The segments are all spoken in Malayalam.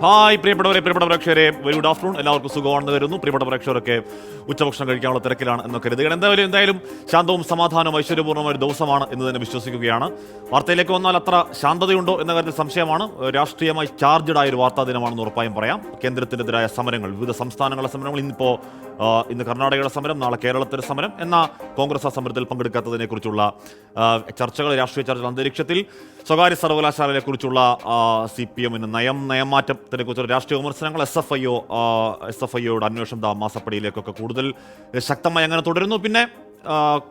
ഹായ് പ്രിയപ്പെട്ടവരെ, പ്രിയപ്പെട്ട പ്രേക്ഷകരെ, വെരി ഗുഡ് ആഫ്റ്റർനൂൺ. എല്ലാവർക്കും സുഖമാണെന്ന് വരുന്നു. പ്രിയപ്പെട്ട പ്രേക്ഷകരൊക്കെ ഉച്ചഭക്ഷണം കഴിക്കാനുള്ള തിരക്കിലാണ് എന്ന് കരുതുകയാണ്. എന്തായാലും ശാന്തവും സമാധാനവും ഐശ്വര്യപൂർണ്ണമായ ഒരു ദിവസമാണ് എന്ന് തന്നെ വിശ്വസിക്കുകയാണ്. വാർത്തയിലേക്ക് വന്നാൽ അത്ര ശാന്തതയുണ്ടോ എന്ന കാര്യത്തിൽ സംശയമാണ്. രാഷ്ട്രീയമായി ചാർജഡ് ആയ ഒരു വാർത്താ ദിനമാണെന്ന് ഉറപ്പായും പറയാം. കേന്ദ്രത്തിനെതിരായ സമരങ്ങൾ, വിവിധ സംസ്ഥാനങ്ങളുടെ സമരങ്ങൾ, ഇന്ന് കർണാടകയുടെ സമരം, നാളെ കേരളത്തിലെ സമരം എന്ന കോൺഗ്രസ് ആ സമരത്തിൽ പങ്കെടുക്കാത്തതിനെക്കുറിച്ചുള്ള ചർച്ചകൾ, രാഷ്ട്രീയ ചർച്ചകൾ അന്തരീക്ഷത്തിൽ. സ്വകാര്യ സർവകലാശാലയെക്കുറിച്ചുള്ള CPM-ന് നയമാറ്റത്തിനെക്കുറിച്ചുള്ള രാഷ്ട്രീയ വിമർശനങ്ങൾ, SFIയോട് അന്വേഷണം മാസപ്പടിയിലേക്കൊക്കെ കൂടുതൽ ശക്തമായി അങ്ങനെ തുടരുന്നു. പിന്നെ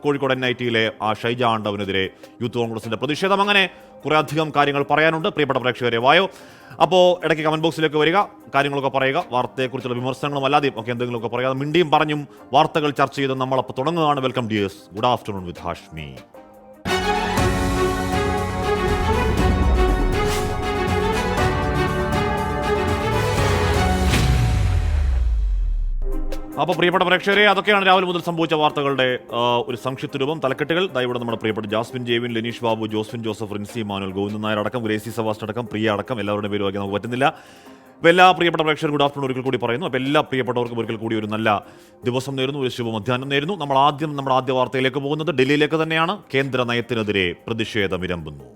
കോഴിക്കോട് NIT-യിലെ ഷൈജ ആണ്ടവനെതിരെ യൂത്ത് കോൺഗ്രസിന്റെ പ്രതിഷേധം, അങ്ങനെ കുറേ അധികം കാര്യങ്ങൾ പറയാനുണ്ട്. പ്രിയപ്പെട്ട പ്രേക്ഷകരെ, വായോ. അപ്പോൾ ഇടയ്ക്ക് കമന്റ് ബോക്സിലേക്ക് വരിക, കാര്യങ്ങളൊക്കെ പറയുക. വാർത്തയെക്കുറിച്ചുള്ള വിമർശനങ്ങളും അല്ലാതെയും ഒക്കെ എന്തെങ്കിലുമൊക്കെ പറയാതെ മിണ്ടിയും പറഞ്ഞും വാർത്തകൾ ചർച്ച ചെയ്ത് നമ്മളപ്പോൾ തുടങ്ങുകയാണ്. വെൽക്കം ഡിയേഴ്സ്, ഗുഡ് ആഫ്റ്റർനൂൺ വിത്ത് ഹാഷ്മി. അപ്പോൾ പ്രിയപ്പെട്ട പ്രേക്ഷകരെ, അതൊക്കെയാണ് രാവിലെ മുതൽ സംഭവിച്ച വാർത്തകളുടെ ഒരു സംക്ഷിപ്ത രൂപം. തലക്കെട്ടുകൾ ഇവിടെ നമ്മുടെ പ്രിയപ്പെട്ട ജാസ്മിൻ ജേവിൻ, ലെനീഷ് ബാബു, ജോസ്ഫിൻ ജോസഫ്, റിൻസി മാനുവൽ, ഗോവിന്ദൻ നായർ അടക്കം, ഗ്രേസി സെബാസ്റ്റ്യൻ അടക്കം, പ്രിയ അടക്കം എല്ലാവരുടെയും പേര് വായിക്കാൻ നമുക്ക് പറ്റുന്നില്ല. അപ്പോൾ എല്ലാ പ്രിയപ്പെട്ട പ്രേക്ഷകർ ഗുഡ് ആഫ്റ്റർനൂൺ ഒരിക്കൽ കൂടി പറയുന്നു. അപ്പോൾ എല്ലാ പ്രിയപ്പെട്ടവർക്കും ഒരിക്കൽ കൂടി ഒരു നല്ല ദിവസം നേരുന്നു, ഒരു ശുഭ മധ്യാഹ്നം നേരുന്നു. നമ്മുടെ ആദ്യ വാർത്തയിലേക്ക് പോകുന്നത് ഡൽഹിയിലേക്ക് തന്നെയാണ്. കേന്ദ്ര നയത്തിനെതിരെ പ്രതിഷേധമിരമ്പുന്നു.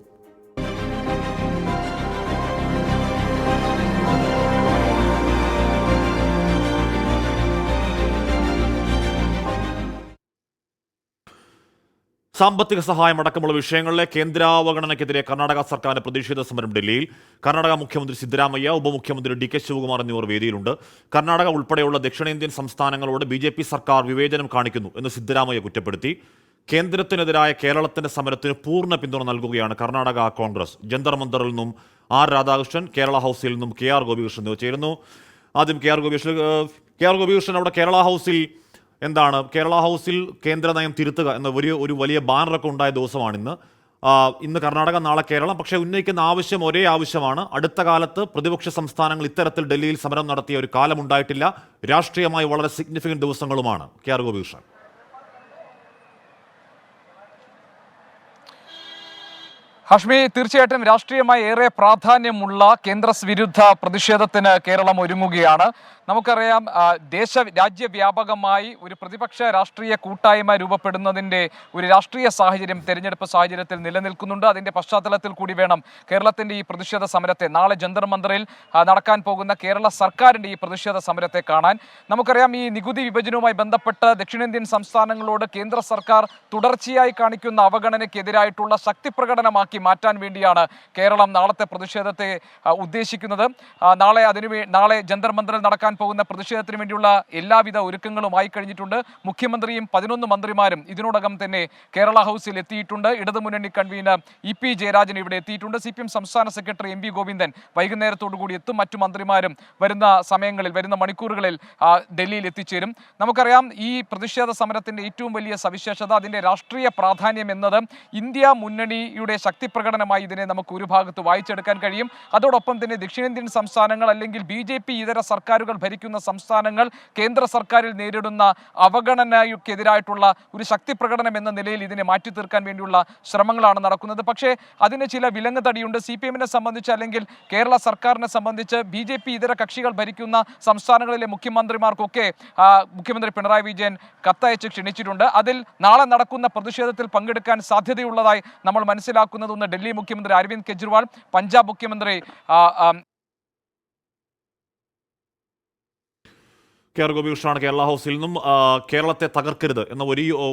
സാമ്പത്തിക സഹായം അടക്കമുള്ള വിഷയങ്ങളിലെ കേന്ദ്രാവഗണനയ്ക്കെതിരെ കർണാടക സർക്കാരിന്റെ പ്രതിഷേധ സമരം ഡൽഹിയിൽ. കർണാടക മുഖ്യമന്ത്രി സിദ്ധരാമയ്യ, ഉപമുഖ്യമന്ത്രി DK ശിവകുമാർ എന്നിവർ വേദിയിലുണ്ട്. കർണാടക ഉൾപ്പെടെയുള്ള ദക്ഷിണേന്ത്യൻ സംസ്ഥാനങ്ങളോട് BJP സർക്കാർ വിവേചനം കാണിക്കുന്നു എന്ന് സിദ്ധരാമയ്യ കുറ്റപ്പെടുത്തി. കേന്ദ്രത്തിനെതിരായ കേരളത്തിന്റെ സമരത്തിന് പൂർണ്ണ പിന്തുണ നൽകുകയാണ് കർണാടക കോൺഗ്രസ്. ജന്തർ മന്ദറിൽ നിന്നും രാധാകൃഷ്ണൻ, കേരള ഹൗസിൽ നിന്നും KR ഗോപികൃഷ്ണൻ എന്നിവർ ചേരുന്നു. ആദ്യം KR ഗോപികൃഷ്ണൻ അവിടെ കേരള ഹൗസിൽ കേന്ദ്ര നയം തിരുത്തുക എന്ന ഒരു വലിയ ബാനറൊക്കെ ഉണ്ടായ ദിവസമാണിന്ന്. ഇന്ന് കർണാടക, നാളെ കേരളം. പക്ഷേ ഉന്നയിക്കുന്ന ആവശ്യം ഒരേ ആവശ്യമാണ്. അടുത്ത കാലത്ത് പ്രതിപക്ഷ സംസ്ഥാനങ്ങൾ ഇത്തരത്തിൽ ഡൽഹിയിൽ സമരം നടത്തിയ ഒരു കാലമുണ്ടായിട്ടില്ല. രാഷ്ട്രീയമായി വളരെ സിഗ്നിഫിക്കന്റ് ദിവസങ്ങളുമാണ്. KR ഗോപികൃഷ്ണൻ. ഹാഷ്മി, തീർച്ചയായിട്ടും രാഷ്ട്രീയമായി ഏറെ പ്രാധാന്യമുള്ള കേന്ദ്ര വിരുദ്ധ പ്രതിഷേധത്തിന് കേരളം ഒരുങ്ങുകയാണ്. നമുക്കറിയാം, രാജ്യവ്യാപകമായി ഒരു പ്രതിപക്ഷ രാഷ്ട്രീയ കൂട്ടായ്മ രൂപപ്പെടുന്നതിൻ്റെ ഒരു രാഷ്ട്രീയ സാഹചര്യം തെരഞ്ഞെടുപ്പ് സാഹചര്യത്തിൽ നിലനിൽക്കുന്നുണ്ട്. അതിൻ്റെ പശ്ചാത്തലത്തിൽ കൂടി വേണം കേരളത്തിൻ്റെ ഈ പ്രതിഷേധ സമരത്തെ, നാളെ ജന്തർ മന്ദറിൽ നടക്കാൻ പോകുന്ന കേരള സർക്കാരിൻ്റെ ഈ പ്രതിഷേധ സമരത്തെ കാണാൻ. നമുക്കറിയാം, ഈ നികുതി വിഭജനവുമായി ബന്ധപ്പെട്ട് ദക്ഷിണേന്ത്യൻ സംസ്ഥാനങ്ങളോട് കേന്ദ്ര സർക്കാർ തുടർച്ചയായി കാണിക്കുന്ന അവഗണനയ്ക്കെതിരായിട്ടുള്ള ശക്തിപ്രകടനമാക്കി മാറ്റാൻ വേണ്ടിയാണ് കേരളം നാളത്തെ പ്രതിഷേധത്തെ ഉദ്ദേശിക്കുന്നത്. നാളെ ജന്തർ മന്ദറിൽ നടക്കാൻ പോകുന്ന പ്രതിഷേധത്തിന് വേണ്ടിയുള്ള എല്ലാവിധ ഒരുക്കങ്ങളുമായി കഴിഞ്ഞിട്ടുണ്ട്. മുഖ്യമന്ത്രിയും 11 മന്ത്രിമാരും ഇതിനോടകം തന്നെ കേരള ഹൗസിൽ എത്തിയിട്ടുണ്ട്. ഇടതുമുന്നണി കൺവീനർ EP ജയരാജൻ ഇവിടെ എത്തിയിട്ടുണ്ട്. CPM സംസ്ഥാന സെക്രട്ടറി MV ഗോവിന്ദൻ വൈകുന്നേരത്തോടുകൂടി എത്തും. മറ്റു മന്ത്രിമാരും വരുന്ന മണിക്കൂറുകളിൽ ഡൽഹിയിൽ എത്തിച്ചേരും. നമുക്കറിയാം, ഈ പ്രതിഷേധ സമരത്തിന്റെ ഏറ്റവും വലിയ സവിശേഷത, അതിന്റെ രാഷ്ട്രീയ പ്രാധാന്യം എന്നത് ഇന്ത്യ മുന്നണിയുടെ ശക്തിപ്രകടനമായി ഇതിനെ നമുക്ക് ഒരു ഭാഗത്ത് വായിച്ചെടുക്കാൻ കഴിയും. അതോടൊപ്പം തന്നെ ദക്ഷിണേന്ത്യൻ സംസ്ഥാനങ്ങൾ അല്ലെങ്കിൽ BJP ഇതര സർക്കാരുകൾ ഭരിക്കുന്ന സംസ്ഥാനങ്ങൾ കേന്ദ്ര സർക്കാരിൽ നേരിടുന്ന അവഗണനയ്ക്കെതിരായിട്ടുള്ള ഒരു ശക്തി പ്രകടനം എന്ന നിലയിൽ ഇതിനെ മാറ്റി തീർക്കാൻ വേണ്ടിയുള്ള ശ്രമങ്ങളാണ് നടക്കുന്നത്. പക്ഷേ അതിന് ചില വിലങ്ങ് തടിയുണ്ട്. CPM-നെ സംബന്ധിച്ച് അല്ലെങ്കിൽ കേരള സർക്കാരിനെ സംബന്ധിച്ച് BJP ഇതര കക്ഷികൾ ഭരിക്കുന്ന സംസ്ഥാനങ്ങളിലെ മുഖ്യമന്ത്രിമാർക്കൊക്കെ മുഖ്യമന്ത്രി പിണറായി വിജയൻ കത്തയച്ച് ക്ഷണിച്ചിട്ടുണ്ട്. അതിൽ നാളെ നടക്കുന്ന പ്രതിഷേധത്തിൽ പങ്കെടുക്കാൻ സാധ്യതയുള്ളതായി നമ്മൾ മനസ്സിലാക്കുന്നത് ഒന്ന് ഡൽഹി മുഖ്യമന്ത്രി അരവിന്ദ് കെജ്രിവാൾ, പഞ്ചാബ് മുഖ്യമന്ത്രി KR ഗോപികൃഷ്ണനാണ് കേരള ഹൗസിൽ നിന്നും. കേരളത്തെ തകർക്കരുത് എന്ന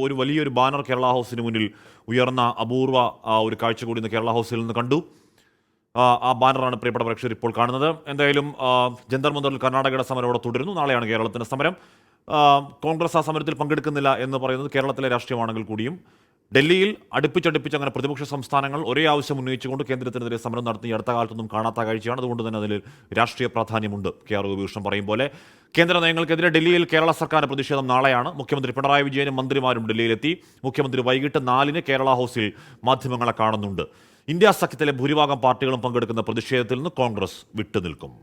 ഒരു വലിയൊരു ബാനർ കേരള ഹൗസിന് മുന്നിൽ ഉയർന്ന അപൂർവ ഒരു കാഴ്ച കൂടി ഇന്ന് കേരള ഹൗസിൽ നിന്ന് കണ്ടു. ആ ബാനറാണ് പ്രിയപ്പെട്ട പ്രേക്ഷകർ ഇപ്പോൾ കാണുന്നത്. എന്തായാലും ജന്തർ മന്ദറിൽ കർണാടകയുടെ സമരം അവിടെ തുടരുന്നു. നാളെയാണ് കേരളത്തിൻ്റെ സമരം. കോൺഗ്രസ് ആ സമരത്തിൽ പങ്കെടുക്കുന്നില്ല എന്ന് പറയുന്നത് കേരളത്തിലെ രാഷ്ട്രീയമാണെങ്കിൽ കൂടിയും ഡൽഹിയിൽ അടുപ്പിച്ചടുപ്പിച്ച് അങ്ങനെ പ്രതിപക്ഷ സംസ്ഥാനങ്ങൾ ഒരേ ആവശ്യം ഉന്നയിച്ചുകൊണ്ട് കേന്ദ്രത്തിനെതിരെ സമരം നടത്തി അടുത്ത കാലത്തൊന്നും കാണാത്ത കാഴ്ചയാണ്. അതുകൊണ്ട് തന്നെ അതിൽ രാഷ്ട്രീയ പ്രാധാന്യമുണ്ട്. KR ഗോപികൃഷ്ണൻ പറയും പോലെ കേന്ദ്ര നയങ്ങൾക്കെതിരെ ഡൽഹിയിൽ കേരള സർക്കാരിന്റെ പ്രതിഷേധം നാളെയാണ്. മുഖ്യമന്ത്രി പിണറായി വിജയനും മന്ത്രിമാരും ഡൽഹിയിലെത്തി. മുഖ്യമന്ത്രി വൈകിട്ട് 4-ന് കേരള ഹൗസിൽ മാധ്യമങ്ങളെ കാണുന്നുണ്ട്. ഇന്ത്യ സഖ്യത്തിലെ ഭൂരിഭാഗം പാർട്ടികളും പങ്കെടുക്കുന്ന പ്രതിഷേധത്തിൽ നിന്ന് കോൺഗ്രസ് വിട്ടുനിൽക്കും.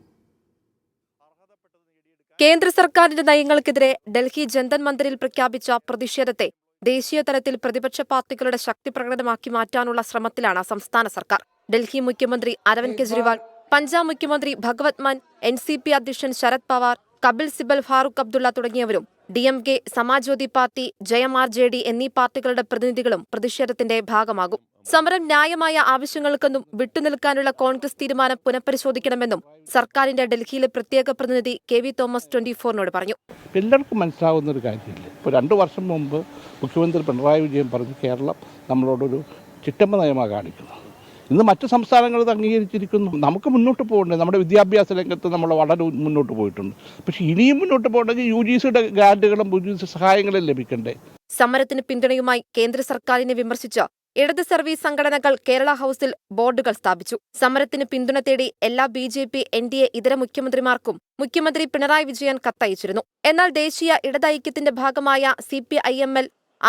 കേന്ദ്ര സർക്കാരിന്റെ നയങ്ങൾക്കെതിരെ ഡൽഹി ജന്തർ മന്ദിറിൽ പ്രഖ്യാപിച്ച പ്രതിഷേധത്തെ ദേശീയ തലത്തിൽ പ്രതിപക്ഷ പാർട്ടികളുടെ ശക്തി പ്രകടനമാക്കി മാറ്റാനുള്ള ശ്രമത്തിലാണ് സംസ്ഥാന സർക്കാർ. ഡൽഹി മുഖ്യമന്ത്രി അരവിന്ദ് കെജ്രിവാൾ, പഞ്ചാബ് മുഖ്യമന്ത്രി ഭഗവത് മാൻ, NCP അധ്യക്ഷൻ ശരത് പവാർ, കപിൽ സിബൽ, ഫാറൂഖ് അബ്ദുള്ള തുടങ്ങിയവരും DMK, സമാജ്വാദി പാർട്ടി, ജയം RJD എന്നീ പാർട്ടികളുടെ പ്രതിനിധികളും പ്രതിഷേധത്തിന്റെ ഭാഗമാകും. സമരം ന്യായമായ ആവശ്യങ്ങൾക്കൊന്നും വിട്ടുനിൽക്കാനുള്ള കോൺഗ്രസ് തീരുമാനം പുനഃപരിശോധിക്കണമെന്നും സർക്കാരിന്റെ ഡൽഹിയിലെ പ്രത്യേക പ്രതിനിധി KV തോമസ് 24-നോട് പറഞ്ഞു. എല്ലാവർക്കും മനസ്സിലാവുന്ന ഒരു കാര്യമില്ല. ഇപ്പോൾ 2 വർഷം മുമ്പ് മുഖ്യമന്ത്രി പിണറായി വിജയൻ പറഞ്ഞു കേരളം നമ്മളോടൊരു ചിറ്റമ്മ നയമാണ് കാണിക്കുന്നത്. ഇന്ന് മറ്റ് സംസ്ഥാനങ്ങൾ ഇത് അംഗീകരിച്ചിരിക്കുന്നു. നമുക്ക് മുന്നോട്ട് പോകണ്ടേ? നമ്മുടെ വിദ്യാഭ്യാസ രംഗത്ത് നമ്മൾ വളരെ മുന്നോട്ട് പോയിട്ടുണ്ട്. പക്ഷേ ഇനിയും മുന്നോട്ട് പോകണമെങ്കിൽ UGCയുടെ ഗ്രാൻറ്റുകളും UGC സഹായങ്ങളും ലഭിക്കണ്ടേ? സമരത്തിന് പിന്തുണയുമായി കേന്ദ്ര സർക്കാരിനെ വിമർശിച്ച് ഇടത് സർവീസ് സംഘടനകൾ കേരള ഹൌസിൽ ബോർഡുകൾ സ്ഥാപിച്ചു. സമരത്തിന് പിന്തുണ തേടി എല്ലാ BJP, NDA ഇതര മുഖ്യമന്ത്രിമാർക്കും മുഖ്യമന്ത്രി പിണറായി വിജയൻ കത്തയച്ചിരുന്നു. എന്നാൽ ദേശീയ ഇടതൈക്യത്തിന്റെ ഭാഗമായ CPIML,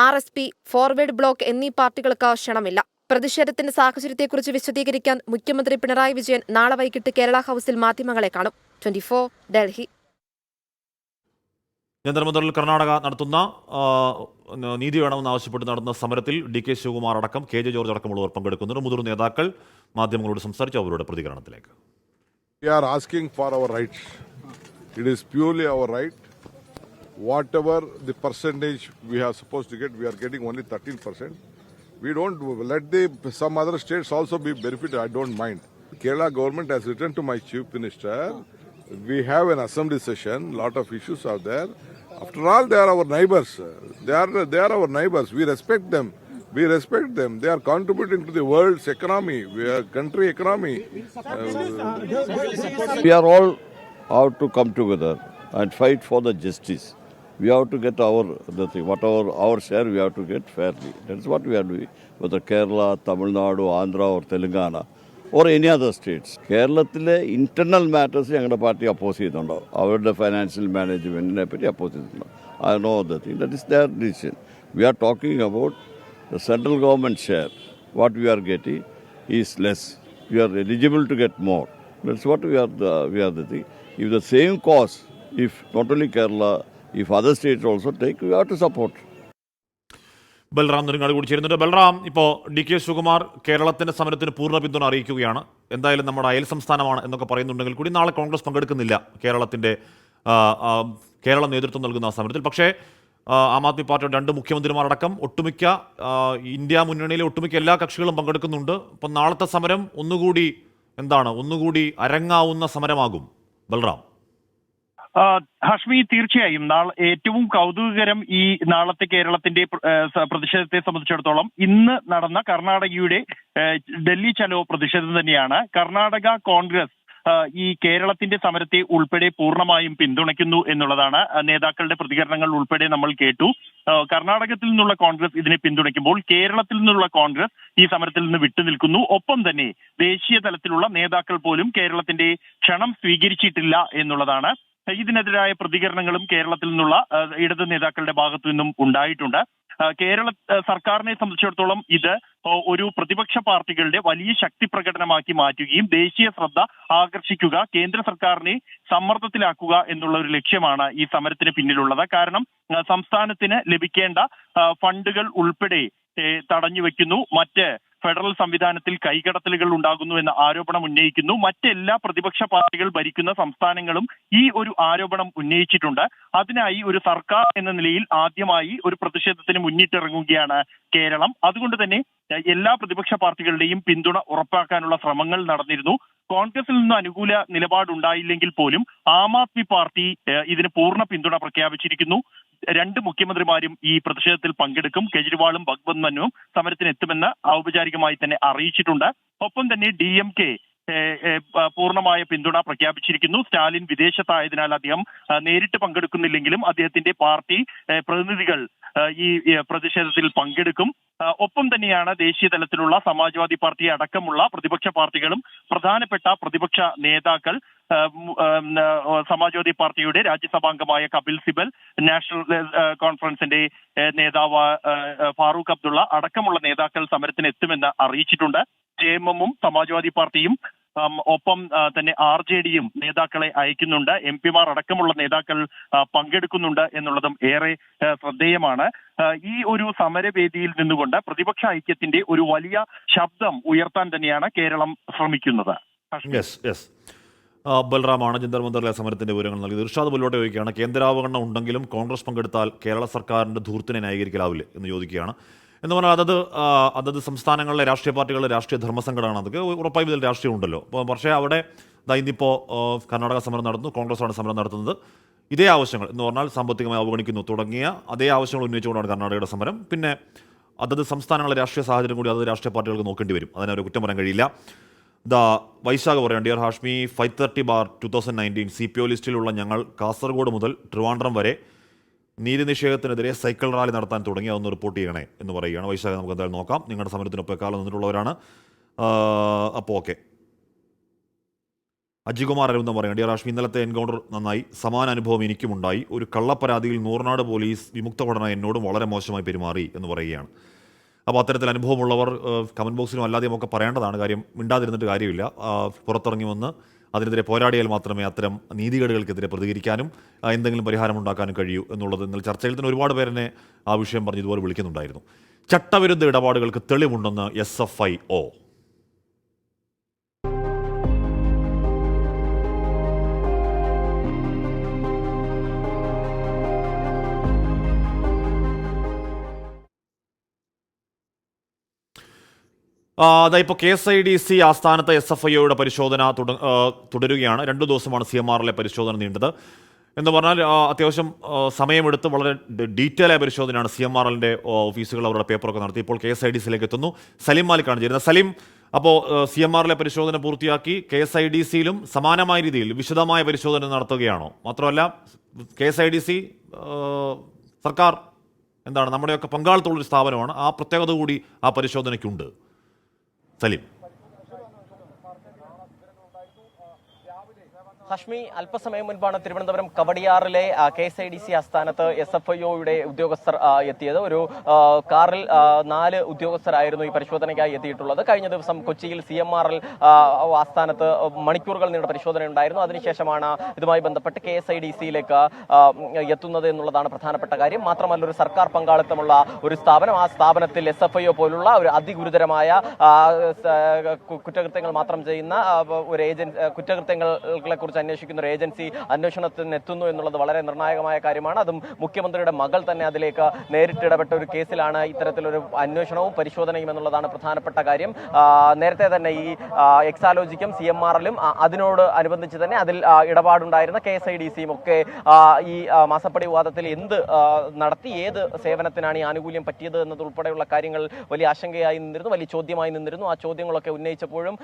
RSP, ഫോർവേഡ് ബ്ലോക്ക് എന്നീ പാർട്ടികൾക്ക് ക്ഷണമില്ല. പ്രതിഷേധത്തിന്റെ സാഹചര്യത്തെക്കുറിച്ച് വിശദീകരിക്കാൻ മുഖ്യമന്ത്രി പിണറായി വിജയൻ നാളെ വൈകിട്ട് കേരള ഹൌസിൽ മാധ്യമങ്ങളെ കാണും. 24 ഡൽഹി. ജന്തർ-മന്ദറിൽ കർണാടക നടത്തുന്ന നീതി വേണമെന്ന് ആവശ്യപ്പെട്ട് നടത്തുന്ന സമരത്തിൽ DK ശിവകുമാർ അടക്കം KJ ജോർജ് അടക്കമുള്ളവർ പങ്കെടുക്കുന്നുണ്ട്. മുതിർന്ന നേതാക്കൾ മാധ്യമങ്ങളോട് സംസാരിച്ചു അവരുടെ പ്രതികരണത്തിലേക്ക്. We are asking for our rights. It is purely our right. Whatever the percentage we are supposed to get, we are getting only 13%. We don't let some other states also be benefited. I don't mind. Kerala government has written to my chief minister. We have an assembly session. Lot of issues are there. After all, they are our neighbors. They are our neighbors. We respect them. We respect them. They are contributing to the world's economy, country economy. We are all out to come together and fight for the justice. We have to get whatever our share we have to get fairly. That's what we are doing. Whether Kerala, Tamil Nadu, Andhra or Telangana or any other states. കേരളത്തിലെ ഇന്റർണൽ മാറ്റേഴ്സ് ഞങ്ങളുടെ പാർട്ടി അപ്പോസ് ചെയ്യുന്നുണ്ടോ? അവരുടെ ഫൈനാൻഷ്യൽ മാനേജ്മെന്റിനെ പറ്റി അപ്പോസ് ചെയ്യുന്നുണ്ടോ? I know that thing. That is their decision. We are talking about the central government share. What we are getting is less. We are eligible to get more. That's what we are the thing. If the same cost, if not only Kerala, if other states also take, we have to support. Balram Nedungad കൂടി ചേരുന്നുണ്ട്. ബൽറാം, ഇപ്പോൾ DK ശിവകുമാർ കേരളത്തിന്റെ സമരത്തിന് പൂർണ്ണ പിന്തുണ അറിയിക്കുകയാണ്. എന്തായാലും നമ്മുടെ അയൽ സംസ്ഥാനമാണ് എന്നൊക്കെ പറയുന്നുണ്ടെങ്കിൽ കൂടി നാളെ കോൺഗ്രസ് പങ്കെടുക്കുന്നില്ല കേരളം നേതൃത്വം നൽകുന്ന ആ സമരത്തിൽ. പക്ഷേ ആം ആദ്മി പാർട്ടിയുടെ 2 മുഖ്യമന്ത്രിമാരടക്കം ഒട്ടുമിക്ക ഇന്ത്യ മുന്നണിയിലെ ഒട്ടുമിക്ക എല്ലാ കക്ഷികളും പങ്കെടുക്കുന്നുണ്ട്. അപ്പം നാളത്തെ സമരം ഒന്നുകൂടി അരങ്ങാവുന്ന സമരമാകും. ബൽറാം. ഹഷ്മി, തീർച്ചയായും ഏറ്റവും കൗതുകകരം ഈ നാളത്തെ കേരളത്തിന്റെ പ്രതിഷേധത്തെ സംബന്ധിച്ചിടത്തോളം ഇന്ന് നടന്ന കർണാടകയുടെ ഡൽഹി ചലോ പ്രതിഷേധം തന്നെയാണ്. കർണാടക കോൺഗ്രസ് ഈ കേരളത്തിന്റെ സമരത്തെ ഉൾപ്പെടെ പൂർണ്ണമായും പിന്തുണയ്ക്കുന്നു എന്നുള്ളതാണ്. നേതാക്കളുടെ പ്രതികരണങ്ങൾ ഉൾപ്പെടെ നമ്മൾ കേട്ടു. കർണാടകത്തിൽ നിന്നുള്ള കോൺഗ്രസ് ഇതിനെ പിന്തുണയ്ക്കുമ്പോൾ കേരളത്തിൽ നിന്നുള്ള കോൺഗ്രസ് ഈ സമരത്തിൽ നിന്ന് വിട്ടുനിൽക്കുന്നു. ഒപ്പം തന്നെ ദേശീയ തലത്തിലുള്ള നേതാക്കൾ പോലും കേരളത്തിന്റെ ക്ഷണം സ്വീകരിച്ചിട്ടില്ല എന്നുള്ളതാണ്. ഇതിനെതിരായ പ്രതികരണങ്ങളും കേരളത്തിൽ നിന്നുള്ള ഇടത് നേതാക്കളുടെ ഭാഗത്തു നിന്നും ഉണ്ടായിട്ടുണ്ട്. കേരള സർക്കാരിനെ സംബന്ധിച്ചിടത്തോളം ഇത് ഒരു പ്രതിപക്ഷ പാർട്ടികളുടെ വലിയ ശക്തി പ്രകടനമാക്കി മാറ്റുകയും ദേശീയ ശ്രദ്ധ ആകർഷിക്കുക, കേന്ദ്ര സർക്കാരിനെ സമ്മർദ്ദത്തിലാക്കുക എന്നുള്ള ഒരു ലക്ഷ്യമാണ് ഈ സമരത്തിന് പിന്നിലുള്ളത്. കാരണം സംസ്ഥാനത്തിന് ലഭിക്കേണ്ട ഫണ്ടുകൾ ഉൾപ്പെടെ തടഞ്ഞു വെക്കുന്നു, മറ്റ് ഫെഡറൽ സംവിധാനത്തിൽ കൈകടത്തലുകൾ ഉണ്ടാകുന്നു എന്ന ആരോപണം ഉന്നയിക്കുന്നു. മറ്റെല്ലാ പ്രതിപക്ഷ പാർട്ടികൾ ഭരിക്കുന്ന സംസ്ഥാനങ്ങളും ഈ ഒരു ആരോപണം ഉന്നയിച്ചിട്ടുണ്ട്. അതിനായി ഒരു സർക്കാർ എന്ന നിലയിൽ ആദ്യമായി ഒരു പ്രതിഷേധത്തിന് മുന്നിട്ടിറങ്ങുകയാണ് കേരളം. അതുകൊണ്ട് തന്നെ എല്ലാ പ്രതിപക്ഷ പാർട്ടികളുടെയും പിന്തുണ ഉറപ്പാക്കാനുള്ള ശ്രമങ്ങൾ നടന്നിരുന്നു. കോൺഗ്രസിൽ നിന്ന് അനുകൂല നിലപാടുണ്ടായില്ലെങ്കിൽ പോലും ആം ആദ്മി പാർട്ടി ഇതിന് പൂർണ്ണ പിന്തുണ പ്രഖ്യാപിച്ചിരിക്കുന്നു. 2 മുഖ്യമന്ത്രിമാരും ഈ പ്രതിഷേധത്തിൽ പങ്കെടുക്കും. കേജ്രിവാളും ഭഗവത് മാനും സമരത്തിന് എത്തുമെന്ന് ഔപചാരികമായി തന്നെ അറിയിച്ചിട്ടുണ്ട്. ഒപ്പം തന്നെ DMK പൂർണ്ണമായ പിന്തുണ പ്രഖ്യാപിച്ചിരിക്കുന്നു. സ്റ്റാലിൻ വിദേശത്തായതിനാൽ അദ്ദേഹം നേരിട്ട് പങ്കെടുക്കുന്നില്ലെങ്കിലും അദ്ദേഹത്തിന്റെ പാർട്ടി പ്രതിനിധികൾ ഈ പ്രതിഷേധത്തിൽ പങ്കെടുക്കും. ഒപ്പം തന്നെയാണ് ദേശീയ തലത്തിലുള്ള സമാജ്വാദി പാർട്ടി അടക്കമുള്ള പ്രതിപക്ഷ പാർട്ടികളും പ്രധാനപ്പെട്ട പ്രതിപക്ഷ നേതാക്കൾ സമാജ്വാദി പാർട്ടിയുടെ രാജ്യസഭാംഗമായ കപിൽ സിബൽ, നാഷണൽ കോൺഫറൻസിന്റെ നേതാവ് ഫാറൂഖ് അബ്ദുള്ള അടക്കമുള്ള നേതാക്കൾ സമരത്തിന് എത്തുമെന്ന് അറിയിച്ചിട്ടുണ്ട്. JMM-ഉം സമാജ്വാദി പാർട്ടിയും ഒപ്പം തന്നെ RJD-യും നേതാക്കളെ അയക്കുന്നുണ്ട്. MP-മാർ അടക്കമുള്ള നേതാക്കൾ പങ്കെടുക്കുന്നുണ്ട് എന്നുള്ളതും ഏറെ ശ്രദ്ധേയമാണ്. ഈ ഒരു സമരവേദിയിൽ നിന്നുകൊണ്ട് പ്രതിപക്ഷ ഐക്യത്തിന്റെ ഒരു വലിയ ശബ്ദം ഉയർത്താൻ തന്നെയാണ് കേരളം ശ്രമിക്കുന്നത്. യെസ് യെസ് ബൽറാമാണ് ജന്തർ മന്ദറിലെ സമരത്തിന്റെ വിവരങ്ങൾ നൽകിയത്. ഇർഷാദ് മുല്ലോട്ട് ചോദിക്കുകയാണ്, കേന്ദ്രാവഗണന ഉണ്ടെങ്കിലും കോൺഗ്രസ് പങ്കെടുത്താൽ കേരള സർക്കാരിന്റെ ധൂർത്തിനെ ന്യായീകരിക്കലാവില്ലേ എന്ന് ചോദിക്കുകയാണ്. എന്ന് പറഞ്ഞാൽ അതത് സംസ്ഥാനങ്ങളിലെ രാഷ്ട്രീയ പാർട്ടികളുടെ രാഷ്ട്രീയ ധർമ്മസങ്കടമാണ്. അതൊക്കെ ഉറപ്പായും ഇതിൽ രാഷ്ട്രീയം ഉണ്ടല്ലോ. അപ്പോൾ പക്ഷേ അവിടെ ഇന്നിപ്പോൾ കർണാടക സമരം നടന്നു, കോൺഗ്രസ്സാണ് സമരം നടത്തുന്നത്. ഇതേ ആവശ്യങ്ങൾ എന്ന് പറഞ്ഞാൽ സാമ്പത്തികമായി അവഗണിക്കുന്നു തുടങ്ങിയ അതേ ആവശ്യങ്ങൾ ഉന്നയിച്ചുകൊണ്ടാണ് കർണാടകയുടെ സമരം. പിന്നെ അതത് സംസ്ഥാനങ്ങളിലെ രാഷ്ട്രീയ സാഹചര്യം കൂടി അതത് രാഷ്ട്രീയ പാർട്ടികൾക്ക് നോക്കേണ്ടി വരും. അതിനൊരു കുറ്റം പറയാൻ കഴിയില്ല. വൈശാഖ് പറയാം, ഡിയർ ഹാഷ്മി 530/2019 CPO ലിസ്റ്റിലുള്ള ഞങ്ങൾ കാസർഗോഡ് മുതൽ ട്രിവാൻഡ്രം വരെ നീതി നിഷേധത്തിനെതിരെ സൈക്കിൾ റാലി നടത്താൻ തുടങ്ങി, അതൊന്ന് റിപ്പോർട്ട് ചെയ്യണേ എന്ന് പറയുകയാണ്. വൈശാഖ് നമുക്ക് എന്തായാലും നോക്കാം. നിങ്ങളുടെ സമരത്തിനൊപ്പം കാലം നിന്നിട്ടുള്ളവരാണ്. അപ്പോൾ ഓക്കെ. അജികുമാർ അരവിന്ദം പറയുന്നത്, ഡിയർ ഹാഷ്മി ഇന്നലത്തെ എൻകൗണ്ടർ നന്നായി, സമാന അനുഭവം എനിക്കുമുണ്ടായി. ഒരു കള്ളപ്പരാതിയിൽ നൂർനാട് പോലീസ് വിമുക്ത പഠന എന്നോടും വളരെ മോശമായി പെരുമാറി എന്ന് പറയുകയാണ്. അപ്പോൾ അത്തരത്തിൽ അനുഭവമുള്ളവർ കമൻറ്റ് ബോക്സിലും അല്ലാതെയും ഒക്കെ പറയേണ്ടതാണ്. കാര്യം മിണ്ടാതിരുന്നിട്ട് കാര്യമില്ല. പുറത്തിറങ്ങി വന്ന് അതിനെതിരെ പോരാടിയാൽ മാത്രമേ അത്തരം നീതികേടുകൾക്കെതിരെ പ്രതികരിക്കാനും എന്തെങ്കിലും പരിഹാരം ഉണ്ടാക്കാനും കഴിയൂ എന്നുള്ളത് ഇന്നലെ ചർച്ചയിൽ തന്നെ ഒരുപാട് പേരെന്നെ ആ വിഷയം പറഞ്ഞ് ഇതുപോലെ വിളിക്കുന്നുണ്ടായിരുന്നു. ചട്ടവിരുദ്ധ ഇടപാടുകൾക്ക് തെളിവുണ്ടെന്ന് SFIO. ഇപ്പോൾ KSIDC ആസ്ഥാനത്ത് SFIOയുടെ പരിശോധന തുടരുകയാണ്. 2 ദിവസമാണ് CMRലെ പരിശോധന നീണ്ടത്. എന്ന് പറഞ്ഞാൽ അത്യാവശ്യം സമയമെടുത്ത് വളരെ ഡീറ്റെയിൽ ആയ പരിശോധനയാണ് CMRലിൻ്റെ ഓഫീസുകൾ അവരുടെ പേപ്പറൊക്കെ നടത്തി. ഇപ്പോൾ KSIDCയിലേക്ക് എത്തുന്നു. സലീം മാലിക്കാണ് ചേരുന്നത്. സലീം, അപ്പോൾ CMRലെ പരിശോധന പൂർത്തിയാക്കി KSIDCയിലും സമാനമായ രീതിയിൽ വിശദമായ പരിശോധന നടത്തുകയാണോ? മാത്രമല്ല KSIDC സർക്കാർ നമ്മുടെയൊക്കെ പങ്കാളിത്തമുള്ളൊരു സ്ഥാപനമാണ്. ആ പ്രത്യേകത കൂടി ആ പരിശോധനയ്ക്കുണ്ട്. സലീം. ഹഷ്മി, അല്പസമയം മുൻപാണ് തിരുവനന്തപുരം കവടിയാറിലെ KSIDC ആസ്ഥാനത്ത് SFIOയുടെ ഉദ്യോഗസ്ഥർ എത്തിയത്. ഒരു കാറിൽ 4 ഉദ്യോഗസ്ഥരായിരുന്നു ഈ പരിശോധനയ്ക്കായി എത്തിയിട്ടുള്ളത്. കഴിഞ്ഞ ദിവസം കൊച്ചിയിൽ CMRL ആസ്ഥാനത്ത് മണിക്കൂറുകൾ നീണ്ട പരിശോധന ഉണ്ടായിരുന്നു. അതിനുശേഷമാണ് ഇതുമായി ബന്ധപ്പെട്ട് KSIDCയിലേക്ക് എത്തുന്നത് എന്നുള്ളതാണ് പ്രധാനപ്പെട്ട കാര്യം. മാത്രമല്ല, ഒരു സർക്കാർ പങ്കാളിത്തമുള്ള ഒരു സ്ഥാപനം, ആ സ്ഥാപനത്തിൽ SFIO പോലുള്ള ഒരു അതിഗുരുതരമായ കുറ്റകൃത്യങ്ങൾ മാത്രം ചെയ്യുന്ന ഒരു കുറ്റകൃത്യങ്ങളെ കുറിച്ച് അന്വേഷിക്കുന്ന ഒരു ഏജൻസി അന്വേഷണത്തിന് എത്തുന്നു എന്നുള്ളത് വളരെ നിർണായകമായ കാര്യമാണ്. അതും മുഖ്യമന്ത്രിയുടെ മകൾ തന്നെ അതിലേക്ക് നേരിട്ട് ഇടപെട്ട ഒരു കേസിലാണ് ഇത്തരത്തിലൊരു അന്വേഷണവും പരിശോധനയും എന്നുള്ളതാണ് പ്രധാനപ്പെട്ട കാര്യം. നേരത്തെ തന്നെ ഈ എക്സാലോജിക്കും CMRലും അതിനോട് അനുബന്ധിച്ച് തന്നെ അതിൽ ഇടപാടുണ്ടായിരുന്ന KSIDCയും ഒക്കെ ഈ മാസപ്പടി വിവാദത്തിൽ എന്ത് നടത്തി, ഏത് സേവനത്തിനാണ് ഈ ആനുകൂല്യം പറ്റിയത് എന്നതുൾപ്പെടെയുള്ള കാര്യങ്ങൾ വലിയ ആശങ്കയായി നിന്നിരുന്നു, വലിയ ചോദ്യമായി നിന്നിരുന്നു. ആ ചോദ്യങ്ങളൊക്കെ ഉന്നയിച്ചപ്പോഴും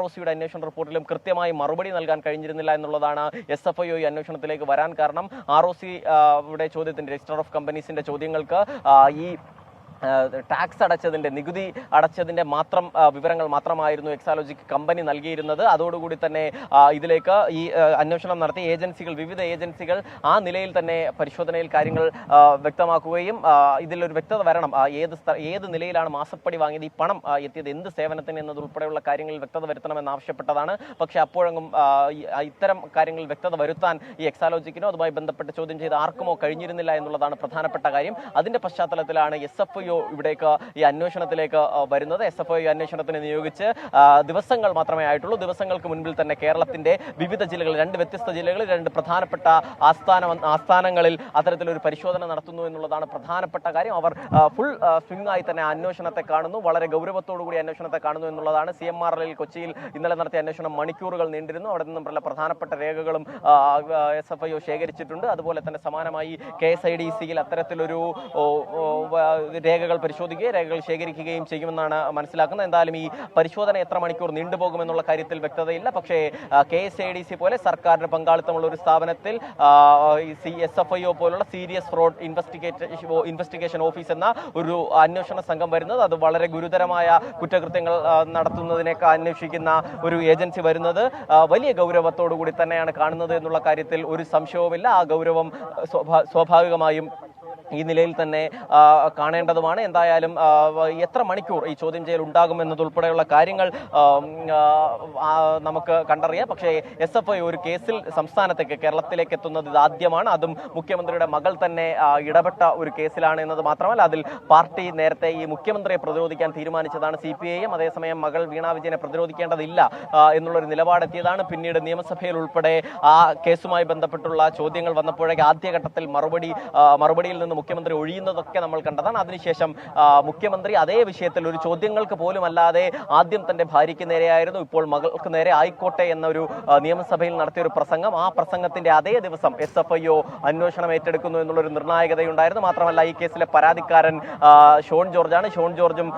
ROCയുടെ അന്വേഷണ റിപ്പോർട്ടിലും കൃത്യമായി മറുപടി നൽകാൻ കഴിഞ്ഞിരുന്നില്ല എന്നുള്ളതാണ് SFIO ഈ അന്വേഷണത്തിലേക്ക് വരാൻ കാരണം. ROCയുടെ ചോദ്യത്തിന്റെ, രജിസ്റ്റർ ഓഫ് കമ്പനീസിന്റെ ചോദ്യങ്ങൾക്ക് ഈ ടാക്സ് അടച്ചതിന്റെ, നികുതി അടച്ചതിന്റെ മാത്രം വിവരങ്ങൾ മാത്രമായിരുന്നു എക്സാലോജിക് കമ്പനി നൽകിയിരുന്നത്. അതോടുകൂടി തന്നെ ഇതിലേക്ക് ഈ അന്വേഷണം നടത്തിയ ഏജൻസികൾ, വിവിധ ഏജൻസികൾ ആ നിലയിൽ തന്നെ പരിശോധനയിൽ കാര്യങ്ങൾ വ്യക്തമാക്കുകയും ഇതിലൊരു വ്യക്തത വരണം, ഏത് നിലയിലാണ് മാസപ്പടി വാങ്ങിയത്, ഈ പണം എത്തിയത് എന്ത് സേവനത്തിന് എന്നതുൾപ്പെടെയുള്ള കാര്യങ്ങളിൽ വ്യക്തത വരുത്തണമെന്ന് ആവശ്യപ്പെട്ടതാണ്. പക്ഷെ അപ്പോഴെങ്കിലും ഇത്തരം കാര്യങ്ങളിൽ വ്യക്തത വരുത്താൻ ഈ എക്സാലോജിക്കിനോ അതുമായി ബന്ധപ്പെട്ട് ചോദ്യം ചെയ്ത് ആർക്കുമോ കഴിഞ്ഞിരുന്നില്ല എന്നുള്ളതാണ് പ്രധാനപ്പെട്ട കാര്യം. അതിന്റെ പശ്ചാത്തലത്തിലാണ് SFIO ഇവിടേക്ക് ഈ അന്വേഷണത്തിലേക്ക് വരുന്നത്. SFIO അന്വേഷണത്തിന് നിയോഗിച്ച് ദിവസങ്ങൾ മാത്രമേ ആയിട്ടുള്ളൂ. ദിവസങ്ങൾക്ക് മുൻപിൽ തന്നെ കേരളത്തിന്റെ വിവിധ ജില്ലകളിൽ, 2 വ്യത്യസ്ത ജില്ലകളിൽ 2 പ്രധാനപ്പെട്ട ആസ്ഥാനങ്ങളിൽ അത്തരത്തിലൊരു പരിശോധന നടത്തുന്നു എന്നുള്ളതാണ് പ്രധാനപ്പെട്ട കാര്യം. അവർ ഫുൾ സ്വിംഗ് ആയി തന്നെ അന്വേഷണത്തെ കാണുന്നു, വളരെ ഗൗരവത്തോടു കൂടി അന്വേഷണത്തെ കാണുന്നു എന്നുള്ളതാണ്. CMRലിൽ കൊച്ചിയിൽ ഇന്നലെ നടത്തിയ അന്വേഷണം മണിക്കൂറുകൾ നീണ്ടിരുന്നു. അവിടെ നിന്നും പല പ്രധാനപ്പെട്ട രേഖകളും SFIO ശേഖരിച്ചിട്ടുണ്ട്. അതുപോലെ തന്നെ സമാനമായി KSIDCയിൽ അത്തരത്തിലൊരു രേഖകൾ പരിശോധിക്കുകയും രേഖകൾ ശേഖരിക്കുകയും ചെയ്യുമെന്നാണ് മനസ്സിലാക്കുന്നത്. എന്തായാലും ഈ പരിശോധന എത്ര മണിക്കൂർ നീണ്ടുപോകുമെന്നുള്ള കാര്യത്തിൽ വ്യക്തതയില്ല. പക്ഷേ KSIDC പോലെ സർക്കാരിന് പങ്കാളിത്തമുള്ള ഒരു സ്ഥാപനത്തിൽ SFIO പോലുള്ള സീരിയസ് ഫ്രോഡ് ഇൻവെസ്റ്റിഗേഷൻ ഓഫീസ് എന്ന ഒരു അന്വേഷണ സംഘം വരുന്നത്, അത് വളരെ ഗുരുതരമായ കുറ്റകൃത്യങ്ങൾ നടത്തുന്നതിനൊക്കെ അന്വേഷിക്കുന്ന ഒരു ഏജൻസി വരുന്നത് വലിയ ഗൗരവത്തോടു കൂടി തന്നെയാണ് കാണുന്നത് എന്നുള്ള കാര്യത്തിൽ ഒരു സംശയവുമില്ല. ആ ഗൗരവം സ്വാഭാവികമായും ഈ നിലയിൽ തന്നെ കാണേണ്ടതുമാണ്. എന്തായാലും എത്ര മണിക്കൂർ ഈ ചോദ്യം ചെയ്യൽ ഉണ്ടാകുമെന്നതുൾപ്പെടെയുള്ള കാര്യങ്ങൾ നമുക്ക് കണ്ടറിയാം. പക്ഷേ SFI ഒരു കേസിൽ സംസ്ഥാനത്തേക്ക് കേരളത്തിലേക്ക് എത്തുന്നത് ഇതാദ്യമാണ്. അതും മുഖ്യമന്ത്രിയുടെ മകൾ തന്നെ ഇടപെട്ട ഒരു കേസിലാണ് എന്നത് മാത്രമല്ല, അതിൽ പാർട്ടി നേരത്തെ ഈ മുഖ്യമന്ത്രിയെ പ്രതിരോധിക്കാൻ തീരുമാനിച്ചതാണ് CPIM. അതേസമയം മകൾ വീണ വിജയനെ പ്രതിരോധിക്കേണ്ടതില്ല എന്നുള്ളൊരു നിലപാടെത്തിയതാണ്. പിന്നീട് നിയമസഭയിൽ ഉൾപ്പെടെ ആ കേസുമായി ബന്ധപ്പെട്ടുള്ള ചോദ്യങ്ങൾ വന്നപ്പോഴേക്ക് ആദ്യഘട്ടത്തിൽ മറുപടിയിൽ നിന്ന് മുഖ്യമന്ത്രി ഒഴിയുന്നതൊക്കെ നമ്മൾ കണ്ടതാണ്. അതിനുശേഷം മുഖ്യമന്ത്രി അതേ വിഷയത്തിൽ ഒരു ചോദ്യങ്ങൾക്ക് പോലും അല്ലാതെ ആദ്യം തന്റെ ഭാര്യയ്ക്ക് നേരെയായിരുന്നു, ഇപ്പോൾ മകൾക്ക് നേരെ ആയിക്കോട്ടെ എന്നൊരു നിയമസഭയിൽ നടത്തിയ ഒരു പ്രസംഗം. ആ പ്രസംഗത്തിന്റെ അതേ ദിവസം SFIO അന്വേഷണം ഏറ്റെടുക്കുന്നു എന്നുള്ളൊരു നിർണായകതയുണ്ടായിരുന്നു. മാത്രമല്ല, ഈ കേസിലെ പരാതിക്കാരൻ ഷോൺ ജോർജാണ്. ഷോൺ ജോർജും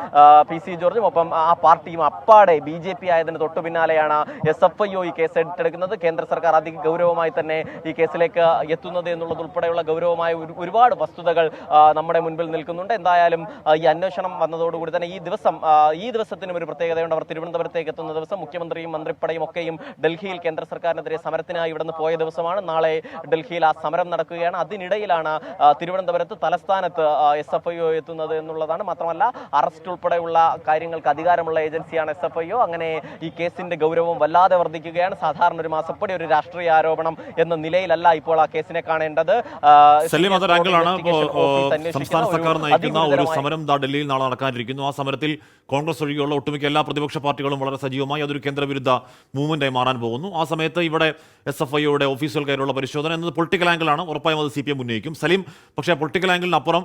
PC ജോർജും ഒപ്പം ആ പാർട്ടിയും അപ്പാടെ BJP ആയതിന് തൊട്ടു പിന്നാലെയാണ് SFIO ഈ കേസ് ഏറ്റെടുക്കുന്നത്. കേന്ദ്ര സർക്കാർ അതിഗൗരവമായി തന്നെ ഈ കേസിലേക്ക് എത്തുന്നത് എന്നുള്ളത് ഉൾപ്പെടെയുള്ള ഗൗരവമായ ഒരുപാട് വസ്തുതകൾ നമ്മുടെ മുൻപിൽ നിൽക്കുന്നുണ്ട്. എന്തായാലും ഈ അന്വേഷണം വന്നതോടുകൂടി തന്നെ ഈ ദിവസത്തിനും ഒരു പ്രത്യേകതയുണ്ട്. അവർ തിരുവനന്തപുരത്തേക്ക് എത്തുന്ന ദിവസം മുഖ്യമന്ത്രിയും മന്ത്രിപ്പടയും ഒക്കെയും ഡൽഹിയിൽ കേന്ദ്ര സർക്കാരിനെതിരെ സമരത്തിനായി ഇവിടുന്ന് പോയ ദിവസമാണ്. നാളെ ഡൽഹിയിൽ ആ സമരം നടക്കുകയാണ്. അതിനിടയിലാണ് തിരുവനന്തപുരത്ത് തലസ്ഥാനത്ത് SFIO എത്തുന്നത് എന്നുള്ളതാണ്. മാത്രമല്ല, അറസ്റ്റ് ഉൾപ്പെടെയുള്ള കാര്യങ്ങൾക്ക് അധികാരമുള്ള ഏജൻസിയാണ് SFIO. അങ്ങനെ ഈ കേസിന്റെ ഗൗരവം വല്ലാതെ വർദ്ധിക്കുകയാണ്. സാധാരണ ഒരു മാസപ്പടി ഒരു രാഷ്ട്രീയ ആരോപണം എന്ന നിലയിലല്ല ഇപ്പോൾ ആ കേസിനെ കാണേണ്ടത്. സംസ്ഥാന സർക്കാർ നയിക്കുന്ന ഒരു സമരം ഡൽഹിയിൽ നാളെ നടക്കാനിരിക്കുന്നു. ആ സമരത്തിൽ കോൺഗ്രസ് ഒഴികെയുള്ള ഒട്ടുമിക്ക എല്ലാ പ്രതിപക്ഷ പാർട്ടികളും വളരെ സജീവമായി അതൊരു കേന്ദ്രവിരുദ്ധ മൂവ്മെന്റായി മാറാൻ പോകുന്നു. ആ സമയത്ത് ഇവിടെ SFIOയുടെ ഓഫീസുകൾ കയറിയുള്ള പരിശോധന എന്നത് പൊളിറ്റിക്കൽ ആംഗിളാണ്. ഉറപ്പായും അത് CPM ഉന്നയിക്കും. സലീം, പക്ഷേ പൊളിറ്റിക്കൽ ആംഗിളിനപ്പുറം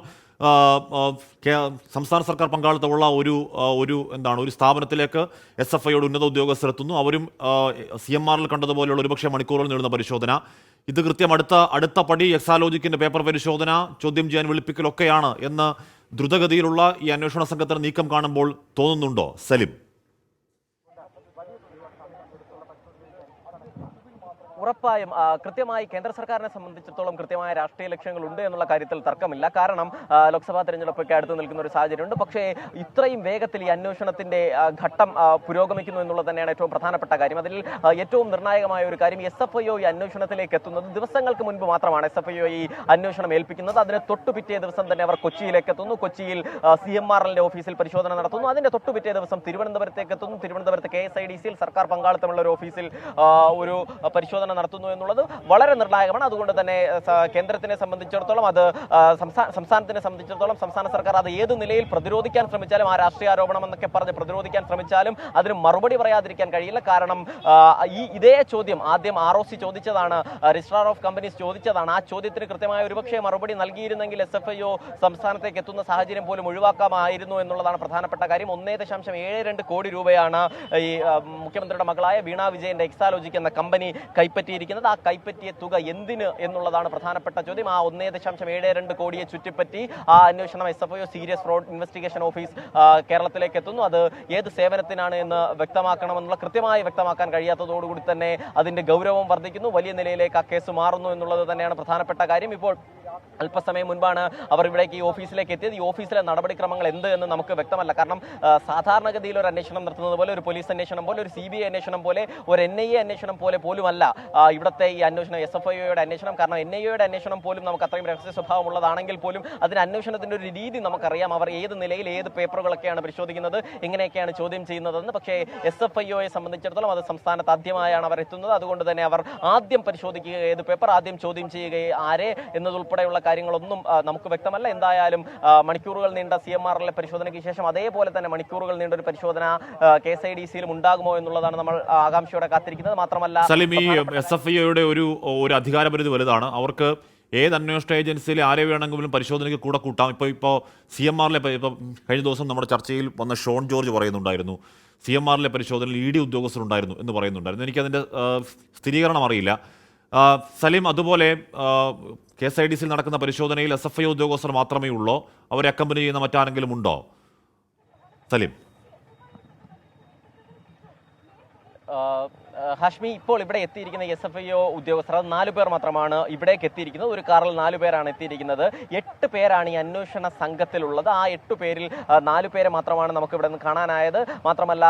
സംസ്ഥാന സർക്കാർ പങ്കാളിത്തമുള്ള ഒരു സ്ഥാപനത്തിലേക്ക് SFIOയുടെ ഉന്നത ഉദ്യോഗസ്ഥർ എത്തുന്നു. അവരും CMRൽ കണ്ടതുപോലെയുള്ള ഒരുപക്ഷെ മണിക്കൂറുകൾ നീളുന്ന പരിശോധന. ഇത് കൃത്യം അടുത്ത പടി എക്സാലോജിക്കിന്റെ പേപ്പർ പരിശോധന, ചോദ്യം ചെയ്യാൻ വിളിപ്പിക്കലൊക്കെയാണ് എന്ന് ദ്രുതഗതിയിലുള്ള ഈ അന്വേഷണ സംഘത്തിന് നീക്കം കാണുമ്പോൾ തോന്നുന്നുണ്ടോ സലിം? ഉറപ്പായും കൃത്യമായി കേന്ദ്ര സർക്കാരിനെ സംബന്ധിച്ചിടത്തോളം കൃത്യമായ രാഷ്ട്രീയ ലക്ഷ്യങ്ങളുണ്ട് എന്നുള്ള കാര്യത്തിൽ തർക്കമില്ല. കാരണം ലോക്സഭാ തെരഞ്ഞെടുപ്പൊക്കെ അടുത്ത് നിൽക്കുന്ന ഒരു സാഹചര്യമുണ്ട്. പക്ഷേ ഇത്രയും വേഗത്തിൽ ഈ അന്വേഷണത്തിന്റെ ഘട്ടം പുരോഗമിക്കുന്നു എന്നുള്ളത് തന്നെയാണ് ഏറ്റവും പ്രധാനപ്പെട്ട കാര്യം. അതിൽ ഏറ്റവും നിർണായകമായ ഒരു കാര്യം, SFIO ഈ അന്വേഷണത്തിലേക്ക് എത്തുന്നത് ദിവസങ്ങൾക്ക് മുൻപ് മാത്രമാണ്. SFIO ഈ അന്വേഷണം ഏൽപ്പിക്കുന്നത്. അതിന് തൊട്ടുപിറ്റേ ദിവസം തന്നെ അവർ കൊച്ചിയിലേക്ക് എത്തുന്നു. കൊച്ചിയിൽ CMRLന്റെ ഓഫീസിൽ പരിശോധന നടത്തുന്നു. അതിന്റെ തൊട്ടുപിറ്റേ ദിവസം തിരുവനന്തപുരത്തേക്ക് എത്തുന്നു. തിരുവനന്തപുരത്ത് KSIDCയിൽ സർക്കാർ പങ്കാളിത്തമുള്ള ഒരു ഓഫീസിൽ ഒരു പരിശോധന നടത്തുന്നു എന്നുള്ളത് വളരെ നിർണായകമാണ്. അതുകൊണ്ട് തന്നെ കേന്ദ്രത്തിനെ സംബന്ധിച്ചിടത്തോളം സംസ്ഥാനത്തിനെ സംബന്ധിച്ചിടത്തോളം സംസ്ഥാന സർക്കാർ അത് ഏത് നിലയിൽ പ്രതിരോധിക്കാൻ ശ്രമിച്ചാലും, ആ രാഷ്ട്രീയ ആരോപണം എന്നൊക്കെ പറഞ്ഞ് പ്രതിരോധിക്കാൻ ശ്രമിച്ചാലും അതിന് മറുപടി പറയാതിരിക്കാൻ കഴിയില്ല. കാരണം ഇതേ ചോദ്യം ആദ്യം ROC ചോദിച്ചതാണ്, രജിസ്ട്രാർ ഓഫ് കമ്പനീസ് ചോദിച്ചതാണ്. ആ ചോദ്യത്തിന് കൃത്യമായ ഒരുപക്ഷെ മറുപടി നൽകിയിരുന്നെങ്കിൽ SFIO സംസ്ഥാനത്തേക്ക് എത്തുന്ന സാഹചര്യം പോലും ഒഴിവാക്കാമായിരുന്നു എന്നുള്ളതാണ് പ്രധാനപ്പെട്ട കാര്യം. 1.72 കോടി രൂപയാണ് ഈ മുഖ്യമന്ത്രിയുടെ മകളായ വീണ വിജയന്റെ എക്സാലോജിക് എന്ന കമ്പനി കൈപ്പറ്റിയിരിക്കുന്നത്. ആ കൈപ്പറ്റിയ തുക എന്തിന് എന്നുള്ളതാണ് പ്രധാനപ്പെട്ട ചോദ്യം. ആ 1.72 കോടിയെ ചുറ്റിപ്പറ്റി ആ അന്വേഷണം SFIO serious fraud investigation office കേരളത്തിലേക്ക് എത്തുന്നു. അത് ഏത് സേവനത്തിനാണ് എന്ന് വ്യക്തമാക്കണമെന്നുള്ള കൃത്യമായി വ്യക്തമാക്കാൻ കഴിയാത്തതോടുകൂടി തന്നെ അതിന്റെ ഗൗരവം വർദ്ധിക്കുന്നു. വലിയ നിലയിലേക്ക് ആ കേസ് മാറുന്നു എന്നുള്ളത് തന്നെയാണ് പ്രധാനപ്പെട്ട കാര്യം. ഇപ്പോൾ അല്പസമയം മുൻപാണ് അവർ ഇവിടേക്ക് ഈ ഓഫീസിലേക്ക് എത്തിയത്. ഈ ഓഫീസിലെ നടപടിക്രമങ്ങൾ എന്ത് എന്ന് നമുക്ക് വ്യക്തമല്ല. കാരണം സാധാരണഗതിയിൽ ഒരു അന്വേഷണം നടത്തുന്നത് പോലെ, ഒരു പോലീസ് അന്വേഷണം പോലെ, ഒരു CBI അന്വേഷണം പോലെ, ഒരു NIA അന്വേഷണം പോലുമല്ല ഇവിടുത്തെ ഈ അന്വേഷണം, SFIOയുടെ അന്വേഷണം. കാരണം NIAയുടെ അന്വേഷണം പോലും നമുക്ക് അത്രയും രഹസ്യ സ്വഭാവമുള്ളതാണെങ്കിൽ പോലും അതിന് അന്വേഷണത്തിന്റെ ഒരു രീതി നമുക്കറിയാം. അവർ ഏത് നിലയിൽ ഏത് പേപ്പറുകളൊക്കെയാണ് പരിശോധിക്കുന്നത്, എങ്ങനെയൊക്കെയാണ് ചോദ്യം ചെയ്യുന്നതെന്ന്. പക്ഷേ SFIOയെ സംബന്ധിച്ചിടത്തോളം അത് സംസ്ഥാനത്ത് ആദ്യമായാണ് അവർ എത്തുന്നത്. അതുകൊണ്ട് തന്നെ അവർ ആദ്യം പരിശോധിക്കുക ഏത് പേപ്പർ, ആദ്യം ചോദ്യം ചെയ്യുക ആരെ എന്നതുൾപ്പെടെയുള്ള കാര്യങ്ങളൊന്നും നമുക്ക് വ്യക്തമല്ല. എന്തായാലും മണിക്കൂറുകൾ നീണ്ട CMRലെ പരിശോധനയ്ക്ക് ശേഷം അതേപോലെ തന്നെ മണിക്കൂറുകൾ നീണ്ട ഒരു പരിശോധന KSIDCയിലും ഉണ്ടാകുമോ എന്നുള്ളതാണ് നമ്മൾ ആകാംക്ഷയോടെ കാത്തിരിക്കുന്നത്. മാത്രമല്ല, സലിം, ഈ SFIOയുടെ ഒരു അധികാരപരിധി വലുതാണ്. അവർക്ക് ഏത് അന്വേഷണ ഏജൻസിയിലെ ആരെ വേണമെങ്കിലും പരിശോധനയ്ക്ക് കൂടെ കൂട്ടാം. ഇപ്പോൾ CMRലെ കഴിഞ്ഞ ദിവസം നമ്മുടെ ചർച്ചയിൽ വന്ന ഷോൺ ജോർജ് പറയുന്നുണ്ടായിരുന്നു, CMRലെ പരിശോധനയിൽ ED ഉദ്യോഗസ്ഥരുണ്ടായിരുന്നു എന്ന് പറയുന്നുണ്ടായിരുന്നു. എനിക്കതിൻ്റെ സ്ഥിരീകരണം അറിയില്ല. സലീം, അതുപോലെ KSIDCയിൽ നടക്കുന്ന പരിശോധനയിൽ SFIO ഉദ്യോഗസ്ഥർ മാത്രമേ ഉള്ളൂ? അവരെ അക്കമ്പനി ചെയ്യുന്ന മറ്റാരെങ്കിലും ഉണ്ടോ സലീം? ഹാഷ്മി, ഇപ്പോൾ ഇവിടെ എത്തിയിരിക്കുന്ന SFIO ഉദ്യോഗസ്ഥർ 4 പേർ മാത്രമാണ് ഇവിടേക്ക് എത്തിയിരിക്കുന്നത്. ഒരു കാറിൽ 4 പേരാണ് എത്തിയിരിക്കുന്നത്. 8 പേരാണ് ഈ അന്വേഷണ സംഘത്തിലുള്ളത്. ആ 8 പേരിൽ 4 പേരെ മാത്രമാണ് നമുക്ക് ഇവിടെ നിന്ന് കാണാനായത്. മാത്രമല്ല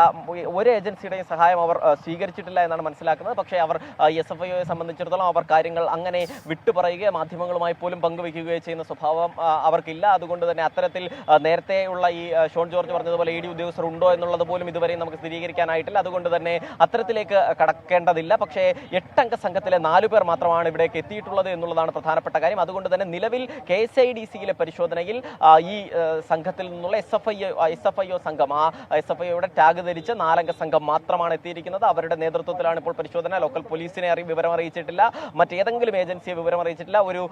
ഒരു ഏജൻസിയുടെയും സഹായം അവർ സ്വീകരിച്ചിട്ടില്ല എന്നാണ് മനസ്സിലാക്കുന്നത്. പക്ഷേ അവർ SFIOയെ സംബന്ധിച്ചിടത്തോളം അവർ കാര്യങ്ങൾ അങ്ങനെ വിട്ടുപറയുകയോ മാധ്യമങ്ങളുമായി പോലും പങ്കുവയ്ക്കുകയോ ചെയ്യുന്ന സ്വഭാവം അവർക്കില്ല. അതുകൊണ്ട് തന്നെ അത്തരത്തിൽ നേരത്തെയുള്ള ഈ ഷോൺ ജോർജ് പറഞ്ഞതുപോലെ ED ഉദ്യോഗസ്ഥർ ഉണ്ടോ എന്നുള്ളത് പോലും ഇതുവരെയും നമുക്ക് സ്ഥിരീകരിക്കാനായിട്ടില്ല. അതുകൊണ്ട് തന്നെ അത്തരത്തിലേക്ക് കടക്കേണ്ടതില്ല. പക്ഷേ 8 അംഗ സംഘത്തിലെ 4 പേർ മാത്രമാണ് ഇവിടേക്ക് എത്തിയിട്ടുള്ളത് എന്നുള്ളതാണ് പ്രധാനപ്പെട്ട കാര്യം. അതുകൊണ്ട് തന്നെ നിലവിൽ KSIDCയിലെ പരിശോധനയിൽ ഈ സംഘത്തിൽ നിന്നുള്ള SFIO സംഘം, ആ SFIOയുടെ ടാഗ് ധരിച്ച 4 അംഗ സംഘം മാത്രമാണ് എത്തിയിരിക്കുന്നത്. അവരുടെ നേതൃത്വത്തിലാണ് ഇപ്പോൾ പരിശോധന. ലോക്കൽ പോലീസിനെ വിവരം അറിയിച്ചിട്ടില്ല, മറ്റേതെങ്കിലും ഏജൻസിയെ വിവരം അറിയിച്ചിട്ടില്ല, ഒരു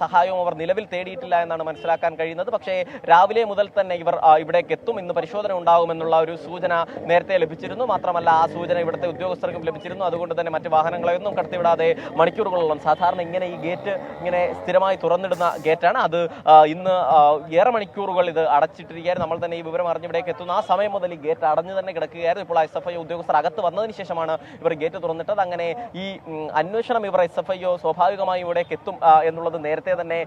സഹായവും അവർ നിലവിൽ തേടിയിട്ടില്ല എന്നാണ് മനസ്സിലാക്കാൻ കഴിയുന്നത്. പക്ഷേ രാവിലെ മുതൽ തന്നെ ഇവർ ഇവിടേക്ക് എത്തും, ഇന്ന് പരിശോധന ഉണ്ടാകുമെന്നുള്ള ഒരു സൂചന നേരത്തെ ലഭിച്ചിരുന്നു. മാത്രമല്ല ആ സൂചന ഇവിടുത്തെ ഉദ്യോഗസ്ഥർക്കും ലഭിച്ചിരുന്നു. അതുകൊണ്ട് തന്നെ മറ്റ് വാഹനങ്ങളെയൊന്നും കടത്തിവിടാതെ മണിക്കൂറുകളോളം, സാധാരണ ഇങ്ങനെ ഈ ഗേറ്റ് ഇങ്ങനെ സ്ഥിരമായി തുറന്നിടുന്ന ഗേറ്റാണ്, അത് ഇന്ന് ഏറെ മണിക്കൂറുകൾ ഇത് അടച്ചിട്ടിരിക്കുകയായിരുന്നു. നമ്മൾ തന്നെ ഈ വിവരം അറിഞ്ഞിവിടേക്ക് എത്തുന്ന ആ സമയം മുതൽ ഈ ഗേറ്റ് അടഞ്ഞു തന്നെ കിടക്കുകയായിരുന്നു. ഇപ്പോൾ SFIO ഉദ്യോഗസ്ഥർ അകത്ത് വന്നതിന് ശേഷമാണ് ഇവർ ഗേറ്റ് തുറന്നിട്ടത്. അങ്ങനെ ഈ അന്വേഷണം ഇവർ SFIO സ്വാഭാവികമായി ഇവിടേക്ക് എത്തും എന്നുള്ളത് നേരത്തെ തന്നെ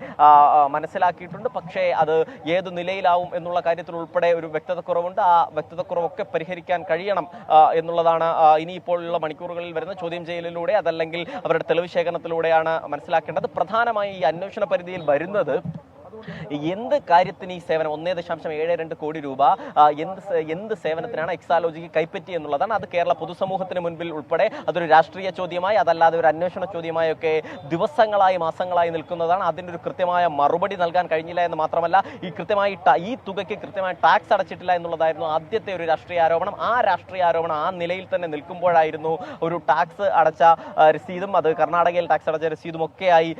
മനസ്സിലാക്കിയിട്ടുണ്ട്. പക്ഷേ അത് ഏതു നിലയിലാവും എന്നുള്ള കാര്യത്തിൽ ഉൾപ്പെടെ ഒരു വ്യക്തതക്കുറവുണ്ട്. ആ വ്യക്തതക്കുറവൊക്കെ പരിഹരിക്കാൻ കഴിയണം എന്നുള്ളതാണ് ഇനിയിപ്പോഴുള്ള മണിക്കൂറുകളിൽ വരുന്ന ചോദ്യം ചെയ്യലിലൂടെ അതല്ലെങ്കിൽ അവരുടെ തെളിവ് ശേഖരണത്തിലൂടെയാണ് മനസ്സിലാക്കേണ്ടത്. പ്രധാനമായി ഈ അന്വേഷണ പരിധിയിൽ വരുന്നത് എന്ത് കാര്യത്തിന് ഈ സേവനം 1.72 കോടി രൂപ എന്ത് സേവനത്തിനാണ് എക്സാലോജിക്ക് കൈപ്പറ്റി എന്നുള്ളതാണ്. അത് കേരള പൊതുസമൂഹത്തിന് മുൻപിൽ ഉൾപ്പെടെ അതൊരു രാഷ്ട്രീയ ചോദ്യമായി, അതല്ലാതെ ഒരു അന്വേഷണ ചോദ്യമായി ഒക്കെ ദിവസങ്ങളായി മാസങ്ങളായി നിൽക്കുന്നതാണ്. അതിൻ്റെ ഒരു കൃത്യമായ മറുപടി നൽകാൻ കഴിഞ്ഞില്ല എന്ന് മാത്രമല്ല, ഈ തുകയ്ക്ക് കൃത്യമായ ടാക്സ് അടച്ചിട്ടില്ല എന്നുള്ളതായിരുന്നു ആദ്യത്തെ ഒരു രാഷ്ട്രീയ ആരോപണം. ആ രാഷ്ട്രീയ ആരോപണം ആ നിലയിൽ തന്നെ നിൽക്കുമ്പോഴായിരുന്നു ഒരു ടാക്സ് അടച്ച രസീതും, അത് കർണാടകയിൽ ടാക്സ് അടച്ച രസീതും ഒക്കെയായി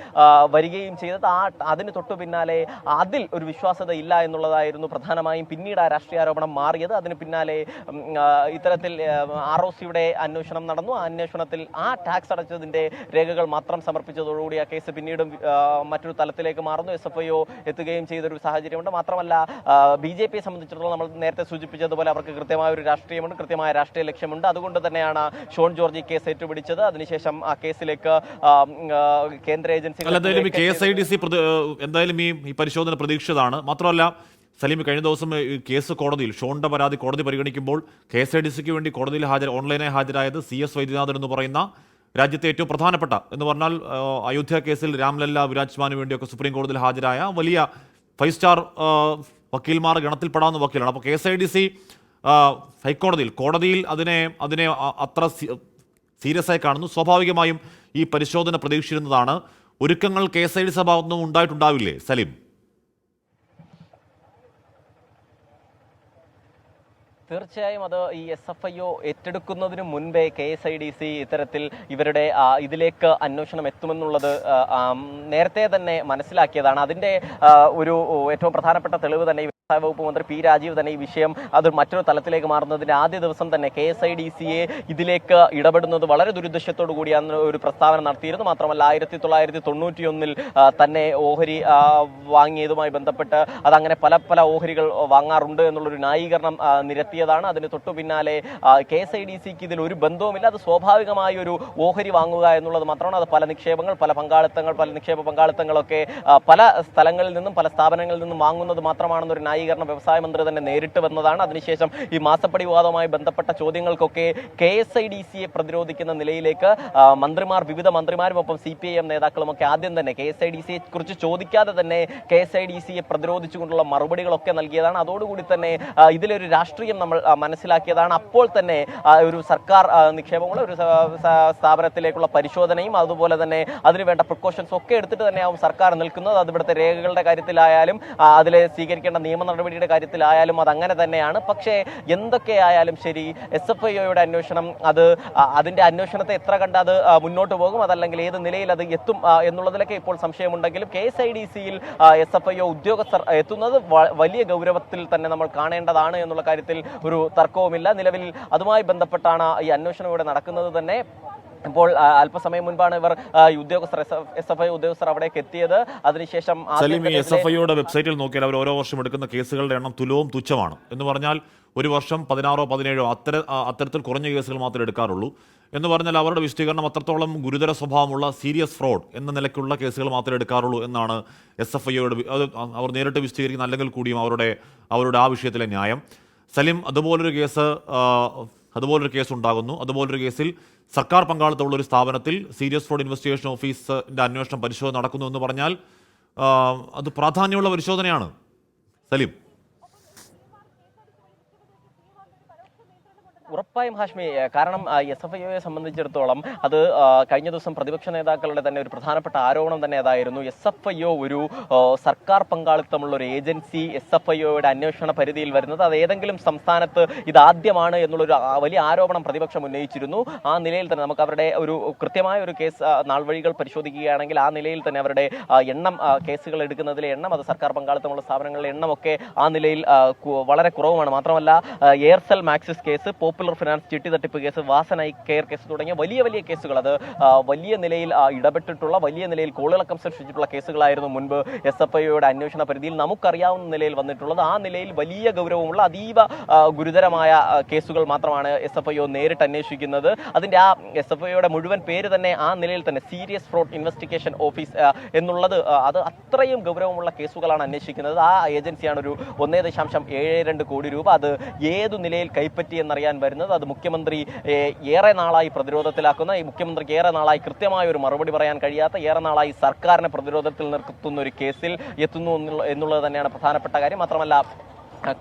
വരികയും ചെയ്തത്. അതിന് തൊട്ടു പിന്നാലെ അതിൽ ഒരു വിശ്വാസ്യത ഇല്ല എന്നുള്ളതായിരുന്നു പ്രധാനമായും പിന്നീട് ആ രാഷ്ട്രീയ ആരോപണം മാറിയത്. അതിന് പിന്നാലെ ഇത്തരത്തിൽ ROCയുടെ അന്വേഷണം നടന്നു. ആ അന്വേഷണത്തിൽ ആ ടാക്സ് അടച്ചതിന്റെ രേഖകൾ മാത്രം സമർപ്പിച്ചതോടുകൂടി ആ കേസ് പിന്നീടും മറ്റൊരു തലത്തിലേക്ക് മാറുന്നു. SFIO എത്തുകയും ചെയ്തൊരു സാഹചര്യമുണ്ട്. മാത്രമല്ല BJPയെ സംബന്ധിച്ചിടത്തോളം നമ്മൾ നേരത്തെ സൂചിപ്പിച്ചതുപോലെ അവർക്ക് കൃത്യമായ ഒരു രാഷ്ട്രീയമുണ്ട്, കൃത്യമായ രാഷ്ട്രീയ ലക്ഷ്യമുണ്ട്. അതുകൊണ്ട് തന്നെയാണ് ഷോൺ ജോർജ് ഈ കേസ് ഏറ്റുപിടിച്ചത്. അതിനുശേഷം ആ കേസിലേക്ക് കേന്ദ്ര ഏജൻസികൾ എന്തായാലും ഈ പരിശോധന പ്രതീക്ഷിച്ചതാണ്. മാത്രമല്ല സലീം, കഴിഞ്ഞ ദിവസം കേസ് കോടതിയിൽ ഷോണിന്റെ പരാതി കോടതി പരിഗണിക്കുമ്പോൾ KSIDCക്ക് വേണ്ടി കോടതിയിൽ ഓൺലൈനായി ഹാജരായത് CS വൈദ്യനാഥൻ എന്ന് പറയുന്ന രാജ്യത്തെ ഏറ്റവും പ്രധാനപ്പെട്ട എന്ന് പറഞ്ഞാൽ അയോധ്യ കേസിൽ രാംലല്ല വിരാജ്മാന് വേണ്ടിയൊക്കെ സുപ്രീം കോടതിയിൽ ഹാജരായ വലിയ 5 സ്റ്റാർ വക്കീൽമാർ ഗണത്തിൽപ്പെടാവുന്ന വക്കീലാണ്. അപ്പോൾ KSIDC കോടതിയിൽ അതിനെ അത്ര സീരിയസ് ആയി കാണുന്നു. സ്വാഭാവികമായും ഈ പരിശോധന പ്രതീക്ഷിച്ചിരുന്നതാണ്. ഒരുക്കങ്ങൾ KSIDC ഭാഗത്തുനിന്നും ഉണ്ടായിട്ടുണ്ടാവില്ലേ സലീം? തീർച്ചയായും അത് ഈ SFIO ഏറ്റെടുക്കുന്നതിന് മുൻപേ KSIDC ഇത്തരത്തിൽ ഇവരുടെ ഇതിലേക്ക് അന്വേഷണം എത്തുമെന്നുള്ളത് നേരത്തെ തന്നെ മനസ്സിലാക്കിയതാണ്. അതിൻ്റെ ഒരു ഏറ്റവും പ്രധാനപ്പെട്ട തെളിവ് തന്നെ വ്യവസായ വകുപ്പ് മന്ത്രി P. രാജീവ് തന്നെ ഈ വിഷയം അത് മറ്റൊരു തലത്തിലേക്ക് മാറുന്നതിന്റെ ആദ്യ ദിവസം തന്നെ KSIDCയെ ഇതിലേക്ക് ഇടപെടുന്നത് വളരെ ദുരുദ്ദേശത്തോടു കൂടിയാണ് ഒരു പ്രസ്താവന നടത്തിയിരുന്നു. മാത്രമല്ല 1991 തന്നെ ഓഹരി വാങ്ങിയതുമായി ബന്ധപ്പെട്ട് അതങ്ങനെ പല ഓഹരികൾ വാങ്ങാറുണ്ട് എന്നുള്ളൊരു ന്യായീകരണം നിരത്തിയതാണ്. അതിന് തൊട്ടു പിന്നാലെ KSIDCക്ക് ഇതിൽ ഒരു ബന്ധവുമില്ല, അത് സ്വാഭാവികമായ ഒരു ഓഹരി വാങ്ങുക എന്നുള്ളത് മാത്രമാണ്. അത് പല നിക്ഷേപ പങ്കാളിത്തങ്ങളൊക്കെ പല സ്ഥലങ്ങളിൽ നിന്നും പല സ്ഥാപനങ്ങളിൽ നിന്നും വാങ്ങുന്നത് മാത്രമാണെന്നൊരു ന്യായീകരണം വ്യവസായ മന്ത്രി തന്നെ നേരിട്ട് വന്നതാണ്. അതിനുശേഷം ഈ മാസപ്പടി വിവാദവുമായി ബന്ധപ്പെട്ട ചോദ്യങ്ങൾക്കൊക്കെ KSIDCയെ പ്രതിരോധിക്കുന്ന നിലയിലേക്ക് വിവിധ മന്ത്രിമാരും ഒപ്പം CPIM നേതാക്കളും ഒക്കെ ആദ്യം തന്നെ KSIDCയെ കുറിച്ച് ചോദിക്കാതെ തന്നെ KSIDCയെ പ്രതിരോധിച്ചുകൊണ്ടുള്ള മറുപടികളൊക്കെ നൽകിയതാണ്. അതോടുകൂടി തന്നെ ഇതിലൊരു രാഷ്ട്രീയം നമ്മൾ മനസ്സിലാക്കിയതാണ്. അപ്പോൾ തന്നെ ഒരു സർക്കാർ നിക്ഷേപങ്ങൾ, ഒരു സ്ഥാപനത്തിലേക്കുള്ള പരിശോധനയും അതുപോലെ തന്നെ അതിനുവേണ്ട പ്രിക്കോഷൻസ് ഒക്കെ എടുത്തിട്ട് തന്നെയാവും സർക്കാർ നിൽക്കുന്നത്. അത് ഇവിടുത്തെ രേഖകളുടെ കാര്യത്തിലായാലും അതിലെ സ്വീകരിക്കേണ്ട നിയമ നടപടിയുടെ കാര്യത്തിലായാലും അതങ്ങനെ തന്നെയാണ്. പക്ഷേ എന്തൊക്കെയായാലും ശരി, SFIOയുടെ അന്വേഷണം അതിന്റെ അന്വേഷണത്തെ എത്ര കണ്ട് അത് മുന്നോട്ട് പോകും, അതല്ലെങ്കിൽ ഏത് നിലയിൽ അത് എത്തും എന്നുള്ളതിലൊക്കെ ഇപ്പോൾ സംശയമുണ്ടെങ്കിലും KSIDCയിൽ SFIO ഉദ്യോഗസ്ഥർ എത്തുന്നത് വലിയ ഗൗരവത്തിൽ തന്നെ നമ്മൾ കാണേണ്ടതാണ് എന്നുള്ള കാര്യത്തിൽ ഒരു തർക്കവുമില്ല. നിലവിൽ അതുമായി ബന്ധപ്പെട്ടാണ് ഈ അന്വേഷണം ഇവിടെ നടക്കുന്നത് തന്നെ. ഇപ്പോൾ അല്പസമയം മുൻപാണ് ഇവർ ഉദ്യോഗസ്ഥർ SFI ഉദ്യോഗസ്ഥർ അവിടേക്ക് എത്തിയത്. അതിനുശേഷം സലീം, ഈ SFIയുടെ വെബ്സൈറ്റിൽ നോക്കിയാൽ അവർ ഓരോ വർഷം എടുക്കുന്ന കേസുകളുടെ എണ്ണം തുലവും തുച്ഛമാണ്. എന്ന് പറഞ്ഞാൽ ഒരു വർഷം 16 17 അത്തരത്തിൽ കുറഞ്ഞ കേസുകൾ മാത്രമേ എടുക്കാറുള്ളൂ. എന്ന് പറഞ്ഞാൽ അവരുടെ വിശദീകരണം അത്രത്തോളം ഗുരുതര സ്വഭാവമുള്ള സീരിയസ് ഫ്രോഡ് എന്ന നിലയ്ക്കുള്ള കേസുകൾ മാത്രമേ എടുക്കാറുള്ളൂ എന്നാണ് SFIയുടെ അവർ നേരിട്ട് വിശദീകരിക്കുന്ന, അല്ലെങ്കിൽ കൂടിയും അവരുടെ ആ വിഷയത്തിലെ ന്യായം. സലീം, അതുപോലൊരു കേസ് ഉണ്ടാകുന്നു. അതുപോലൊരു കേസിൽ സർക്കാർ പങ്കാളിത്തമുള്ള ഒരു സ്ഥാപനത്തിൽ സീരിയസ് ഫ്രോഡ് ഇൻവെസ്റ്റിഗേഷൻ ഓഫീസിന്റെ അന്വേഷണം പരിശോധന നടക്കുന്നു എന്ന് പറഞ്ഞാൽ അത് പ്രാധാന്യമുള്ള പരിശോധനയാണ്. സലീം, ഉറപ്പായും ഹാഷ്മി, കാരണം SFIയെ സംബന്ധിച്ചിടത്തോളം അത് കഴിഞ്ഞ ദിവസം പ്രതിപക്ഷ നേതാക്കളുടെ തന്നെ ഒരു പ്രധാനപ്പെട്ട ആരോപണം തന്നെ അതായിരുന്നു. SFIO ഒരു സർക്കാർ പങ്കാളിത്തമുള്ള ഒരു ഏജൻസി SFIOയുടെ അന്വേഷണ പരിധിയിൽ വരുന്നത് അത് ഏതെങ്കിലും സംസ്ഥാനത്ത് ഇതാദ്യമാണ് എന്നുള്ളൊരു വലിയ ആരോപണം പ്രതിപക്ഷം ഉന്നയിച്ചിരുന്നു. ആ നിലയിൽ തന്നെ നമുക്ക് അവരുടെ ഒരു കൃത്യമായ ഒരു കേസ് നാൾവഴികൾ പരിശോധിക്കുകയാണെങ്കിൽ ആ നിലയിൽ തന്നെ അവരുടെ എണ്ണം, കേസുകൾ എടുക്കുന്നതിലെ എണ്ണം, അത് സർക്കാർ പങ്കാളിത്തമുള്ള സ്ഥാപനങ്ങളുടെ എണ്ണമൊക്കെ ആ നിലയിൽ വളരെ കുറവുമാണ്. മാത്രമല്ല Aircel Maxis case, popular finance ചിട്ടി തട്ടിപ്പ് case, Vasan eye care case തുടങ്ങിയ വലിയ വലിയ കേസുകൾ, അത് വലിയ നിലയിൽ ഇടപെട്ടിട്ടുള്ള, വലിയ നിലയിൽ കോളിളക്കം സൃഷ്ടിച്ചിട്ടുള്ള കേസുകളായിരുന്നു മുൻപ് SFIOയുടെ അന്വേഷണ പരിധിയിൽ നമുക്കറിയാവുന്ന നിലയിൽ വന്നിട്ടുള്ളത്. ആ നിലയിൽ വലിയ ഗൗരവമുള്ള അതീവ ഗുരുതരമായ കേസുകൾ മാത്രമാണ് SFIO നേരിട്ട് അന്വേഷിക്കുന്നത്. അതിന്റെ ആ SFIOയുടെ മുഴുവൻ പേര് തന്നെ ആ നിലയിൽ തന്നെ സീരിയസ് ഫ്രോഡ് ഇൻവെസ്റ്റിഗേഷൻ ഓഫീസ് എന്നുള്ളത്, അത് അത്രയും ഗൗരവമുള്ള കേസുകളാണ് അന്വേഷിക്കുന്നത്. ആ ഏജൻസിയാണ് ഒരു 1.72 കോടി രൂപ അത് ഏതു നിലയിൽ കൈപ്പറ്റി എന്നറിയാൻ വരുന്നത്. അത് മുഖ്യമന്ത്രി ഏറെ നാളായി പ്രതിരോധത്തിലാക്കുന്ന, ഈ മുഖ്യമന്ത്രിക്ക് ഏറെ നാളായി കൃത്യമായ ഒരു മറുപടി പറയാൻ കഴിയാത്ത, ഏറെ നാളായി സർക്കാരിനെ പ്രതിരോധത്തിൽ നിർത്തുന്ന ഒരു കേസിൽ എത്തുന്നു എന്നുള്ളത് തന്നെയാണ് പ്രധാനപ്പെട്ട കാര്യം. മാത്രമല്ല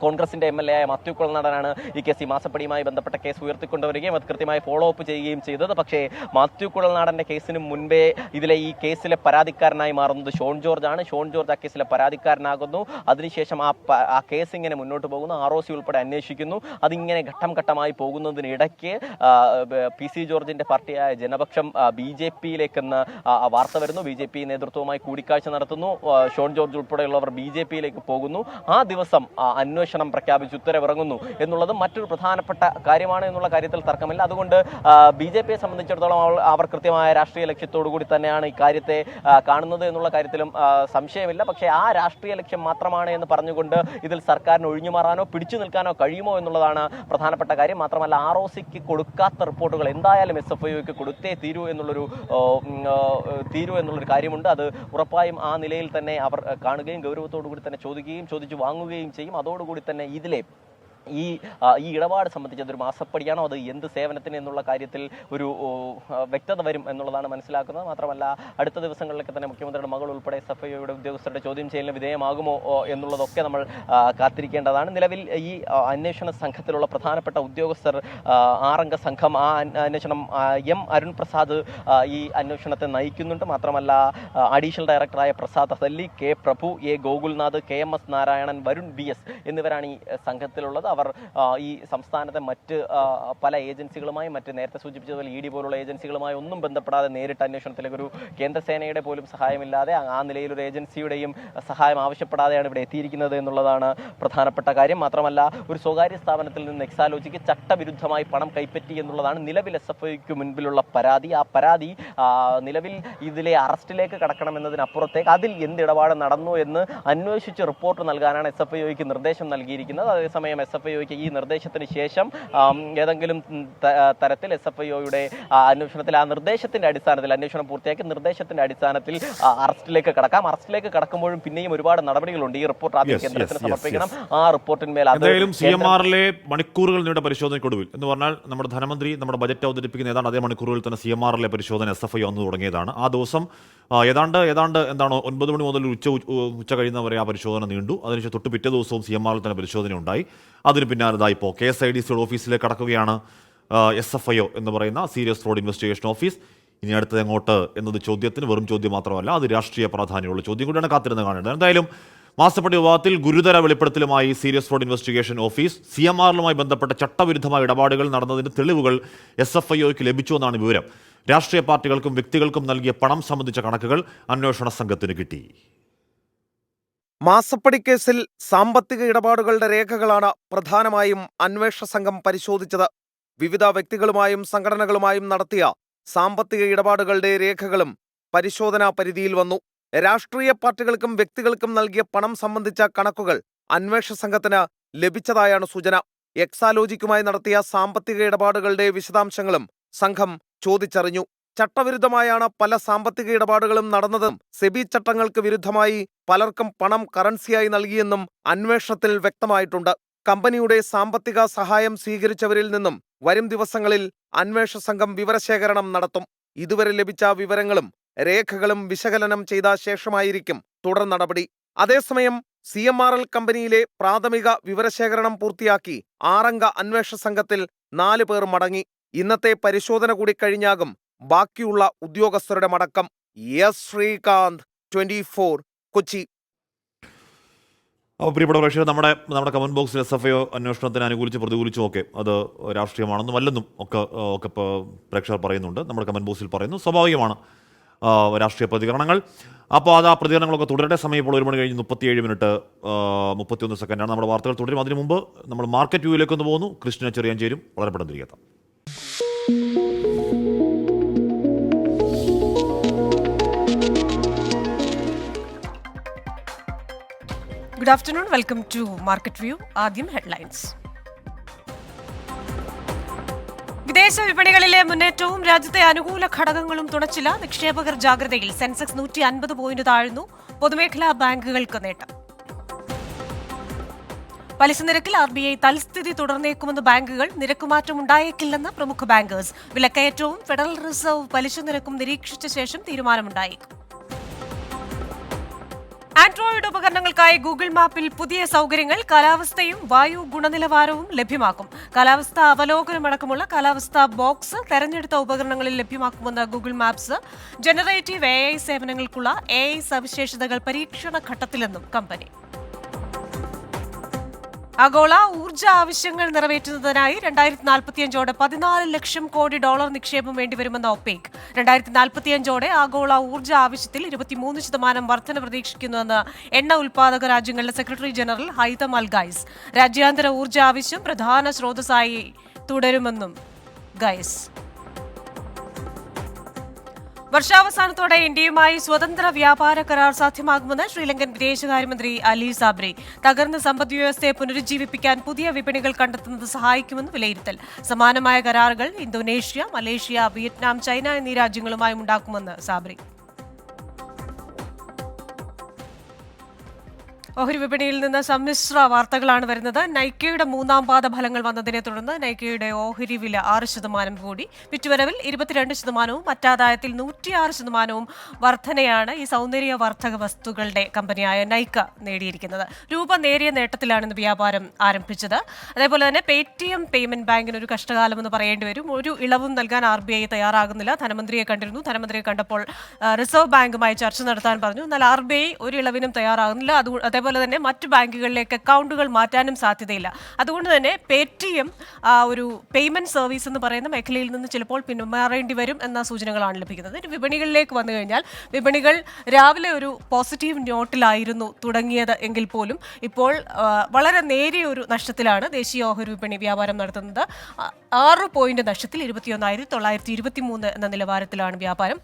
കോൺഗ്രസിന്റെ MLA ആയ മാത്യു കുഴൽനാടനാണ് ഈ കേസ്, ഈ മാസപ്പടിയുമായി ബന്ധപ്പെട്ട കേസ് ഉയർത്തിക്കൊണ്ടുവരികയും അത് കൃത്യമായി ഫോളോ അപ്പ് ചെയ്യുകയും ചെയ്തത്. പക്ഷേ മാത്യു കുഴൽനാടന്റെ കേസിന് മുൻപേ ഈ കേസിലെ പരാതിക്കാരനായി മാറുന്നത് ഷോൺ ജോർജ് ആണ്. ഷോൺ ജോർജ് ആ കേസിലെ പരാതിക്കാരനാകുന്നു. അതിനുശേഷം ആ കേസ് ഇങ്ങനെ മുന്നോട്ട് പോകുന്നു. ROC ഉൾപ്പെടെ അന്വേഷിക്കുന്നു. അതിങ്ങനെ ഘട്ടം ഘട്ടമായി പോകുന്നതിനിടയ്ക്ക് PC ജോർജിന്റെ പാർട്ടിയായ ജനപക്ഷം BJPയിലേക്കെന്ന് വാർത്ത വരുന്നു. BJP നേതൃത്വവുമായി കൂടിക്കാഴ്ച നടത്തുന്നു. ഷോൺ ജോർജ് ഉൾപ്പെടെയുള്ളവർ BJPയിലേക്ക് പോകുന്നു. ആ ദിവസം അന്വേഷണം പ്രഖ്യാപിച്ച് ഉത്തരവിറങ്ങുന്നു എന്നുള്ളത് മറ്റൊരു പ്രധാനപ്പെട്ട കാര്യമാണ് എന്നുള്ള കാര്യത്തിൽ തർക്കമില്ല. അതുകൊണ്ട് BJPയെ സംബന്ധിച്ചിടത്തോളം അവർ കൃത്യമായ രാഷ്ട്രീയ ലക്ഷ്യത്തോടു കൂടി തന്നെയാണ് ഈ കാര്യത്തെ കാണുന്നത് എന്നുള്ള കാര്യത്തിലും സംശയമില്ല. പക്ഷേ ആ രാഷ്ട്രീയ ലക്ഷ്യം മാത്രമാണ് എന്ന് പറഞ്ഞുകൊണ്ട് ഇതിൽ സർക്കാരിന് ഒഴിഞ്ഞുമാറാനോ പിടിച്ചു നിൽക്കാനോ കഴിയുമോ എന്നുള്ളതാണ് പ്രധാനപ്പെട്ട കാര്യം. മാത്രമല്ല ROCക്ക് കൊടുക്കാത്ത റിപ്പോർട്ടുകൾ എന്തായാലും SFIOക്ക് കൊടുത്തേ തീരൂ എന്നുള്ളൊരു കാര്യമുണ്ട്. അത് ഉറപ്പായും ആ നിലയിൽ തന്നെ അവർ കാണുകയും ഗൗരവത്തോടു കൂടി തന്നെ ചോദിച്ചു വാങ്ങുകയും ചെയ്യും. അതോടുകൂടി തന്നെ ഇതിലെ ഈ ഇടപാട് സംബന്ധിച്ച് അതൊരു മാസപ്പടിയാണോ, അത് എന്ത് സേവനത്തിന് എന്നുള്ള കാര്യത്തിൽ ഒരു വ്യക്തത വരും എന്നുള്ളതാണ് മനസ്സിലാക്കുന്നത്. മാത്രമല്ല അടുത്ത ദിവസങ്ങളിലൊക്കെ തന്നെ മുഖ്യമന്ത്രിയുടെ മകൾ ഉൾപ്പെടെ SFIOയുടെ ഉദ്യോഗസ്ഥരുടെ ചോദ്യം ചെയ്യലിന് വിധേയമാകുമോ എന്നുള്ളതൊക്കെ നമ്മൾ കാത്തിരിക്കേണ്ടതാണ്. നിലവിൽ ഈ അന്വേഷണ സംഘത്തിലുള്ള പ്രധാനപ്പെട്ട ഉദ്യോഗസ്ഥർ 6 അംഗ സംഘം, ആ അന്വേഷണം M അരുൺ പ്രസാദ് ഈ അന്വേഷണത്തെ നയിക്കുന്നുണ്ട്. മാത്രമല്ല അഡീഷണൽ ഡയറക്ടറായ Prasad അസല്ലി, K Prabhu, A Gokulnath, KMS Narayanan, Varun BS എന്നിവരാണ് ഈ സംഘത്തിലുള്ളത്. അവർ ഈ സംസ്ഥാനത്തെ മറ്റ് പല ഏജൻസികളുമായി, മറ്റ് നേരത്തെ സൂചിപ്പിച്ചതുപോലെ ED പോലുള്ള ഏജൻസികളുമായി ഒന്നും ബന്ധപ്പെടാതെ നേരിട്ട് അന്വേഷണത്തിലേക്ക് ഒരു കേന്ദ്രസേനയുടെ പോലും സഹായമില്ലാതെ, ആ നിലയിൽ ഒരു ഏജൻസിയുടെയും സഹായം ആവശ്യപ്പെടാതെയാണ് ഇവിടെ എത്തിയിരിക്കുന്നത് എന്നുള്ളതാണ് പ്രധാനപ്പെട്ട കാര്യം. മാത്രമല്ല ഒരു സ്വകാര്യ സ്ഥാപനത്തിൽ നിന്ന് എക്സാലോജിക്ക് ചട്ടവിരുദ്ധമായി പണം കൈപ്പറ്റി എന്നുള്ളതാണ് നിലവിൽ SFIക്ക് മുൻപിലുള്ള പരാതി. ആ പരാതി നിലവിൽ ഇതിലെ അറസ്റ്റിലേക്ക് കടക്കണമെന്നതിനപ്പുറത്തേക്ക് അതിൽ എന്ത് ഇടപാട് നടന്നു എന്ന് അന്വേഷിച്ച് റിപ്പോർട്ട് നൽകാനാണ് SFIക്ക് നിർദ്ദേശം നൽകിയിരിക്കുന്നത്. അതേസമയം SFIക്ക് ഈ നിർദ്ദേശത്തിന് ശേഷം ഏതെങ്കിലും തരത്തിൽ SFIയുടെ അന്വേഷണത്തിൽ, ആ നിർദ്ദേശത്തിന്റെ അടിസ്ഥാനത്തിൽ, അന്വേഷണം പൂർത്തിയാക്കി നിർദ്ദേശത്തിന്റെ അടിസ്ഥാനത്തിൽ അറസ്റ്റിലേക്ക് കടക്കാം. അറസ്റ്റിലേക്ക് കടക്കുമ്പോഴും പിന്നെയും ഒരുപാട് നടപടികളുണ്ട്. ഈ റിപ്പോർട്ട് ആദ്യം കേന്ദ്രത്തിന് സമർപ്പിക്കണം. ആ റിപ്പോർട്ടിന്മേൽ എന്തായാലും CMRലെ മണിക്കൂറുകൾ നീണ്ട പരിശോധനയ്ക്കൊടുവിൽ എന്ന് പറഞ്ഞാൽ നമ്മുടെ ധനമന്ത്രി നമ്മുടെ ബജറ്റ് അവതരിപ്പിക്കുന്ന ഏതാണ്ട് അതേ മണിക്കൂറുകളിൽ തന്നെ CMRലെ പരിശോധന SFI വന്നു തുടങ്ങിയതാണ്. ആ ദിവസം ഏതാണ്ട് എന്താണോ 9 മണി മുതൽ ഉച്ച കഴിയുന്നവരെ ആ പരിശോധന നീണ്ടു. അതിനുശേഷം തൊട്ട് പിറ്റേ ദിവസവും CMRൽ തന്നെ പരിശോധന ഉണ്ടായി. അതിന് പിന്നാലെ ഇപ്പോൾ KSIDCയുടെ ഓഫീസിലേക്ക് കടക്കുകയാണ് SFIO എന്ന് പറയുന്ന സീരിയസ് ഫ്രോഡ് ഇൻവെസ്റ്റിഗേഷൻ ഓഫീസ്. ഇനി അടുത്തത് എങ്ങോട്ട് എന്നത് ചോദ്യത്തിന് വെറും ചോദ്യം മാത്രമല്ല, അത് രാഷ്ട്രീയ പ്രാധാന്യമുള്ള ചോദ്യം കൂടിയാണ് കാത്തിരുന്ന് കാണേണ്ടത്. എന്തായാലും മാസപ്പടി വിവാദത്തിൽ ഗുരുതര വെളിപ്പെടുത്തലുമായി സീരിയസ് ഫ്രോഡ് ഇൻവെസ്റ്റിഗേഷൻ ഓഫീസ്. CMRലുമായി ബന്ധപ്പെട്ട ചട്ടവിരുദ്ധമായ ഇടപാടുകൾ നടന്നതിന്റെ തെളിവുകൾ SFIക്ക് ലഭിച്ചുവെന്നാണ് വിവരം. രാഷ്ട്രീയ പാർട്ടികൾക്കും വ്യക്തികൾക്കും നൽകിയ പണം സംബന്ധിച്ച കണക്കുകൾ അന്വേഷണ സംഘത്തിന് കിട്ടി. മാസപ്പടി കേസിൽ സാമ്പത്തിക ഇടപാടുകളുടെ രേഖകളാണ് പ്രധാനമായും അന്വേഷണ സംഘം പരിശോധിച്ചത്. വിവിധ വ്യക്തികളുമായും സംഘടനകളുമായും നടത്തിയ സാമ്പത്തിക ഇടപാടുകളുടെ രേഖകളും പരിശോധനാ പരിധിയിൽ വന്നു. രാഷ്ട്രീയ പാർട്ടികൾക്കും വ്യക്തികൾക്കും നൽകിയ പണം സംബന്ധിച്ച കണക്കുകൾ അന്വേഷണ സംഘത്തിന് ലഭിച്ചതായാണ് സൂചന. എക്സാലോജിക്കുമായി നടത്തിയ സാമ്പത്തിക ഇടപാടുകളുടെ വിശദാംശങ്ങളും സംഘം ചോദിച്ചറിഞ്ഞു. ചട്ടവിരുദ്ധമായാണ് പല സാമ്പത്തിക ഇടപാടുകളും നടന്നതെന്നും സെബി ചട്ടങ്ങൾക്ക് വിരുദ്ധമായി പലർക്കും പണം കറൻസിയായി നൽകിയെന്നും അന്വേഷണത്തിൽ വ്യക്തമായിട്ടുണ്ട്. കമ്പനിയുടെ സാമ്പത്തിക സഹായം സ്വീകരിച്ചവരിൽ നിന്നും വരും ദിവസങ്ങളിൽ അന്വേഷണ സംഘം വിവരശേഖരണം നടത്തും. ഇതുവരെ ലഭിച്ച വിവരങ്ങളും രേഖകളും വിശകലനം ചെയ്ത ശേഷമായിരിക്കും തുടർ നടപടി. അതേസമയം CMRL കമ്പനിയിലെ പ്രാഥമിക വിവരശേഖരണം പൂർത്തിയാക്കി 6 അംഗ അന്വേഷണ സംഘത്തിൽ 4 പേർ മടങ്ങി. ഇന്നത്തെ പരിശോധന കൂടി കഴിഞ്ഞാകും ബാക്കിയുള്ള ഉദ്യോഗസ്ഥരുടെ മടക്കം. ശ്രീകാന്ത്, 24, കൊച്ചി. അപ്പോൾ പ്രിയപ്പെട്ട പ്രേക്ഷകർ, നമ്മുടെ കമന്റ് ബോക്സിൽ SFIO അന്വേഷണത്തിന് അനുകൂലിച്ച് പ്രതികൂലിച്ചും ഒക്കെ അത് രാഷ്ട്രീയമാണെന്നും അല്ലെന്നും ഒക്കെ ഇപ്പോൾ പ്രേക്ഷകർ പറയുന്നുണ്ട്. നമ്മുടെ കമന്റ് ബോക്സിൽ പറയുന്നു. സ്വാഭാവികമാണ് രാഷ്ട്രീയ പ്രതികരണങ്ങൾ. അപ്പോൾ അത് ആ പ്രതികരണങ്ങളൊക്കെ തുടരട്ടെ. സമയം ഇപ്പോൾ 1 മണി കഴിഞ്ഞ് 37 സെക്കൻഡാണ്. നമ്മുടെ വാർത്തകൾ തുടരും. അതിനു മുമ്പ് നമ്മൾ മാർക്കറ്റ് വ്യൂവിലേക്ക് ഒന്ന് പോകുന്നു. കൃഷ്ണ ചെറിയാൻ ചേരും. വളരെ പെട്ടെന്ന് തിരികെ എത്താം. Good afternoon. Welcome to Market View. ആദ്യം ഹെഡ്ലൈൻസ്. വിദേശ വിപണികളിലെ മുന്നേറ്റവും രാജ്യത്തെ അനുകൂല ഘടകങ്ങളും തുണച്ചില്ല. നിക്ഷേപകർ ജാഗ്രതയിൽ. സെൻസെക്സ് 150 പോയിന്റ് താഴ്ന്നു. പൊതുമേഖലാ ബാങ്കുകൾക്ക് നേട്ടം. പലിശ നിരക്കിൽ RBI തൽസ്ഥിതി തുടർന്നേക്കുമെന്ന് ബാങ്കുകൾ. നിരക്കുമാറ്റം ഉണ്ടായേക്കില്ലെന്ന് പ്രമുഖ ബാങ്കേഴ്സ്. വിലക്കയറ്റവും ഫെഡറൽ റിസർവ് പലിശ നിരക്കും നിരീക്ഷിച്ച ശേഷം തീരുമാനമുണ്ടായേക്കും. ആൻഡ്രോയിഡ് ഉപകരണങ്ങൾക്കായി ഗൂഗിൾ മാപ്പിൽ പുതിയ സൗകര്യങ്ങൾ. കാലാവസ്ഥയും വായു ഗുണനിലവാരവും ലഭ്യമാക്കും. കാലാവസ്ഥാ അവലോകനമടക്കമുള്ള കാലാവസ്ഥാ ബോക്സ് തെരഞ്ഞെടുത്ത ഉപകരണങ്ങളിൽ ലഭ്യമാക്കുമെന്ന് Google maps. Generative AI സേവനങ്ങൾക്കുള്ള AI സവിശേഷതകൾ പരീക്ഷണ ഘട്ടത്തിലെന്നും കമ്പനി. ആഗോള ഊർജ്ജ ആവശ്യങ്ങൾ നിറവേറ്റുന്നതിനായി 2045ഓടെ $14 ലക്ഷം കോടി നിക്ഷേപം വേണ്ടിവരുമെന്ന് ഒപെക്. 2045ഓടെ ആഗോള ഊർജ്ജ ആവശ്യത്തിൽ 23% വർധന പ്രതീക്ഷിക്കുന്നുവെന്ന് എണ്ണ ഉൽപ്പാദക രാജ്യങ്ങളുടെ സെക്രട്ടറി ജനറൽ ഹൈതം അൽ ഗൈസ്. രാജ്യാന്തര ഊർജ്ജ ആവശ്യം പ്രധാന സ്രോതസ്സായി തുടരുമെന്നും ഗൈസ്. വർഷാവസാനത്തോടെ ഇന്ത്യയുമായി സ്വതന്ത്ര വ്യാപാര കരാർ സാധ്യമാകുമെന്ന് ശ്രീലങ്കൻ വിദേശകാര്യമന്ത്രി അലി സാബ്രി. തകർന്ന സമ്പദ് വ്യവസ്ഥയെ പുനരുജ്ജീവിപ്പിക്കാൻ പുതിയ വിപണികൾ കണ്ടെത്തുന്നത് സഹായിക്കുമെന്ന് വിലയിരുത്തൽ. സമാനമായ കരാറുകൾ ഇന്തോനേഷ്യ, മലേഷ്യ, വിയറ്റ്നാം, ചൈന എന്നീ രാജ്യങ്ങളുമായും ഉണ്ടാക്കുമെന്ന് സാബ്രി. ഓഹരി വിപണിയിൽ നിന്ന് സമ്മിശ്ര വാർത്തകളാണ് വരുന്നത്. നൈക്കയുടെ 3ാം പാദ ഫലങ്ങൾ വന്നതിനെ തുടർന്ന് നൈക്കയുടെ ഓഹരി വില 6% കൂടി. വിറ്റുവരവിൽ 22%, മറ്റാദായത്തിൽ 106% വർധനയാണ് ഈ സൗന്ദര്യവർദ്ധക വസ്തുക്കളുടെ കമ്പനിയായ നൈക്ക നേടിയിരിക്കുന്നത്. രൂപ നേരിയ നേട്ടത്തിലാണ് ഇന്ന് വ്യാപാരം ആരംഭിച്ചത്. അതേപോലെ തന്നെ പേടിഎം പേയ്മെന്റ് ബാങ്കിന് ഒരു കഷ്ടകാലമെന്ന് പറയേണ്ടി വരും. ഒരു ഇളവും നൽകാൻ RBI തയ്യാറാകുന്നില്ല. ധനമന്ത്രിയെ കണ്ടിരുന്നു. ധനമന്ത്രിയെ കണ്ടപ്പോൾ റിസർവ് ബാങ്കുമായി ചർച്ച നടത്താൻ പറഞ്ഞു. എന്നാൽ RBI ഒരു ഇളവിനും തയ്യാറാകുന്നില്ല. അതേപോലെ തന്നെ മറ്റു ബാങ്കുകളിലേക്ക് അക്കൗണ്ടുകൾ മാറ്റാനും സാധ്യതയില്ല. അതുകൊണ്ട് തന്നെ പേടിഎം ഒരു പേയ്മെന്റ് സർവീസ് എന്ന് പറയുന്ന മേഖലയിൽ നിന്ന് ചിലപ്പോൾ പിന്മാറേണ്ടി വരും എന്ന സൂചനകളാണ് ലഭിക്കുന്നത്. വിപണികളിലേക്ക് വന്നു കഴിഞ്ഞാൽ വിപണികൾ രാവിലെ ഒരു പോസിറ്റീവ് നോട്ടിലായിരുന്നു തുടങ്ങിയത് എങ്കിൽ പോലും ഇപ്പോൾ വളരെ നേരിയ ഒരു നഷ്ടത്തിലാണ് ദേശീയ ഓഹരി വിപണി വ്യാപാരം നടത്തുന്നത്. 6 പോയിന്റ് നഷ്ടത്തിൽ 21,923 എന്ന നിലവാരത്തിലാണ് വ്യാപാരം.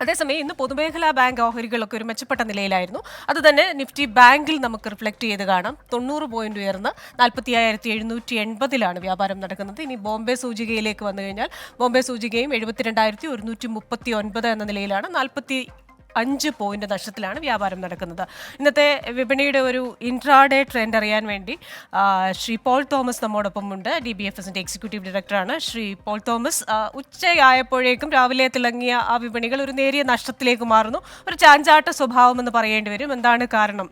അതേസമയം ഇന്ന് പൊതുമേഖലാ ബാങ്ക് ഓഹരികളൊക്കെ ഒരു മെച്ചപ്പെട്ട നിലയിലായിരുന്നു. അതുതന്നെ നിഫ്റ്റി ബാങ്കിൽ നമുക്ക് റിഫ്ലക്ട് ചെയ്ത് കാണാം. 90 പോയിന്റ് ഉയർന്ന് 45,780 വ്യാപാരം നടക്കുന്നത്. ഇനി ബോംബെ സൂചികയിലേക്ക് വന്നു കഴിഞ്ഞാൽ ബോംബെ സൂചികയും 72,139 എന്ന നിലയിലാണ്. 45 പോയിന്റ് നഷ്ടത്തിലാണ് വ്യാപാരം നടക്കുന്നത്. ഇന്നത്തെ വിപണിയുടെ ഒരു ഇൻട്രാഡേ ട്രെൻഡ് അറിയാൻ വേണ്ടി ശ്രീ പോൾ തോമസ് നമ്മോടൊപ്പമുണ്ട്. DBFSന്റെ എക്സിക്യൂട്ടീവ് ഡയറക്ടറാണ്. ശ്രീ പോൾ തോമസ്, ഉച്ചയായപ്പോഴേക്കും രാവിലെ തിളങ്ങിയ ആ വിപണികൾ ഒരു നേരിയ നഷ്ടത്തിലേക്ക് മാറുന്നു. ഒരു ചാഞ്ചാട്ട സ്വഭാവമെന്ന് പറയേണ്ടി വരും. എന്താണ് കാരണം?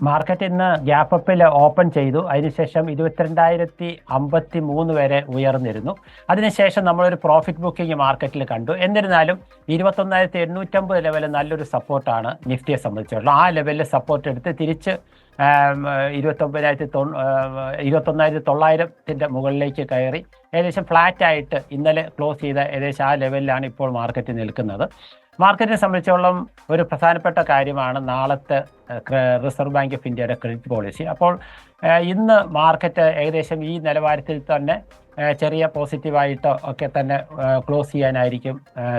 മാർക്കറ്റ് ഇന്ന് ഗ്യാപ്പ് അപ്പിൽ ഓപ്പൺ ചെയ്തു. അതിനുശേഷം 22,053 വരെ ഉയർന്നിരുന്നു. അതിനുശേഷം നമ്മളൊരു പ്രോഫിറ്റ് ബുക്കിംഗ് മാർക്കറ്റിൽ കണ്ടു. എന്നിരുന്നാലും 21,850 ലെവൽ നല്ലൊരു സപ്പോർട്ടാണ് നിഫ്റ്റിയെ സംബന്ധിച്ചിട്ടുള്ളത്. ആ ലെവലിൽ സപ്പോർട്ട് എടുത്ത് തിരിച്ച് 21,900 മുകളിലേക്ക് കയറി ഏകദേശം ഫ്ലാറ്റായിട്ട് ഇന്നലെ ക്ലോസ് ചെയ്ത ഏകദേശം ആ ലെവലിലാണ് ഇപ്പോൾ മാർക്കറ്റ് നിൽക്കുന്നത്. മാർക്കറ്റിനെ സംബന്ധിച്ചോളം ഒരു പ്രധാനപ്പെട്ട കാര്യമാണ് നാളത്തെ റിസർവ് ബാങ്ക് ഓഫ് ഇന്ത്യയുടെ ക്രെഡിറ്റ് പോളിസി. അപ്പോൾ ഇന്ന് മാർക്കറ്റ് ഏകദേശം ഈ നിലവാരത്തിൽ തന്നെ ചെറിയ പോസിറ്റീവായിട്ടോ ഒക്കെ തന്നെ ക്ലോസ് ചെയ്യാനായിരിക്കും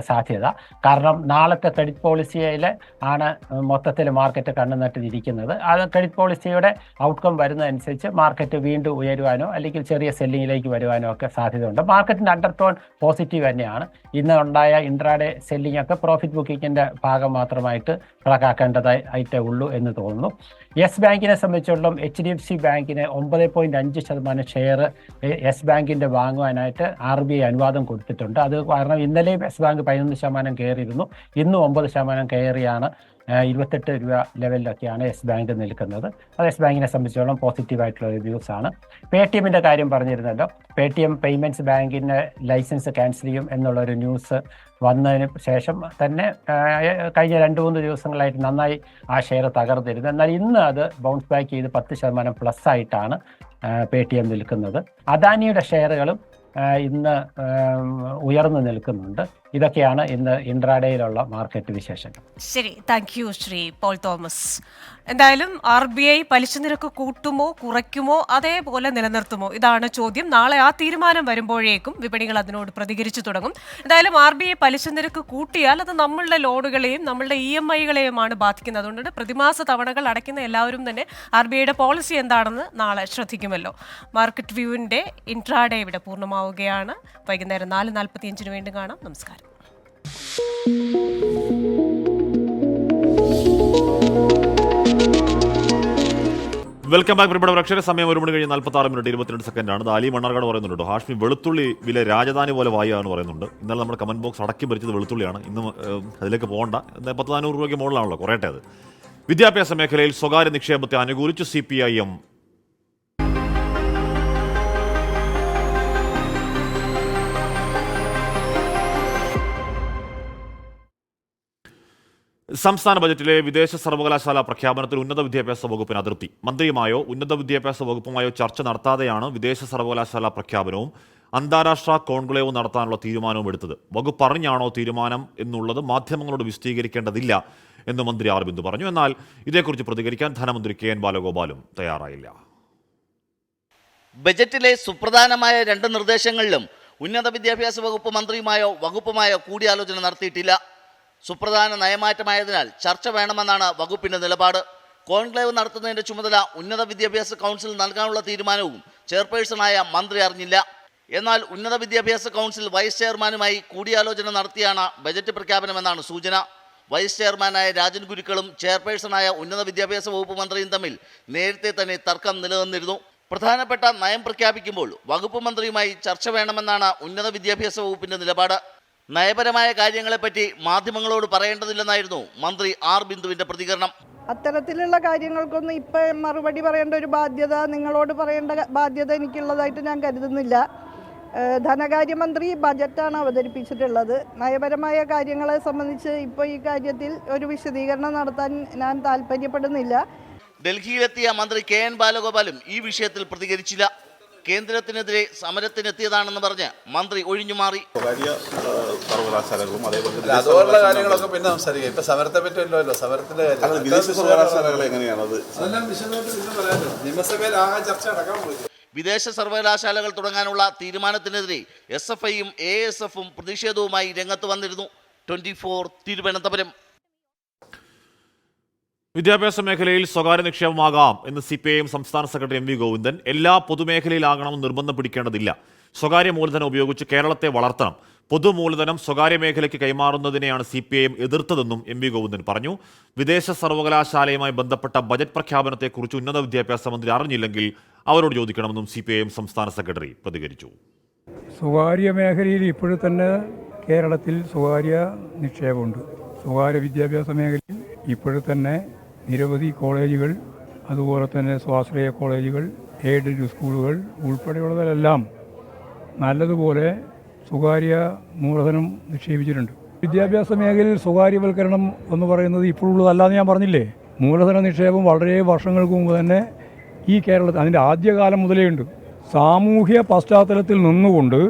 സാധ്യത. കാരണം നാളത്തെ ക്രെഡിറ്റ് പോളിസിയിൽ ആണ് മൊത്തത്തിൽ മാർക്കറ്റ് കണ്ണുനട്ടിരിക്കുന്നത്. അത് ക്രെഡിറ്റ് പോളിസിയുടെ ഔട്ട്കം വരുന്നതനുസരിച്ച് മാർക്കറ്റ് വീണ്ടും ഉയരുവാനോ അല്ലെങ്കിൽ ചെറിയ സെല്ലിങ്ങിലേക്ക് വരുവാനോ ഒക്കെ സാധ്യതയുണ്ട്. മാർക്കറ്റിൻ്റെ അണ്ടർടോൺ പോസിറ്റീവ് തന്നെയാണ്. ഇന്ന് ഉണ്ടായ ഇൻട്രാഡേ സെല്ലിംഗ് ഒക്കെ പ്രോഫിറ്റ് ബുക്കിങ്ങിൻ്റെ ഭാഗം മാത്രമായിട്ട് കണക്കാക്കേണ്ടതായിട്ടേ ഉള്ളൂ എന്ന് തോന്നുന്നു. യെസ് ബാങ്കിനെ സംബന്ധിച്ചിടത്തോളം HDFC ബാങ്കിന് 9.5% ഷെയർ യെസ് ബാങ്കിൻ്റെ വാങ്ങുവാനായിട്ട് RBI അനുവാദം കൊടുത്തിട്ടുണ്ട്. അത് കാരണം ഇന്നലെയും യെസ് ബാങ്ക് 11% കയറിയിരുന്നു. ഇന്നും 9% കയറിയാണ് 28 രൂപ ലെവലിലൊക്കെയാണ് യെസ് ബാങ്ക് നിൽക്കുന്നത്. അത് യെസ് ബാങ്കിനെ സംബന്ധിച്ചിടത്തോളം പോസിറ്റീവായിട്ടുള്ള റിവ്യൂസാണ്. പേടിഎമ്മിൻ്റെ കാര്യം പറഞ്ഞിരുന്നല്ലോ. പേടിഎം പേയ്മെൻറ്റ്സ് ബാങ്കിൻ്റെ ലൈസൻസ് ക്യാൻസൽ ചെയ്യും എന്നുള്ളൊരു ന്യൂസ് വന്നതിന് ശേഷം തന്നെ കഴിഞ്ഞ 2-3 ദിവസങ്ങളായിട്ട് നന്നായി ആ ഷെയർ തകർന്നിരുന്നു. എന്നാൽ ഇന്ന് അത് ബൗൺസ് ബാക്ക് ചെയ്ത് 10% പ്ലസ് ആയിട്ടാണ് പേടിഎം നിൽക്കുന്നത്. അദാനിയുടെ ഷെയറുകളും ഇന്ന് ഉയർന്നു നിൽക്കുന്നുണ്ട്. ഇതൊക്കെയാണ് ഇന്ന് ഇൻട്രാഡേയിലുള്ള മാർക്കറ്റ് വിശേഷങ്ങൾ. ശരി, thank you Shri Paul Thomas. എന്തായാലും RBI പലിശ നിരക്ക് കൂട്ടുമോ കുറയ്ക്കുമോ അതേപോലെ നിലനിർത്തുമോ, ഇതാണ് ചോദ്യം. നാളെ ആ തീരുമാനം വരുമ്പോഴേക്കും വിപണികൾ അതിനോട് പ്രതികരിച്ചു തുടങ്ങും. എന്തായാലും RBI പലിശ നിരക്ക് കൂട്ടിയാൽ അത് നമ്മളുടെ ലോണുകളെയും നമ്മളുടെ EMI-കളെയുമാണ് ബാധിക്കുന്നത്. അതുകൊണ്ട് പ്രതിമാസ തവണകൾ അടയ്ക്കുന്ന എല്ലാവരും തന്നെ RBIയുടെ പോളിസി എന്താണെന്ന് നാളെ ശ്രദ്ധിക്കുമല്ലോ. മാർക്കറ്റ് വ്യൂവിൻ്റെ ഇൻട്രാഡേ ഇവിടെ പൂർണ്ണമാവുകയാണ്. വൈകുന്നേരം 4:45 വീണ്ടും കാണാം. നമസ്കാരം. വെൽക്കം ബാക്ക് പ്രിയപ്പെട്ട പ്രേക്ഷകരെ. സമയം 1:46:22 ആലി മണ്ണാർക്കാട് പറയുന്നുണ്ട്, ഹാഷ്മി വെളുത്തുള്ളി വില രാജധാനി പോലെ വായുകയെന്ന് പറയുന്നുണ്ട്. ഇന്നലെ നമ്മുടെ കമന്റ് ബോക്സ് അടക്കി ഭരിച്ചത് വെളുത്തുള്ളിയാണ്. ഇന്ന് അതിലേക്ക് പോകണ്ട, 10-400 രൂപയ്ക്ക് മുകളിലാണല്ലോ, കുറയട്ടെ അത്. വിദ്യാഭ്യാസ മേഖലയിൽ സ്വകാര്യ നിക്ഷേപത്തെ അനുകൂലിച്ചു CPIM. സംസ്ഥാന ബജറ്റിലെ വിദേശ സർവകലാശാല പ്രഖ്യാപനത്തിൽ ഉന്നത വിദ്യാഭ്യാസ വകുപ്പിന് അതൃപ്തി. മന്ത്രിയുമായോ ഉന്നത വിദ്യാഭ്യാസ വകുപ്പുമായോ ചർച്ച നടത്താതെയാണ് വിദേശ സർവകലാശാല പ്രഖ്യാപനവും അന്താരാഷ്ട്ര കോൺക്ലേവ് നടത്താനുള്ള തീരുമാനവും എടുത്തത്. വകുപ്പ് അറിഞ്ഞാണോ തീരുമാനം എന്നുള്ളത് മാധ്യമങ്ങളോട് വിശദീകരിക്കേണ്ടതില്ല എന്ന് മന്ത്രി ആർ ബിന്ദു പറഞ്ഞു. എന്നാൽ ഇതേക്കുറിച്ച് പ്രതികരിക്കാൻ ധനമന്ത്രി KN ബാലഗോപാലും തയ്യാറായില്ല. ബജറ്റിലെ സുപ്രധാനമായ 2 നിർദ്ദേശങ്ങളിലും ഉന്നത വിദ്യാഭ്യാസ വകുപ്പ് മന്ത്രിയുമായോ വകുപ്പുമായോ കൂടിയാലോചന നടത്തിയിട്ടില്ല. സുപ്രധാന നയമാറ്റമായതിനാൽ ചർച്ച വേണമെന്നാണ് വകുപ്പിന്റെ നിലപാട്. കോൺക്ലേവ് നടത്തുന്നതിന്റെ ചുമതല ഉന്നത വിദ്യാഭ്യാസ കൗൺസിൽ നൽകാനുള്ള തീരുമാനവും ചെയർപേഴ്സണായ മന്ത്രി അറിഞ്ഞില്ല. എന്നാൽ ഉന്നത വിദ്യാഭ്യാസ കൗൺസിൽ വൈസ് ചെയർമാനുമായി കൂടിയാലോചന നടത്തിയാണ് ബജറ്റ് പ്രഖ്യാപനമെന്നാണ് സൂചന. വൈസ് ചെയർമാനായ രാജൻ ഗുരുക്കളും ചെയർപേഴ്സണായ ഉന്നത വിദ്യാഭ്യാസ വകുപ്പ് മന്ത്രിയും തമ്മിൽ നേരത്തെ തന്നെ തർക്കം നിലനിന്നിരുന്നു. പ്രധാനപ്പെട്ട നയം പ്രഖ്യാപിക്കുമ്പോൾ വകുപ്പ് മന്ത്രിയുമായി ചർച്ച വേണമെന്നാണ് ഉന്നത വിദ്യാഭ്യാസ വകുപ്പിന്റെ നിലപാട്. നയപരമായ കാര്യങ്ങളെപ്പറ്റി മാധ്യമങ്ങളോട് പറയേണ്ടതില്ലെന്നായിരുന്നു മന്ത്രി ആർ ബിന്ദുവിന്റെ പ്രതികരണം. അത്തരത്തിലുള്ള കാര്യങ്ങൾക്കൊന്നും ഇപ്പം മറുപടി പറയേണ്ട ഒരു ബാധ്യത, നിങ്ങളോട് പറയേണ്ട ബാധ്യത എനിക്കുള്ളതായിട്ട് ഞാൻ കരുതുന്നില്ല. ധനകാര്യമന്ത്രി ബജറ്റാണ് അവതരിപ്പിച്ചിട്ടുള്ളത്. നയപരമായ കാര്യങ്ങളെ സംബന്ധിച്ച് ഇപ്പോൾ ഈ കാര്യത്തിൽ ഒരു വിശദീകരണം നടത്താൻ ഞാൻ താല്പര്യപ്പെടുന്നില്ല. ഡൽഹിയിലെത്തിയ മന്ത്രി KN ബാലഗോപാലും ഈ വിഷയത്തിൽ പ്രതികരിച്ചില്ല. കേന്ദ്രത്തിനെതിരെ സമരത്തിനെത്തിയതാണെന്ന് പറഞ്ഞ് മന്ത്രി ഒഴിഞ്ഞുമാറി. അതുപോലുള്ള കാര്യങ്ങളൊക്കെ പിന്നെ സംസാരിക്കാം. ഇപ്പൊ സമരത്തെ പറ്റിയല്ലോ, സമരത്തിന്റെ നിയമസഭയിൽ ആ ചർച്ച നടക്കാൻ പോയി. വിദേശ സർവകലാശാലകൾ തുടങ്ങാനുള്ള തീരുമാനത്തിനെതിരെ SFIയും ASFും പ്രതിഷേധവുമായി രംഗത്ത് വന്നിരുന്നു. 24 തിരുവനന്തപുരം. വിദ്യാഭ്യാസ മേഖലയിൽ സ്വകാര്യ നിക്ഷേപമാകാം എന്ന് CPIM സംസ്ഥാന സെക്രട്ടറി MV ഗോവിന്ദൻ. എല്ലാ പൊതുമേഖലയിലാകണമെന്ന് നിർബന്ധം പിടിക്കേണ്ടതില്ല. സ്വകാര്യ മൂലധനം ഉപയോഗിച്ച് കേരളത്തെ വളർത്തണം. പൊതുമൂലധനം സ്വകാര്യ മേഖലയ്ക്ക് കൈമാറുന്നതിനെയാണ് CPIM എതിർത്തതെന്നും MV ഗോവിന്ദൻ പറഞ്ഞു. വിദേശ സർവകലാശാലയുമായി ബന്ധപ്പെട്ട ബജറ്റ് പ്രഖ്യാപനത്തെക്കുറിച്ച് ഉന്നത വിദ്യാഭ്യാസ മന്ത്രി അറിഞ്ഞില്ലെങ്കിൽ അവരോട് ചോദിക്കണമെന്നും CPIM സംസ്ഥാന സെക്രട്ടറി പ്രതികരിച്ചു. സ്വകാര്യ മേഖലയിൽ ഇപ്പോഴും തന്നെ കേരളത്തിൽ സ്വകാര്യ നിക്ഷേപമുണ്ട്. സ്വകാര്യ വിദ്യാഭ്യാസ മേഖലയിൽ ഇപ്പോഴും തന്നെ നിരവധി കോളേജുകൾ, അതുപോലെ തന്നെ സ്വാശ്രയ കോളേജുകൾ, എയ്ഡഡ് സ്കൂളുകൾ ഉൾപ്പെടെയുള്ളതിലെല്ലാം നല്ലതുപോലെ സ്വകാര്യ മൂലധനം നിക്ഷേപിച്ചിട്ടുണ്ട്. വിദ്യാഭ്യാസ മേഖലയിൽ സ്വകാര്യവൽക്കരണം എന്ന് പറയുന്നത് ഇപ്പോഴുള്ളതല്ലാന്ന് ഞാൻ പറഞ്ഞില്ലേ. മൂലധന നിക്ഷേപം വളരെ വർഷങ്ങൾക്ക് മുമ്പ് തന്നെ ഈ കേരളത്തിൽ അതിൻ്റെ ആദ്യകാലം മുതലേ ഉണ്ട്. സാമൂഹ്യ പശ്ചാത്തലത്തിൽ നിന്നുകൊണ്ട്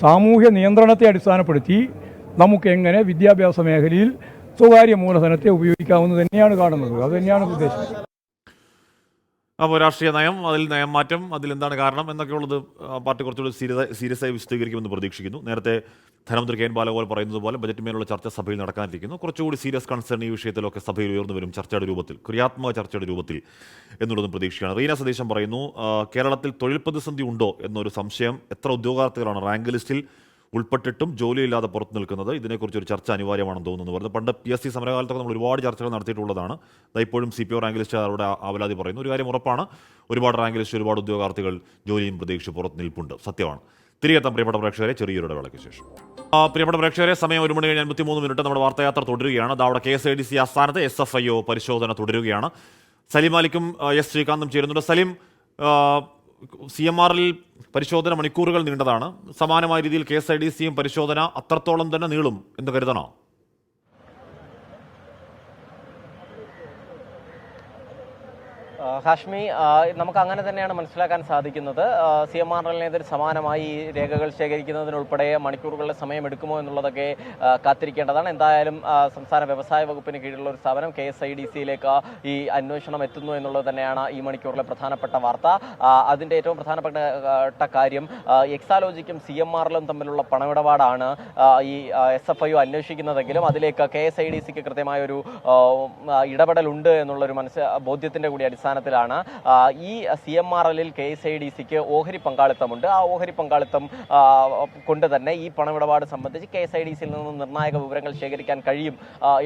സാമൂഹ്യ നിയന്ത്രണത്തെ അടിസ്ഥാനപ്പെടുത്തി നമുക്ക് എങ്ങനെ വിദ്യാഭ്യാസ മേഖലയിൽ സ്വകാര്യ മൂലധനത്തെ ഉപയോഗിക്കാവുന്നത് തന്നെയാണ് കാണുന്നത്. അത് തന്നെയാണ് ഉദ്ദേശം. അപ്പോൾ രാഷ്ട്രീയ നയം, അതിൽ നയം മാറ്റം, അതിലെന്താണ് കാരണം എന്നൊക്കെയുള്ളത് പാർട്ടി കുറച്ചുകൂടി സീരിയസ് ആയി വിശദീകരിക്കുമെന്ന് പ്രതീക്ഷിക്കുന്നു. നേരത്തെ ധനമന്ത്രി കെ എൻ ബാലഗോപാൽ പറയുന്നത് പോലെ ബജറ്റിന്മേലുള്ള ചർച്ച സഭയിൽ നടക്കാനിരിക്കുന്നു. കുറച്ചുകൂടി സീരിയസ് കൺസേൺ ഈ വിഷയത്തിലൊക്കെ സഭയിൽ ഉയർന്നു വരും, ചർച്ചയുടെ രൂപത്തിൽ, ക്രിയാത്മക ചർച്ചയുടെ രൂപത്തിൽ എന്നുള്ളതും പ്രതീക്ഷയാണ്. റീന സതീശൻ പറയുന്നു, കേരളത്തിൽ തൊഴിൽ പ്രതിസന്ധി ഉണ്ടോ എന്നൊരു സംശയം. എത്ര ഉദ്യോഗാർത്ഥികളാണ് റാങ്ക് ലിസ്റ്റിൽ ഉൾപ്പെട്ടിട്ടും ജോലിയില്ലാതെ പുറത്തു നിൽക്കുന്നത്? ഇതിനെക്കുറിച്ച് ഒരു ചർച്ച അനിവാര്യമാണെന്ന് തോന്നുന്നു പറഞ്ഞു. പണ്ട് PSC സമരകാലത്തൊക്കെ നമ്മൾ ഒരുപാട് ചർച്ചകൾ നടത്തിയിട്ടുള്ളതാണ്. ഇപ്പോഴും CPO റാങ്ക് ലിസ്റ്റുകാരുടെ ആവലാതി പറയുന്നു. ഒരു കാര്യം ഉറപ്പാണ്, ഒരുപാട് റാങ്ക് ലിസ്റ്റ്, ഒരുപാട് ഉദ്യോഗാർത്ഥികൾ ജോലിയും പ്രതീക്ഷിച്ച് പുറത്ത് നിൽപ്പുണ്ട്, സത്യമാണ്. തിരികെ എത്താം പ്രിയപ്പെട്ട പ്രേക്ഷകരെ, ചെറിയൊരു ഇടവേളയ്ക്ക് ശേഷം. പ്രിയപ്പെട്ട പ്രേക്ഷകരെ, സമയം 1 മണി കഴിഞ്ഞ് 53 മിനിറ്റ്. നമ്മുടെ വാർത്തായാത്ര തുടരുകയാണ്. അവിടെ KSIDC ആസ്ഥാനത്ത് SFIO പരിശോധന തുടരുകയാണ്. സലീം മാലിക്കും S ശ്രീകാന്തും ചേരുന്നുണ്ട്. സലീം, CMRൽ പരിശോധന മണിക്കൂറുകൾ നീണ്ടതാണ്. സമാനമായ രീതിയിൽ KSIDCയും പരിശോധന അത്രത്തോളം തന്നെ നീളും എന്ന് കരുതണോ? ഹാഷ്മി, നമുക്ക് അങ്ങനെ തന്നെയാണ് മനസ്സിലാക്കാൻ സാധിക്കുന്നത്. CMRലിനെതിരെ സമാനമായി രേഖകൾ ശേഖരിക്കുന്നതിനുൾപ്പെടെ മണിക്കൂറുകളുടെ സമയമെടുക്കുമോ എന്നുള്ളതൊക്കെ കാത്തിരിക്കേണ്ടതാണ്. എന്തായാലും സംസ്ഥാന വ്യവസായ വകുപ്പിന് കീഴിലുള്ള ഒരു സ്ഥാപനം KSIDCയിലേക്ക് ഈ അന്വേഷണം എത്തുന്നു എന്നുള്ളത് തന്നെയാണ് ഈ മണിക്കൂറിലെ പ്രധാനപ്പെട്ട വാർത്ത. അതിൻ്റെ ഏറ്റവും പ്രധാനപ്പെട്ട കാര്യം, എക്സാലോജിക്കും CMRലും തമ്മിലുള്ള പണമിടപാടാണ് ഈ SFIO അന്വേഷിക്കുന്നതെങ്കിലും അതിലേക്ക് KSIDCക്ക് കൃത്യമായൊരു ഇടപെടലുണ്ട് എന്നുള്ളൊരു ബോധ്യത്തിൻ്റെ കൂടി അടിസ്ഥാനത്തിലാണ് ഈ CMRലിൽ KSIDCക്ക് ഓഹരി പങ്കാളിത്തമുണ്ട്. ആ ഓഹരി പങ്കാളിത്തം കൊണ്ട് തന്നെ ഈ പണമിടപാട് സംബന്ധിച്ച് KSIDCയിൽ നിന്ന് നിർണായക വിവരങ്ങൾ ശേഖരിക്കാൻ കഴിയും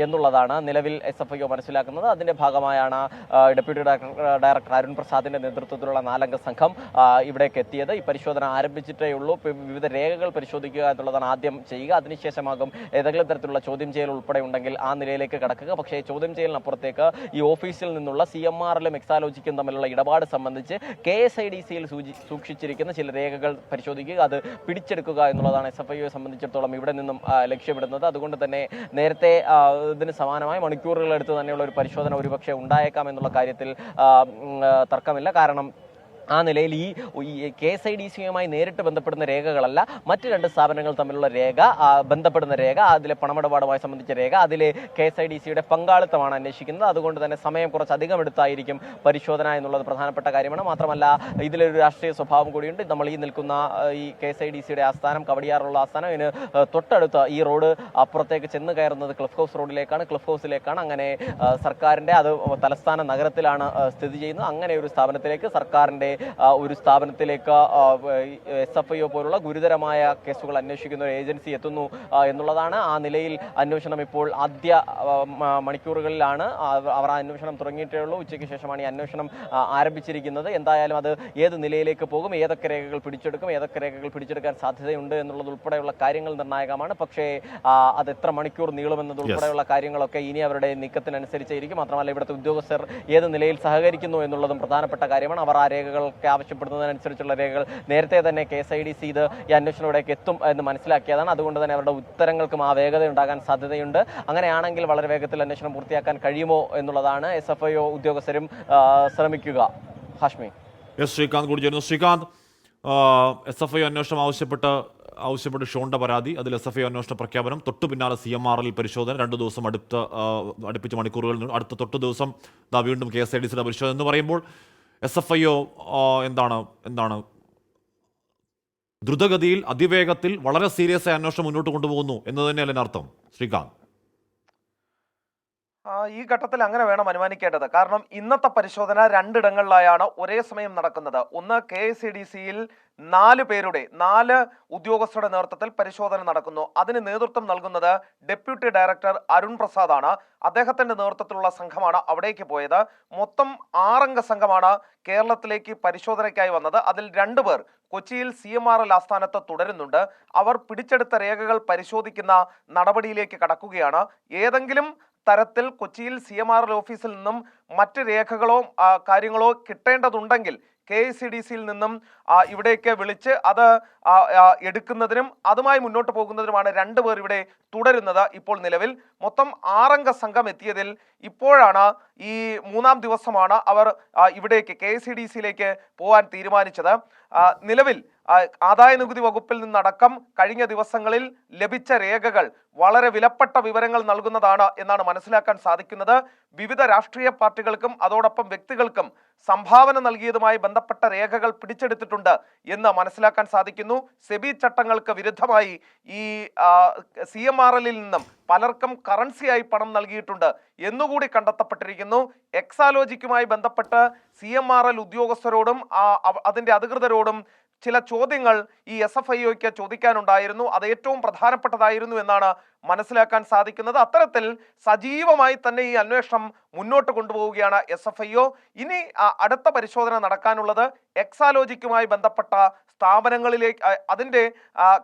എന്നുള്ളതാണ് നിലവിൽ SFIO മനസ്സിലാക്കുന്നത്. അതിന്റെ ഭാഗമായാണ് ഡെപ്യൂട്ടി ഡയറക്ടർ അരുൺ പ്രസാദിന്റെ നേതൃത്വത്തിലുള്ള 4-അംഗ സംഘം ഇവിടേക്ക് എത്തിയത്. ഈ പരിശോധന ആരംഭിച്ചിട്ടേ ഉള്ളൂ. വിവിധ രേഖകൾ പരിശോധിക്കുക എന്നുള്ളതാണ് ആദ്യം ചെയ്യുക. അതിനുശേഷമാകും ഏതെങ്കിലും തരത്തിലുള്ള ചോദ്യം ചെയ്യൽ ഉൾപ്പെടെ ഉണ്ടെങ്കിൽ ആ നിലയിലേക്ക് കടക്കുക. പക്ഷേ ചോദ്യം ചെയ്യലിനപ്പുറത്തേക്ക് ഈ ഓഫീസിൽ നിന്നുള്ള CMRലും എക്സാലോജിക്കും തമ്മിലുള്ള ഇടപാട് സംബന്ധിച്ച് KSIDCയിൽ സൂക്ഷിച്ചിരിക്കുന്ന ചില രേഖകൾ പരിശോധിക്കുക, അത് പിടിച്ചെടുക്കുക എന്നുള്ളതാണ് SFIOയെ സംബന്ധിച്ചിടത്തോളം ഇവിടെ നിന്നും ലക്ഷ്യമിടുന്നത്. അതുകൊണ്ട് തന്നെ നേരത്തെ ഇതിന് സമാനമായി മണിക്കൂറുകളെടുത്ത് തന്നെയുള്ള ഒരു പരിശോധന ഒരുപക്ഷെ ഉണ്ടായേക്കാം എന്നുള്ള കാര്യത്തിൽ തർക്കമില്ല. കാരണം ആ നിലയിൽ ഈ KSIDCയുമായി നേരിട്ട് ബന്ധപ്പെടുന്ന രേഖകളല്ല, മറ്റ് 2 സ്ഥാപനങ്ങൾ തമ്മിലുള്ള രേഖ, ബന്ധപ്പെടുന്ന രേഖ, അതിലെ പണമിടപാടുമായി സംബന്ധിച്ച രേഖ, അതിലെ KSIDCയുടെ പങ്കാളിത്തമാണ് അന്വേഷിക്കുന്നത്. അതുകൊണ്ട് തന്നെ സമയം കുറച്ചധികം എടുത്തായിരിക്കും പരിശോധന എന്നുള്ളത് പ്രധാനപ്പെട്ട കാര്യമാണ്. മാത്രമല്ല ഇതിലൊരു രാഷ്ട്രീയ സ്വഭാവം കൂടിയുണ്ട്. നമ്മൾ ഈ നിൽക്കുന്ന ഈ KSIDCയുടെ ആസ്ഥാനം, കവടിയാറുള്ള ആസ്ഥാനം, ഇതിന് തൊട്ടടുത്ത് ഈ റോഡ് അപ്പുറത്തേക്ക് ചെന്ന് കയറുന്നത് ക്ലിഫ് ഹൗസ് റോഡിലേക്കാണ്, ക്ലിഫ് ഹൗസിലേക്കാണ്. അങ്ങനെ സർക്കാരിൻ്റെ, അത് തലസ്ഥാന നഗരത്തിലാണ് സ്ഥിതി ചെയ്യുന്നത്. അങ്ങനെ ഒരു സ്ഥാപനത്തിലേക്ക്, സർക്കാരിൻ്റെ ഒരു സ്ഥാപനത്തിലേക്ക് SFIO പോലുള്ള ഗുരുതരമായ കേസുകൾ അന്വേഷിക്കുന്ന ഒരു ഏജൻസി എത്തുന്നു എന്നുള്ളതാണ്. ആ നിലയിൽ അന്വേഷണം ഇപ്പോൾ ആദ്യ മണിക്കൂറുകളിലാണ്. അവർ ആ അന്വേഷണം തുടങ്ങിയിട്ടേ ഉള്ളൂ. ഉച്ചയ്ക്ക് ശേഷമാണ് ഈ അന്വേഷണം ആരംഭിച്ചിരിക്കുന്നത്. എന്തായാലും അത് ഏത് നിലയിലേക്ക് പോകും, ഏതൊക്കെ രേഖകൾ പിടിച്ചെടുക്കും, ഏതൊക്കെ രേഖകൾ പിടിച്ചെടുക്കാൻ സാധ്യതയുണ്ട് എന്നുള്ളത് ഉൾപ്പെടെയുള്ള കാര്യങ്ങൾ നിർണായകമാണ്. പക്ഷേ അത് എത്ര മണിക്കൂർ നീളുമെന്നത് ഉൾപ്പെടെയുള്ള കാര്യങ്ങളൊക്കെ ഇനി അവരുടെ നീക്കത്തിനനുസരിച്ചായിരിക്കും. മാത്രമല്ല ഇവിടുത്തെ ഉദ്യോഗസ്ഥർ ഏത് നിലയിൽ സഹകരിക്കുന്നു എന്നുള്ളതും പ്രധാനപ്പെട്ട കാര്യമാണ്. അവർ ആ രേഖകൾ ആവശ്യപ്പെടുന്നതിനനുസരിച്ചുള്ള രേഖകൾ നേരത്തെ തന്നെ KSIDC ഇത് ഈ അന്വേഷണത്തിലേക്ക് എത്തും എന്ന് മനസ്സിലാക്കിയതാണ്. അതുകൊണ്ട് തന്നെ അവരുടെ ഉത്തരങ്ങൾക്കും ആ വേഗത ഉണ്ടാകാൻ സാധ്യതയുണ്ട്. അങ്ങനെയാണെങ്കിൽ വളരെ വേഗത്തിൽ അന്വേഷണം പൂർത്തിയാക്കാൻ കഴിയുമോ എന്നുള്ളതാണ് SFIO ഉദ്യോഗസ്ഥരും ശ്രമിക്കുക. ഹാഷ്മി, ശ്രീകാന്ത് കൂടി ചേരുന്നു. ശ്രീകാന്ത്, SFIO അന്വേഷണം ആവശ്യപ്പെട്ട് ഷോണിന്റെ പരാതി, അതിൽ SFIO അന്വേഷണ പ്രഖ്യാപനം, തൊട്ടു പിന്നാലെ CMRൽ പരിശോധന, 2 ദിവസം അടുപ്പിച്ച മണിക്കൂറുകൾ, അടുത്ത തൊട്ട് ദിവസം വീണ്ടും KSIDCയുടെ പരിശോധന എന്ന് പറയുമ്പോൾ SFIO എന്താണ് ദ്രുതഗതിയിൽ, അതിവേഗത്തിൽ, വളരെ സീരിയസ് ആയ അന്വേഷണം മുന്നോട്ട് കൊണ്ടുപോകുന്നു എന്ന് തന്നെയല്ലേ അർത്ഥം? ശ്രീകാന്ത്, ഈ ഘട്ടത്തിൽ അങ്ങനെ വേണം അനുമാനിക്കേണ്ടത്. കാരണം ഇന്നത്തെ പരിശോധന 2 ഇടങ്ങളിലായാണ് ഒരേ സമയം നടക്കുന്നത്. ഒന്ന്, KSIDCയിൽ 4 ഉദ്യോഗസ്ഥരുടെ നേതൃത്വത്തിൽ പരിശോധന നടക്കുന്നു. അതിന് നേതൃത്വം നൽകുന്നത് ഡെപ്യൂട്ടി ഡയറക്ടർ അരുൺ പ്രസാദ് ആണ്. അദ്ദേഹത്തിന്റെ നേതൃത്വത്തിലുള്ള സംഘമാണ് അവിടേക്ക് പോയത്. മൊത്തം 6-അംഗ സംഘമാണ് കേരളത്തിലേക്ക് പരിശോധനയ്ക്കായി വന്നത്. അതിൽ 2 പേർ കൊച്ചിയിൽ CMRL ആസ്ഥാനത്ത് തുടരുന്നുണ്ട്. അവർ പിടിച്ചെടുത്ത രേഖകൾ പരിശോധിക്കുന്ന നടപടിയിലേക്ക് കടക്കുകയാണ്. ഏതെങ്കിലും തരത്തിൽ കൊച്ചിയിൽ CMRL ഓഫീസിൽ നിന്നും മറ്റ് രേഖകളോ കാര്യങ്ങളോ കിട്ടേണ്ടതുണ്ടെങ്കിൽ KSIDCയിൽ നിന്നും ഇവിടേക്ക് വിളിച്ച് അത് എടുക്കുന്നതിനും അതുമായി മുന്നോട്ട് പോകുന്നതിനുമാണ് 2 പേർ ഇവിടെ തുടരുന്നത്. ഇപ്പോൾ നിലവിൽ മൊത്തം 6-അംഗ സംഘം എത്തിയതിൽ ഇപ്പോഴാണ് ഈ 3-ാം ദിവസമാണ് അവർ ഇവിടേക്ക് KSIDCയിലേക്ക് പോകാൻ തീരുമാനിച്ചത്. നിലവിൽ ആദായ നികുതി വകുപ്പിൽ നിന്നടക്കം കഴിഞ്ഞ ദിവസങ്ങളിൽ ലഭിച്ച രേഖകൾ വളരെ വിലപ്പെട്ട വിവരങ്ങൾ നൽകുന്നതാണ് എന്നാണ് മനസ്സിലാക്കാൻ സാധിക്കുന്നത്. വിവിധ രാഷ്ട്രീയ പാർട്ടികൾക്കും അതോടൊപ്പം വ്യക്തികൾക്കും സംഭാവന നൽകിയതുമായി ബന്ധപ്പെട്ട രേഖകൾ പിടിച്ചെടുത്തിട്ടുണ്ട് എന്ന് മനസ്സിലാക്കാൻ സാധിക്കുന്നു. സെബി ചട്ടങ്ങൾക്ക് വിരുദ്ധമായി ഈ CMRL നിന്നും പലർക്കും കറൻസിയായി പണം നൽകിയിട്ടുണ്ട് എന്നുകൂടി കണ്ടെത്തപ്പെട്ടിരിക്കുന്നു. എക്സാലോജിക്കുമായി ബന്ധപ്പെട്ട് CMRL ഉദ്യോഗസ്ഥരോടും അതിന്റെ അധികൃതരോടും ചില ചോദ്യങ്ങൾ ഈ SFIOയ്ക്ക് ചോദിക്കാനുണ്ടായിരുന്നു. അത് ഏറ്റവും പ്രധാനപ്പെട്ടതായിരുന്നു എന്നാണ് മനസ്സിലാക്കാൻ സാധിക്കുന്നത്. അത്തരത്തിൽ സജീവമായി തന്നെ ഈ അന്വേഷണം മുന്നോട്ട് കൊണ്ടുപോവുകയാണ് SFIO. ഇനി അടുത്ത പരിശോധന നടക്കാനുള്ളത് എക്സാലോജിക്കുമായി ബന്ധപ്പെട്ട സ്ഥാപനങ്ങളിലേക്ക്, അതിൻ്റെ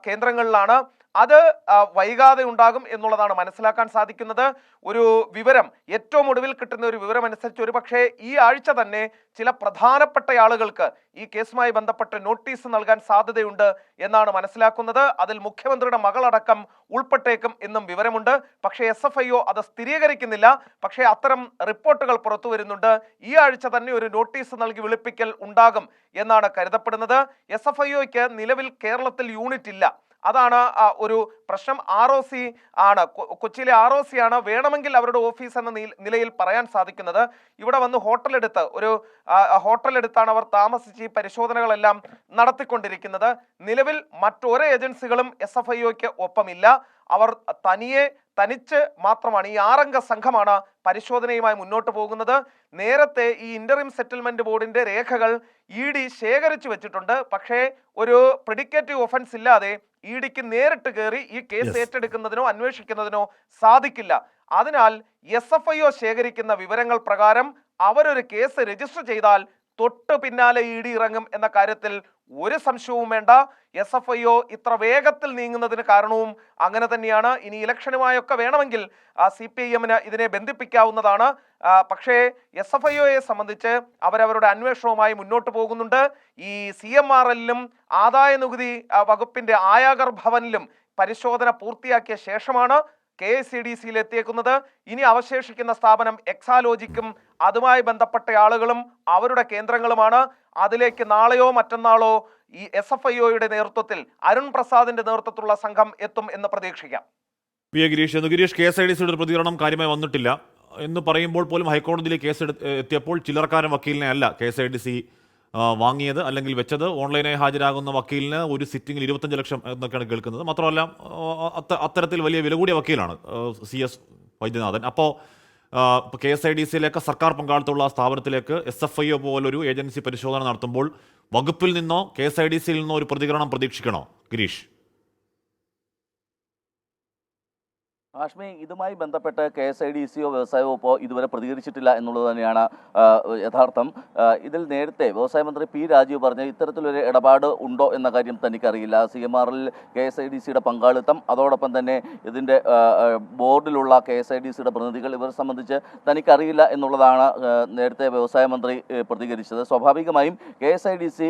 കേന്ദ്രങ്ങളിലാണ്. അത് വൈകാതെ ഉണ്ടാകും എന്നുള്ളതാണ് മനസ്സിലാക്കാൻ സാധിക്കുന്നത്. ഒരു വിവരം, ഏറ്റവും ഒടുവിൽ കിട്ടുന്ന ഒരു വിവരം അനുസരിച്ച് ഒരുപക്ഷെ ഈ ആഴ്ച തന്നെ ചില പ്രധാനപ്പെട്ട ആളുകൾക്ക് ഈ കേസുമായി ബന്ധപ്പെട്ട് നോട്ടീസ് നൽകാൻ സാധ്യതയുണ്ട് എന്നാണ് മനസ്സിലാക്കുന്നത്. അതിൽ മുഖ്യമന്ത്രിയുടെ മകളടക്കം ഉൾപ്പെട്ടേക്കും എന്നും വിവരമുണ്ട്. പക്ഷേ SFIO അത് സ്ഥിരീകരിക്കുന്നില്ല. പക്ഷേ അത്തരം റിപ്പോർട്ടുകൾ പുറത്തു വരുന്നുണ്ട്. ഈ ആഴ്ച തന്നെ ഒരു നോട്ടീസ് നൽകി വിളിപ്പിക്കൽ ഉണ്ടാകും എന്നാണ് കരുതപ്പെടുന്നത്. SFIOയ്ക്ക് നിലവിൽ കേരളത്തിൽ യൂണിറ്റ് ഇല്ല. അതാണ് ഒരു പ്രശ്നം. ROC ആണ്, കൊച്ചിയിലെ ROC ആണ് വേണമെങ്കിൽ അവരുടെ ഓഫീസ് എന്ന നിലയിൽ പറയാൻ സാധിക്കുന്നത്. ഇവിടെ വന്ന് ഹോട്ടലെടുത്താണ് അവർ താമസിച്ച് ഈ പരിശോധനകളെല്ലാം നടത്തിക്കൊണ്ടിരിക്കുന്നത്. നിലവിൽ മറ്റൊരു ഏജൻസികളും SFIOയ്ക്ക് ഒപ്പമില്ല. അവർ തനിച്ച് മാത്രമാണ്, ഈ 6 അംഗ സംഘമാണ് പരിശോധനയുമായി മുന്നോട്ട് പോകുന്നത്. നേരത്തെ ഈ ഇന്ററിം സെറ്റിൽമെന്റ് ബോർഡിന്റെ രേഖകൾ ED ശേഖരിച്ചു വെച്ചിട്ടുണ്ട്. പക്ഷേ ഒരു പ്രിഡിക്കേറ്റീവ് ഒഫൻസ് ഇല്ലാതെ EDക്ക് നേരിട്ട് കയറി ഈ കേസ് ഏറ്റെടുക്കുന്നതിനോ അന്വേഷിക്കുന്നതിനോ സാധിക്കില്ല. അതിനാൽ SFIO ശേഖരിക്കുന്ന വിവരങ്ങൾ പ്രകാരം അവരൊരു കേസ് രജിസ്റ്റർ ചെയ്താൽ തൊട്ട് പിന്നാലെ ED ഇറങ്ങും എന്ന കാര്യത്തിൽ ഒരു സംശയവും വേണ്ട. SFIO ഇത്ര വേഗത്തിൽ നീങ്ങുന്നതിന് കാരണവും അങ്ങനെ തന്നെയാണ്. ഇനി ഇലക്ഷനുമായൊക്കെ വേണമെങ്കിൽ CPIMന് ഇതിനെ ബന്ധിപ്പിക്കാവുന്നതാണ്. പക്ഷേ SFIOയെ സംബന്ധിച്ച് അവരവരുടെ അന്വേഷണവുമായി മുന്നോട്ട് പോകുന്നുണ്ട്. ഈ CMRLലും ആദായ നികുതി വകുപ്പിന്റെ ആയാഗർ ഭവനിലും പരിശോധന പൂർത്തിയാക്കിയ ശേഷമാണ് KICDCയിൽ എത്തിയേക്കുന്നത്. ഇനി അവശേഷിക്കുന്ന സ്ഥാപനം എക്സാലോജിക്കും അതുമായി ബന്ധപ്പെട്ട ആളുകളും അവരുടെ കേന്ദ്രങ്ങളുമാണ്. അതിലേക്ക് നാളെയോ മറ്റന്നാളോ ഈ SFIOയുടെ നേതൃത്വത്തിൽ അരുൺ പ്രസാദിന്റെ നേതൃത്വത്തിലുള്ള സംഘം എത്തും എന്ന് പ്രതീക്ഷിക്കാം. ഗിരീഷ്, KSIDCയുടെ പ്രതികരണം കാര്യമായി വന്നിട്ടില്ല എന്ന് പറയുമ്പോൾ പോലും ഹൈക്കോടതിയിൽ കേസ് എത്തിയപ്പോൾ ചില്ലറക്കാരൻ വക്കീലിനെ അല്ല KSIDC വാങ്ങിയത് അല്ലെങ്കിൽ വെച്ചത്. ഓൺലൈനായി ഹാജരാകുന്ന വക്കീലിന് ഒരു സിറ്റിംഗിൽ 25 ലക്ഷം എന്നൊക്കെയാണ് കേൾക്കുന്നത്. മാത്രമല്ല അത്തരത്തിൽ വലിയ വില കൂടിയ വക്കീലാണ് CS വൈദ്യനാഥൻ. അപ്പോൾ KSIDCയിലേക്ക് സർക്കാർ പങ്കാളിത്തമുള്ള സ്ഥാപനത്തിലേക്ക് SFIO പോലൊരു ഏജൻസി പരിശോധന നടത്തുമ്പോൾ വകുപ്പിൽ നിന്നോ KSIDCയിൽ നിന്നോ ഒരു പ്രതികരണം പ്രതീക്ഷിക്കണോ ഗിരീഷ്? ഹാഷ്മി, ഇതുമായി ബന്ധപ്പെട്ട് KSIDCയോ വ്യവസായ വകുപ്പോ ഇതുവരെ പ്രതികരിച്ചിട്ടില്ല എന്നുള്ളത് തന്നെയാണ് യഥാർത്ഥം. ഇതിൽ നേരത്തെ വ്യവസായ മന്ത്രി P. രാജീവ് പറഞ്ഞ ഇത്തരത്തിലൊരു ഇടപാട് ഉണ്ടോ എന്ന കാര്യം തനിക്കറിയില്ല. CMRL KSIDCയുടെ പങ്കാളിത്തം, അതോടൊപ്പം തന്നെ ഇതിൻ്റെ ബോർഡിലുള്ള KSIDCയുടെ പ്രതിനിധികൾ, ഇവരെ സംബന്ധിച്ച് തനിക്കറിയില്ല എന്നുള്ളതാണ് നേരത്തെ വ്യവസായ മന്ത്രി പ്രതികരിച്ചത്. സ്വാഭാവികമായും KSIDC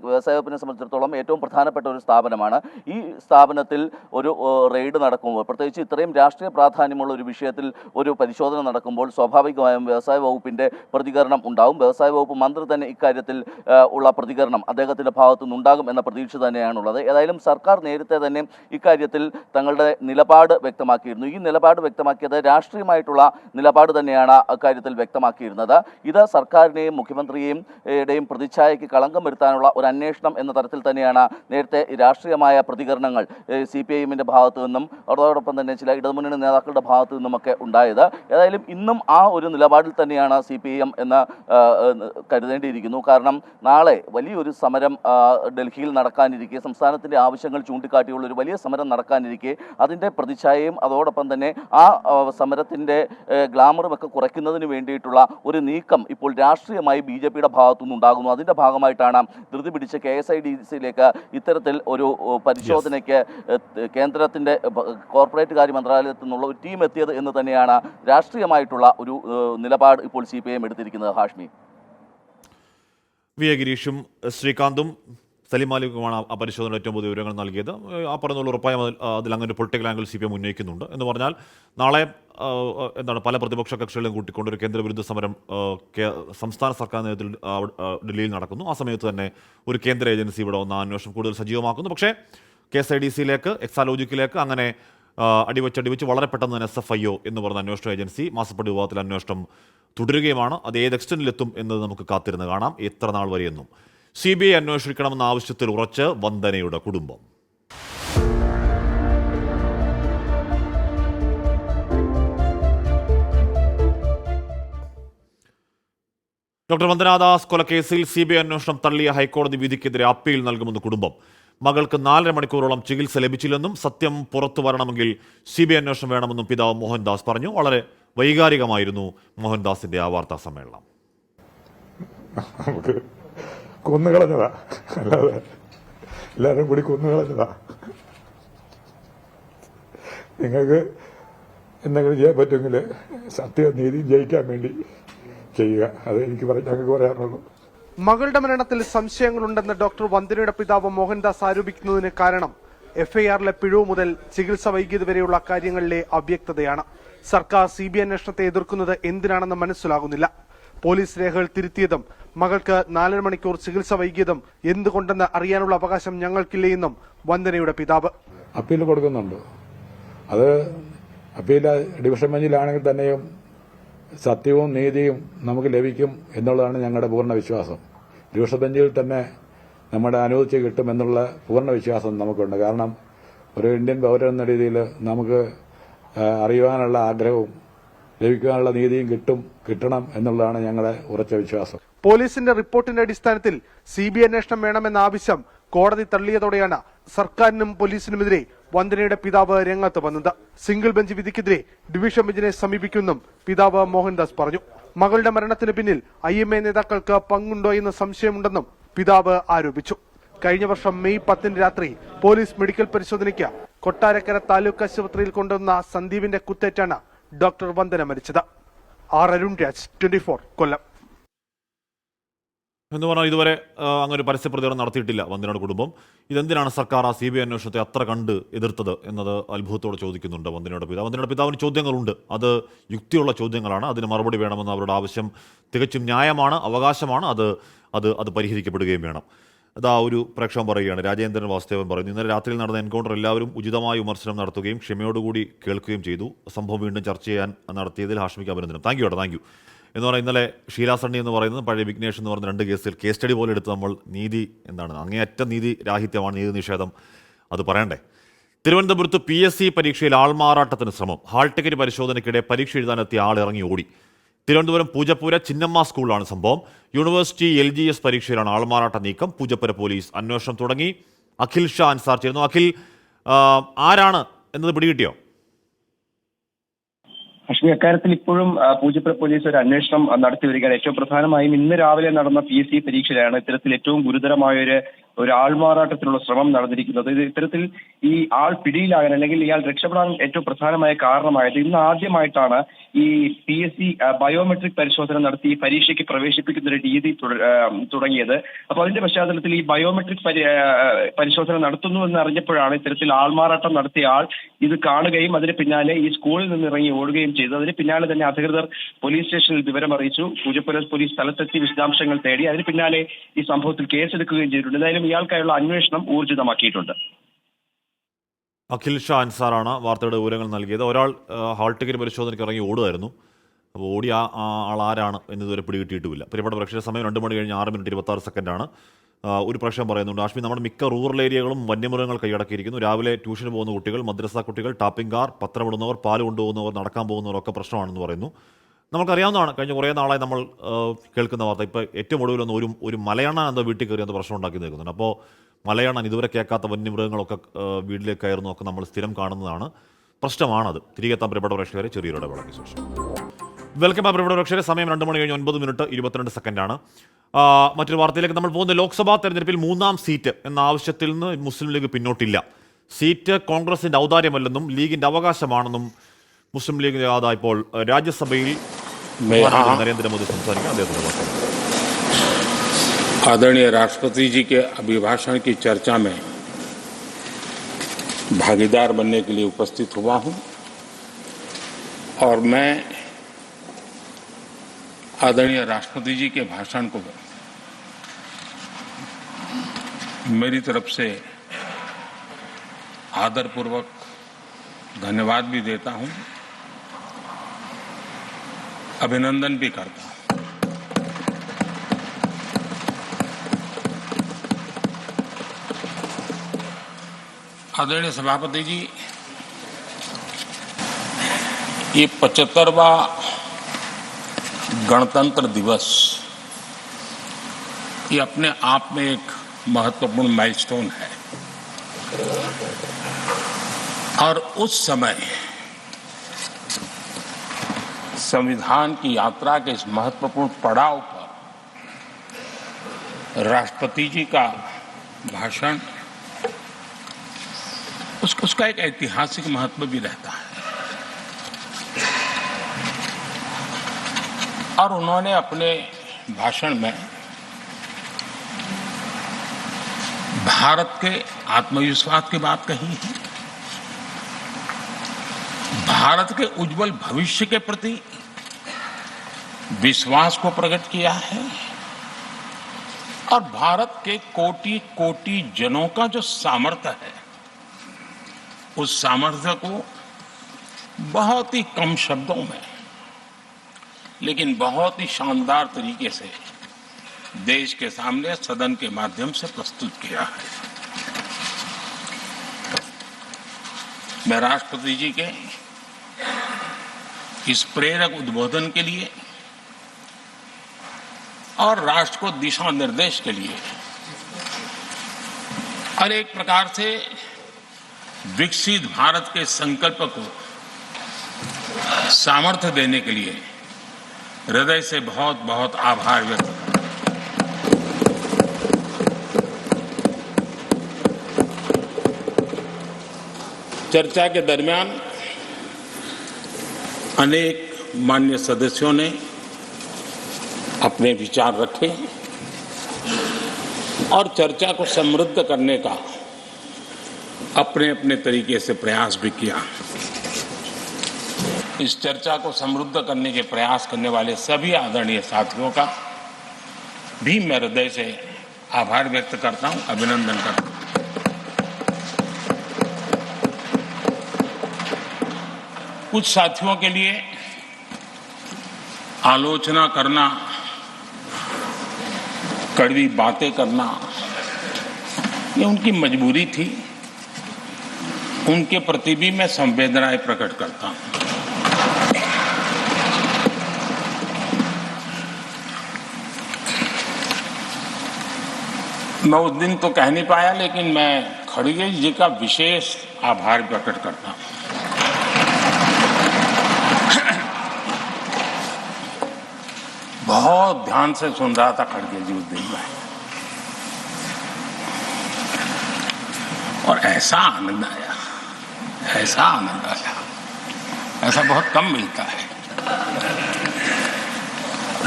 വ്യവസായ വകുപ്പിനെ സംബന്ധിച്ചിടത്തോളം ഏറ്റവും പ്രധാനപ്പെട്ട ഒരു സ്ഥാപനമാണ്. ഈ സ്ഥാപനത്തിൽ ഒരു റെയ്ഡ് നടക്കുമ്പോൾ, പ്രത്യേകിച്ച് ഇത്രയും രാഷ്ട്രീയ പ്രാധാന്യമുള്ള ഒരു വിഷയത്തിൽ ഒരു പരിശോധന നടക്കുമ്പോൾ സ്വാഭാവികമായും വ്യവസായ വകുപ്പിന്റെ പ്രതികരണം ഉണ്ടാവും. വ്യവസായ വകുപ്പ് മന്ത്രി തന്നെ ഇക്കാര്യത്തിൽ ഉള്ള പ്രതികരണം അദ്ദേഹത്തിന്റെ ഭാഗത്തു നിന്നുണ്ടാകും എന്ന പ്രതീക്ഷ തന്നെയാണുള്ളത്. ഏതായാലും സർക്കാർ നേരത്തെ തന്നെ ഇക്കാര്യത്തിൽ തങ്ങളുടെ നിലപാട് വ്യക്തമാക്കിയിരുന്നു. ഈ നിലപാട് വ്യക്തമാക്കിയത് രാഷ്ട്രീയമായിട്ടുള്ള നിലപാട് തന്നെയാണ് അക്കാര്യത്തിൽ വ്യക്തമാക്കിയിരുന്നത്. ഇത് സർക്കാരിനെയും മുഖ്യമന്ത്രിയെയും പ്രതിച്ഛായയ്ക്ക് കളങ്കം വരുത്താനുള്ള ഒരു അന്വേഷണം എന്ന തരത്തിൽ തന്നെയാണ് നേരത്തെ രാഷ്ട്രീയമായ പ്രതികരണങ്ങൾ CPIMന്റെ ഭാഗത്തു നിന്നും അതോടൊപ്പം തന്നെ ചില ഇടതുമുന്നണി നേതാക്കളുടെ ഭാഗത്തു നിന്നുമൊക്കെ ഉണ്ടായത്. ഏതായാലും ഇന്നും ആ ഒരു നിലപാടിൽ തന്നെയാണ് CPIM എന്ന് കരുതേണ്ടിയിരിക്കുന്നു. കാരണം നാളെ വലിയൊരു സമരം ഡൽഹിയിൽ നടക്കാനിരിക്കെ, സംസ്ഥാനത്തിൻ്റെ ആവശ്യങ്ങൾ ചൂണ്ടിക്കാട്ടിയുള്ള ഒരു വലിയ സമരം നടക്കാനിരിക്കെ അതിൻ്റെ പ്രതിച്ഛായയും അതോടൊപ്പം തന്നെ ആ സമരത്തിൻ്റെ ഗ്ലാമറുമൊക്കെ കുറയ്ക്കുന്നതിന് വേണ്ടിയിട്ടുള്ള ഒരു നീക്കം ഇപ്പോൾ രാഷ്ട്രീയമായി BJPയുടെ ഭാഗത്തുനിന്നുണ്ടാകുന്നു. അതിൻ്റെ ഭാഗമായിട്ടാണ് ധൃതി പിടിച്ച് KSIDCയിലേക്ക് ഇത്തരത്തിൽ ഒരു പരിശോധനയ്ക്ക് കേന്ദ്രത്തിൻ്റെ കോർപ്പറേറ്റ് കാര്യ മന്ത്രാലയത്തിൽ നിന്നുള്ള ഒരു ടീം എത്തിയത് എന്ന് തന്നെയാണ് രാഷ്ട്രീയമായിട്ടുള്ള ഒരു നിലപാട് ഇപ്പോൾ CPIM എടുത്തിരിക്കുന്നത്. ഹാഷ്മി, ഗിരീഷും ശ്രീകാന്തും സലിം മാലിക്കുമാണ് ആ പരിശോധന ഏറ്റവും പുതിയ വിവരങ്ങൾ നൽകിയത്. ആ പറഞ്ഞുള്ള ഉറപ്പായും അതിൽ അങ്ങനെ ഒരു പൊളിറ്റിക്കൽ ആംഗിൾ CPIM ഉന്നയിക്കുന്നുണ്ട്. എന്ന് പറഞ്ഞാൽ നാളെ എന്താണ് പല പ്രതിപക്ഷ കക്ഷികളെയും കൂട്ടിക്കൊണ്ട് ഒരു കേന്ദ്രവിരുദ്ധ സമരം സംസ്ഥാന സർക്കാർ നേതൃത്വത്തിൽ ഡൽഹിയിൽ നടക്കുന്നു. ആ സമയത്ത് തന്നെ ഒരു കേന്ദ്ര ഏജൻസി ഇവിടെ വന്ന അന്വേഷണം കൂടുതൽ സജീവമാക്കുന്നു. പക്ഷേ KSIDCയിലേക്ക്, എക്സാലോജിക്കിലേക്ക് അങ്ങനെ അടിവച്ച് വളരെ പെട്ടെന്ന് തന്നെ SFIO എന്ന് പറഞ്ഞ അന്വേഷണ ഏജൻസി മാസപ്പടി വിഭാഗത്തിൽ അന്വേഷണം തുടരുകയുമാണ്. അത് ഏത് എക്സ്റ്റൻറ്റിലെത്തും എന്നത് നമുക്ക് കാത്തിരുന്ന് കാണാം. എത്ര നാൾ വരെയെന്നും. CBI അന്വേഷിക്കണമെന്ന ആവശ്യത്തിൽ ഉറച്ച് വന്ദനയുടെ കുടുംബം. ഡോക്ടർ വന്ദനാദാസ് കൊലക്കേസിൽ CBI അന്വേഷണം തള്ളിയ ഹൈക്കോടതി വിധിക്കെതിരെ അപ്പീൽ നൽകുമെന്ന് കുടുംബം. മകൾക്ക് 4.5 മണിക്കൂറോളം ചികിത്സ ലഭിച്ചില്ലെന്നും സത്യം പുറത്തു വരണമെങ്കിൽ CBI അന്വേഷണം വേണമെന്നും പിതാവ് മോഹൻദാസ് പറഞ്ഞു. വളരെ വൈകാരികമായിരുന്നു മോഹൻദാസിന്റെ ആ വാർത്താ സമ്മേളനം. നമുക്ക് കൊന്നുകളഞ്ഞതാ, അല്ലാതെ എല്ലാവരും കൂടി കൊന്നുകളഞ്ഞതാ. നിങ്ങൾക്ക് എന്തെങ്കിലും ചെയ്യാൻ പറ്റുമെങ്കിൽ സത്യനീതി ജയിക്കാൻ വേണ്ടി ചെയ്യുക. അത് എനിക്ക് ഞങ്ങൾക്ക് പറയാനുള്ളൂ. മകളുടെ മരണത്തിൽ സംശയങ്ങളുണ്ടെന്ന് ഡോക്ടർ വന്ദനയുടെ പിതാവ് മോഹൻദാസ് ആരോപിക്കുന്നതിന് കാരണം FIRലെ പിഴവ് മുതൽ ചികിത്സ വൈകിയത് വരെയുള്ള കാര്യങ്ങളിലെ അവ്യക്തതയാണ്. സർക്കാർ CBI അന്വേഷണത്തെ എതിർക്കുന്നത് എന്തിനാണെന്ന് മനസ്സിലാകുന്നില്ല. പോലീസ് രേഖകൾ തിരുത്തിയതും മകൾക്ക് 4.5 മണിക്കൂർ ചികിത്സ വൈകിയതും എന്തുകൊണ്ടെന്ന് അറിയാനുള്ള അവകാശം ഞങ്ങൾക്കില്ലെന്നും വന്ദനയുടെ പിതാവ്. അപ്പീൽ കൊടുക്കുന്നുണ്ട്. അത് അപ്പീൽ ഡിവിഷൻ ബെഞ്ചിലാണെങ്കിൽ തന്നെയും സത്യവും നീതിയും നമുക്ക് ലഭിക്കും എന്നുള്ളതാണ് ഞങ്ങളുടെ പൂർണ്ണ വിശ്വാസം. ഡിവിഷൻ ബെഞ്ചിൽ തന്നെ നമ്മുടെ അനുവദിച്ച് കിട്ടും എന്നുള്ള പൂർണ്ണ വിശ്വാസം നമുക്കുണ്ട്. കാരണം ഒരു ഇന്ത്യൻ പൗരൻ എന്ന രീതിയിൽ നമുക്ക് അറിയുവാനുള്ള ആഗ്രഹവും ലഭിക്കാനുള്ള നീതിയും കിട്ടണം എന്നുള്ളതാണ് ഞങ്ങളുടെ ഉറച്ച വിശ്വാസം. പോലീസിന്റെ റിപ്പോർട്ടിന്റെ അടിസ്ഥാനത്തിൽ CBI അന്വേഷണം വേണമെന്ന ആവശ്യം കോടതി തള്ളിയതോടെയാണ് സർക്കാരിനും പോലീസിനുമെതിരെ വന്ദനയുടെ പിതാവ് രംഗത്ത് വന്നത്. സിംഗിൾ ബെഞ്ച് വിധിക്കെതിരെ ഡിവിഷൻ ബെഞ്ചിനെ സമീപിക്കുമെന്നും പിതാവ് മോഹൻദാസ് പറഞ്ഞു. മകളുടെ മരണത്തിന് പിന്നിൽ IMA നേതാക്കൾക്ക് പങ്കുണ്ടോ എന്ന് സംശയമുണ്ടെന്നും പിതാവ് ആരോപിച്ചു. കഴിഞ്ഞ വർഷം മെയ് 10 രാത്രി പോലീസ് മെഡിക്കൽ പരിശോധനയ്ക്ക് കൊട്ടാരക്കര താലൂക്ക് ആശുപത്രിയിൽ കൊണ്ടുവന്ന സന്ദീപിന്റെ കുത്തേറ്റാണ് ഡോക്ടർ വന്ദന മരിച്ചത്. അരുൺ രാജ്, 24 കൊല്ലം. എന്ന് പറഞ്ഞാൽ ഇതുവരെ അങ്ങനെ ഒരു പരസ്യ പ്രതികരണം നടത്തിയിട്ടില്ല വന്ദനയുടെ കുടുംബം. ഇതെന്തിനാണ് സർക്കാർ ആ CBI അന്വേഷണത്തെ അത്ര കണ്ട് എതിർത്തത് എന്നത് അത്ഭുതത്തോടെ ചോദിക്കുന്നുണ്ട് വന്ദനയുടെ പിതാവ്. വന്ദനയുടെ പിതാവിന് ചോദ്യങ്ങളുണ്ട്. അത് യുക്തിയുള്ള ചോദ്യങ്ങളാണ്. അതിന് മറുപടി വേണമെന്ന് അവരുടെ ആവശ്യം തികച്ചും ന്യായമാണ്, അവകാശമാണ്. അത് പരിഹരിക്കപ്പെടുകയും വേണം. അതാ ഒരു പ്രേക്ഷകൻ പറയുകയാണ്, രാജേന്ദ്രൻ വാസുദേവൻ പറയുന്നു, ഇന്നലെ രാത്രിയിൽ നടന്ന എൻകൗണ്ടർ എല്ലാവരും ഉചിതമായ വിമർശനം നടത്തുകയും ക്ഷമയോടുകൂടി കേൾക്കുകയും ചെയ്തു. സംഭവം വീണ്ടും ചർച്ച ചെയ്യാൻ നടത്തിയതിൽ ഹാഷ്മിക്ക് അഭിനന്ദനം. താങ്ക് യു എന്ന് പറഞ്ഞാൽ ഇന്നലെ ഷീല സണ്ണി എന്ന് പറയുന്നത് പഴയ വിഘ്നേഷ് എന്ന് പറഞ്ഞ 2 കേസിൽ കേസ് സ്റ്റഡി പോലെ എടുത്ത് നമ്മൾ നീതി അങ്ങേയറ്റം നീതി രാഹിത്യമാണ്, നീതി നിഷേധം, അത് പറയണ്ടേ. തിരുവനന്തപുരത്ത് PSC പരീക്ഷയിൽ ആൾമാറാട്ടത്തിന് ശ്രമം. ഹാൾ ടിക്കറ്റ് പരിശോധനയ്ക്കിടെ പരീക്ഷ എഴുതാനെത്തിയ ആൾ ഇറങ്ങി ഓടി. തിരുവനന്തപുരം പൂജപ്പുര ചിന്നമ്മ സ്കൂളിലാണ് സംഭവം. യൂണിവേഴ്സിറ്റി LGS പരീക്ഷയിലാണ് ആൾമാറാട്ട നീക്കം. പൂജപ്പുര പോലീസ് അന്വേഷണം തുടങ്ങി. അഖിൽ ഷാ അൻസാർ ചേർന്നു. അഖിൽ, ആരാണ് എന്നത് പിടികിട്ടിയോ? അശ്വിനി, അക്കാര്യത്തിൽ ഇപ്പോഴും പൂജപ്പുര പോലീസ് ഒരു അന്വേഷണം നടത്തി വരികയാണ്. ഏറ്റവും പ്രധാനമായും ഇന്ന് രാവിലെ നടന്ന PSC പരീക്ഷയിലാണ് ഇത്തരത്തിൽ ഏറ്റവും ഗുരുതരമായ ഒരു ആൾമാറാട്ടത്തിനുള്ള ശ്രമം നടന്നിരിക്കുന്നത്. ഇത്തരത്തിൽ ഈ ആൾ പിടിയിലാകാൻ അല്ലെങ്കിൽ ഇയാൾ രക്ഷപ്പെടാൻ ഏറ്റവും പ്രധാനമായ കാരണമായത് ഇന്ന് ആദ്യമായിട്ടാണ് ഈ PSC ബയോമെട്രിക് പരിശോധന നടത്തി ഈ പരീക്ഷയ്ക്ക് പ്രവേശിപ്പിക്കുന്ന ഒരു രീതി തുടങ്ങിയത്. അപ്പോൾ അതിന്റെ പശ്ചാത്തലത്തിൽ ഈ ബയോമെട്രിക് പരിശോധന നടത്തുന്നു എന്ന് അറിഞ്ഞപ്പോഴാണ് ഇത്തരത്തിൽ ആൾമാറാട്ടം നടത്തിയ ആൾ ഇത് കാണുകയും അതിന് പിന്നാലെ ഈ സ്കൂളിൽ നിന്ന് ഇറങ്ങി ഓടുകയും ചെയ്തു. അതിന് പിന്നാലെ തന്നെ അധികൃതർ പോലീസ് സ്റ്റേഷനിൽ വിവരം അറിയിച്ചു. പൂജപ്പുര പോലീസ് സ്ഥലത്തെത്തി വിശദാംശങ്ങൾ തേടി. അതിന് പിന്നാലെ ഈ സംഭവത്തിൽ കേസെടുക്കുകയും ചെയ്തിട്ടുണ്ട്. എന്തായാലും ഇയാൾക്കായുള്ള അന്വേഷണം ഊർജിതമാക്കിയിട്ടുണ്ട്. അഖിൽ ഷാ അൻസാറാണ് വാർത്തയുടെ വിവരങ്ങൾ നൽകിയത്. ഒരാൾ ഹാൾ ടിക്കറ്റ് പരിശോധനയ്ക്ക് ഇറങ്ങി ഓടുമായിരുന്നു. അപ്പോൾ ഓടിയ ആൾ ആരാണ് എന്നിതുവരെ പിടികിട്ടിയിട്ടുമില്ല. പ്രിയപ്പെട്ട പ്രേക്ഷക, സമയം 2 മണി കഴിഞ്ഞ് 6:26 ഒരു പ്രശ്നം പറയുന്നുണ്ട്. ആഷ്മി, നമ്മുടെ മിക്ക റൂറൽ ഏരിയകളും വന്യമൃഗങ്ങൾ കൈയടക്കിയിരിക്കുന്നു. രാവിലെ ട്യൂഷന് പോകുന്ന കുട്ടികൾ, മദ്രസ കുട്ടികൾ, ടാപ്പിംഗ് കാർ, പത്രമിടുന്നവർ, പാല് കൊണ്ടുപോകുന്നവർ, നടക്കാൻ പോകുന്നവരൊക്കെ പ്രശ്നമാണെന്ന് പറയുന്നു. നമുക്കറിയാവുന്നതാണ്, കഴിഞ്ഞ കുറേ നാളായി നമ്മൾ കേൾക്കുന്ന വാർത്ത. ഇപ്പോൾ ഏറ്റവും ഒടുവിലൊന്ന് ഒരു മലയണ്ണൻ എന്തോ വീട്ടിൽ കയറി എന്തോ പ്രശ്നം ഉണ്ടാക്കി നിൽക്കുന്നുണ്ട്. അപ്പോൾ മലയണ്ണൻ, ഇതുവരെ കേൾക്കാത്ത വന്യമൃഗങ്ങളൊക്കെ വീട്ടിലേക്ക് കയറുന്നതൊക്കെ നമ്മൾ സ്ഥിരം കാണുന്നതാണ്. പ്രശ്നമാണത്. തിരികെ എത്താൻ പ്രിയപ്പെട്ട പ്രേക്ഷകരെ ചെറിയൊരു ഇടവേളയ്ക്ക് ശേഷം. വെൽക്കം പ്രിയപ്പെട്ട പ്രേക്ഷകരെ, സമയം 2 മണി കഴിഞ്ഞ് 9:22 മറ്റൊരു വാർത്തയിലേക്ക് നമ്മൾ പോകുന്നത്. ലോക്സഭാ തെരഞ്ഞെടുപ്പിൽ 3ാം സീറ്റ് എന്ന ആവശ്യത്തിൽ നിന്ന് മുസ്ലിം ലീഗ് പിന്നോട്ടില്ല. സീറ്റ് കോൺഗ്രസിന്റെ ഔദാര്യമല്ലെന്നും ലീഗിന്റെ അവകാശമാണെന്നും മുസ്ലിം ലീഗ് നേതാവ് ഇപ്പോൾ രാജ്യസഭയിൽ നരേന്ദ്രമോദി സംസാരിക്കാൻ അദ്ദേഹത്തിന്റെ आदरणीय राष्ट्रपति जी के अभिभाषण की चर्चा में भागीदार बनने के लिए उपस्थित हुआ हूं। और मैं आदरणीय राष्ट्रपति जी के भाषण को मेरी तरफ से आदरपूर्वक धन्यवाद भी देता हूं, अभिनंदन भी करता हूं। आदरणीय सभापति जी, ये 75वां गणतंत्र दिवस ये अपने आप में एक महत्वपूर्ण माइलस्टोन है और उस समय संविधान की यात्रा के इस महत्वपूर्ण पड़ाव पर राष्ट्रपति जी का भाषण उसका एक ऐतिहासिक महत्व भी रहता है और उन्होंने अपने भाषण में भारत के आत्मविश्वास की बात कही है, भारत के उज्जवल भविष्य के प्रति विश्वास को प्रकट किया है और भारत के कोटि कोटि जनों का जो सामर्थ्य है उस सामर्थ्य को बहुत ही कम शब्दों में लेकिन बहुत ही शानदार तरीके से देश के सामने सदन के माध्यम से प्रस्तुत किया है। मैं राष्ट्रपति जी के इस प्रेरक उद्बोधन के लिए और राष्ट्र को दिशा निर्देश के लिए और एक प्रकार से विकसित भारत के संकल्प को सामर्थ्य देने के लिए हृदय से बहुत बहुत आभार व्यक्त करता हूं। चर्चा के दरमियान अनेक मान्य सदस्यों ने अपने विचार रखे और चर्चा को समृद्ध करने का अपने अपने तरीके से प्रयास भी किया। इस चर्चा को समृद्ध करने के प्रयास करने वाले सभी आदरणीय साथियों का भी मैं हृदय से आभार व्यक्त करता हूं, अभिनंदन करता हूं। कुछ साथियों के लिए आलोचना करना, कड़वी बातें करना ये उनकी मजबूरी थी, उनके प्रति भी मैं संवेदनाएं प्रकट करता हूं। मैं उस दिन तो कह नहीं पाया लेकिन मैं खड़गे जी का विशेष आभार प्रकट करता हूं। बहुत ध्यान से सुन रहा था खड़गे जी उस दिन में और ऐसा आनंद आया, ऐसा बहुत कम मिलता है।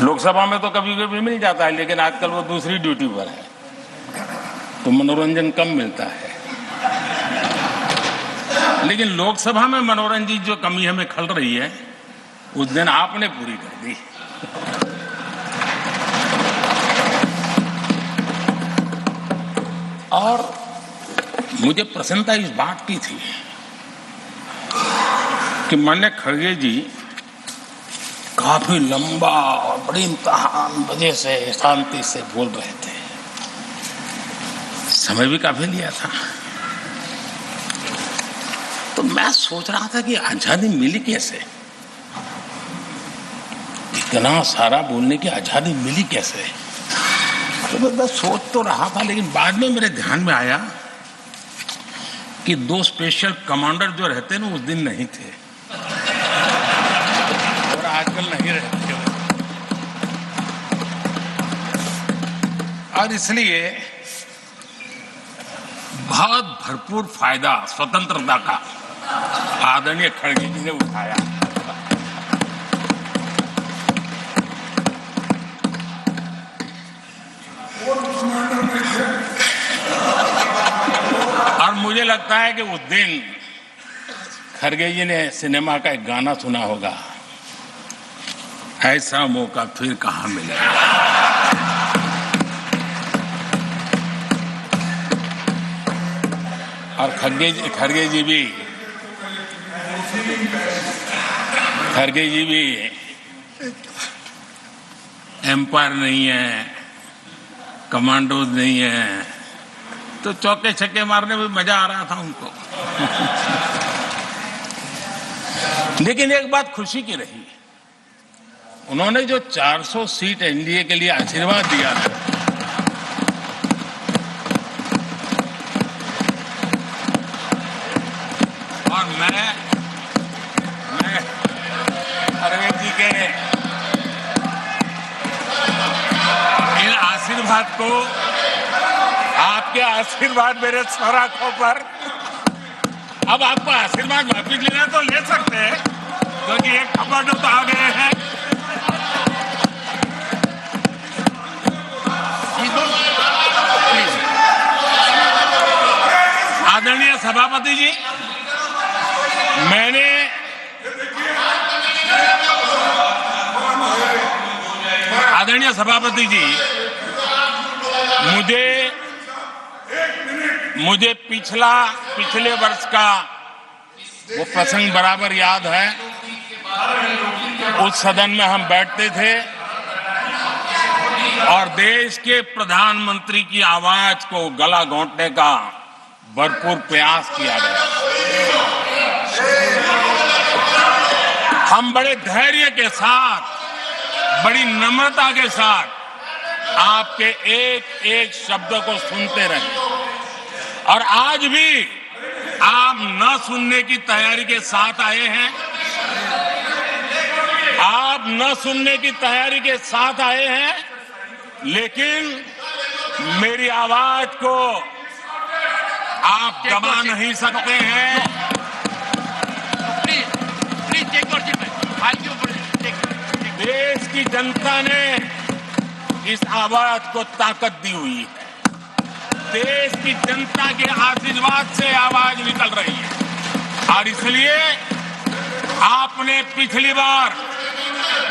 लोकसभा में तो कभी कभी मिल जाता है लेकिन आजकल वो दूसरी ड्यूटी पर है तो मनोरंजन कम मिलता है। लेकिन लोकसभा में मनोरंजन जो कमी हमें खल रही है उस दिन आपने पूरी कर दी। और मुझे प्रसन्नता इस बात की थी कि माननीय खड़गे जी काफी लंबा और बड़ी इम्तिहान वजह से शांति से बोल रहे थे, समय भी काफी लिया था। तो मैं सोच रहा था कि आजादी मिली कैसे, इतना सारा बोलने की आजादी मिली कैसे। तो मैं सोच तो रहा था लेकिन बाद में मेरे ध्यान में आया कि दो स्पेशल कमांडर जो रहते हैं ना उस दिन नहीं थे और आजकल नहीं रहते और इसलिए बहुत भरपूर फायदा स्वतंत्रता का आदरणीय खड़गे जी ने उठाया। और मुझे लगता है कि उस दिन खरगे जी ने सिनेमा का एक गाना सुना होगा, ऐसा मौका फिर कहाँ मिलेगा। और खरगे जी भी एम्पायर नहीं है, कमांडोज नहीं है, तो चौके छक्के मारने में मजा आ रहा था उनको। लेकिन एक बात खुशी की रही, उन्होंने जो 400 सीट एनडीए के लिए आशीर्वाद दिया था, और मैं खरगे जी के इन आशीर्वाद को, आपके आशीर्वाद मेरे सर आंखों पर, अब आपको आशीर्वाद वापिस लेना तो ले सकते हैं, क्योंकि एक कमांडो तो आ गए हैं। आदरणीय सभापति जी, आदरणीय सभापति जी, मुझे पिछले वर्ष का वो प्रसंग बराबर याद है। उस सदन में हम बैठते थे और देश के प्रधानमंत्री की आवाज को गला घोंटने का भरपूर प्रयास किया गया। हम बड़े धैर्य के साथ, बड़ी नम्रता के साथ आपके एक एक शब्द को सुनते रहे, और आज भी आप न सुनने की तैयारी के साथ आए हैं। आप न सुनने की तैयारी के साथ आए हैं, लेकिन मेरी आवाज को आप दबा नहीं सकते हैं। देश की जनता ने इस आवाज को ताकत दी हुई है। देश की जनता के आशीर्वाद से आवाज निकल रही है, और इसलिए आपने पिछली बार,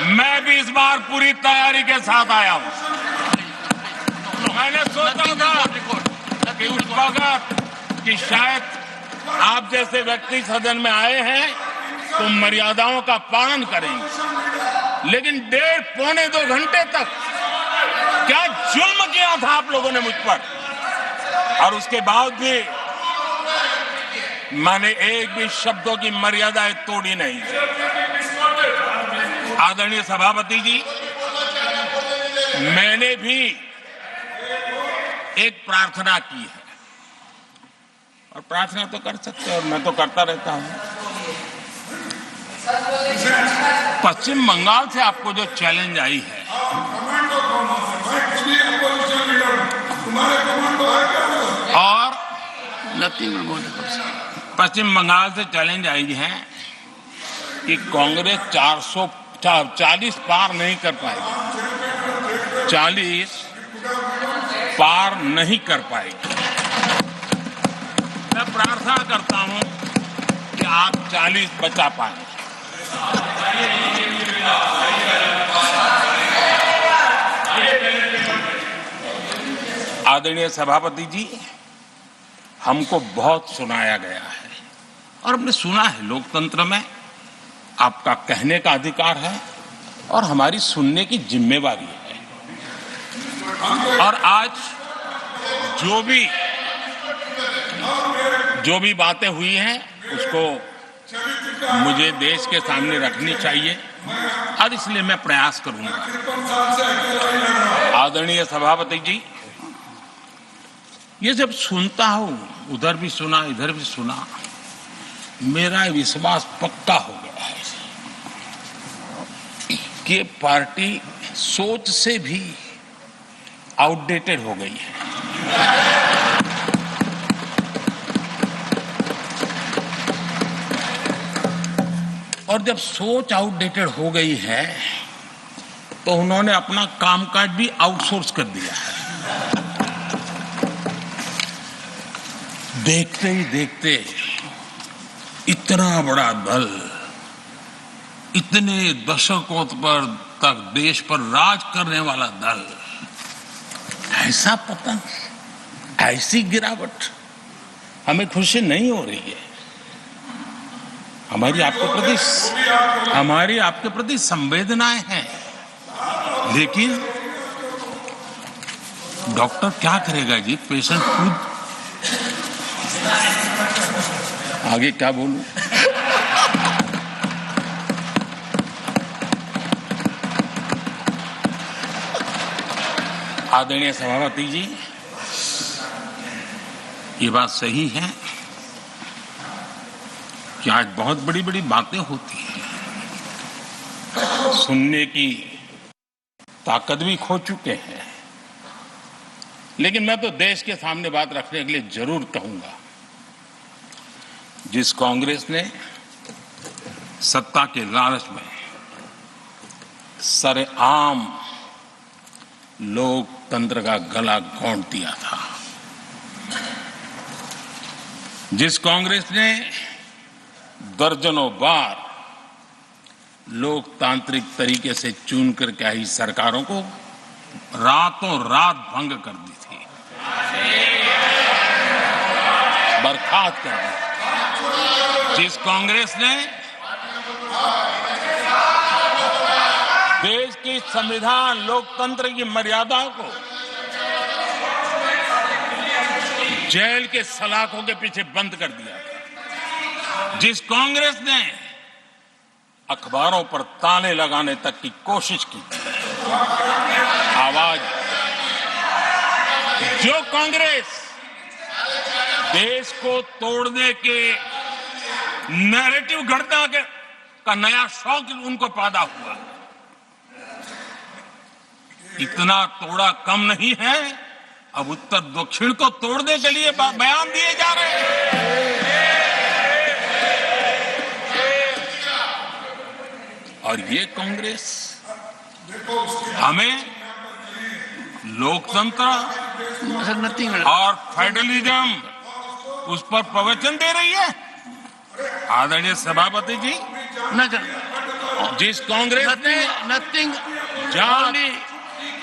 मैं भी इस बार पूरी तैयारी के साथ आया हूं। मैंने सोचा था कि उस वक्त कि शायद आप जैसे व्यक्ति सदन में आए हैं तो मर्यादाओं का पालन करेंगे, लेकिन 1.5-2 घंटे तक क्या जुल्म किया था आप लोगों ने मुझ पर, और उसके बाद भी मैंने एक भी शब्दों की मर्यादाएं तोड़ी नहीं। आदरणीय सभापति जी, मैंने भी एक प्रार्थना की है, और प्रार्थना तो कर सकते हैं, और मैं तो करता रहता हूं। पश्चिम बंगाल से आपको जो चैलेंज आई है, और पश्चिम बंगाल से चैलेंज आई है कि कांग्रेस 440 पार नहीं कर पाएगी, 40 पार नहीं कर पाएगी। मैं प्रार्थना करता हूं कि आप 40 बचा पाए। आदरणीय सभापति जी, हमको बहुत सुनाया गया है, और हमने सुना है। लोकतंत्र में आपका कहने का अधिकार है, और हमारी सुनने की जिम्मेवारी है। और आज जो भी बातें हुई हैं, उसको मुझे देश के सामने रखनी चाहिए, और इसलिए मैं प्रयास करूंगा। आदरणीय सभापति जी, ये जब सुनता हूं, उधर भी सुना, इधर भी सुना, मेरा विश्वास पक्का हो गया है कि ये पार्टी सोच से भी आउटडेटेड हो गई है। और जब सोच आउटडेटेड हो गई है, तो उन्होंने अपना कामकाज भी आउटसोर्स कर दिया है। देखते ही देखते इतना बड़ा दल इतने दशकों पर तक देश पर राज करने वाला दल, ऐसा पतन, ऐसी गिरावट, हमें खुशी नहीं हो रही है। हमारी आपके प्रति संवेदनाएं हैं, लेकिन डॉक्टर क्या करेगा जी, पेशेंट खुद। आगे क्या बोलूं? आदरणीय सभापति जी, ये बात सही है कि आज बहुत बड़ी बड़ी बातें होती हैं, सुनने की ताकत भी खो चुके हैं, लेकिन मैं तो देश के सामने बात रखने के लिए जरूर कहूंगा, जिस कांग्रेस ने सत्ता के लालच में सरेआम लोकतंत्र का गला घोंट दिया था, जिस कांग्रेस ने दर्जनों बार लोकतांत्रिक तरीके से चुन करके आई सरकारों को रातों रात भंग कर दी थी, बर्खास्त कर दी, जिस कांग्रेस ने देश की संविधान लोकतंत्र की मर्यादाओं को जेल के सलाखों के पीछे बंद कर दिया था, जिस कांग्रेस ने अखबारों पर ताले लगाने तक की कोशिश की, आवाज, जो कांग्रेस देश को तोड़ने के नैरेटिव घड़ना का नया शौक उनको पैदा हुआ, इतना तोड़ा कम नहीं है, अब उत्तर दक्षिण को तोड़ने के लिए बयान दिए जा रहे हैं। और ये कांग्रेस हमें लोकतंत्र और फेडरलिज्म उस पर प्रवचन दे रही है। आदरणीय सभापति जी, जिस कांग्रेस ने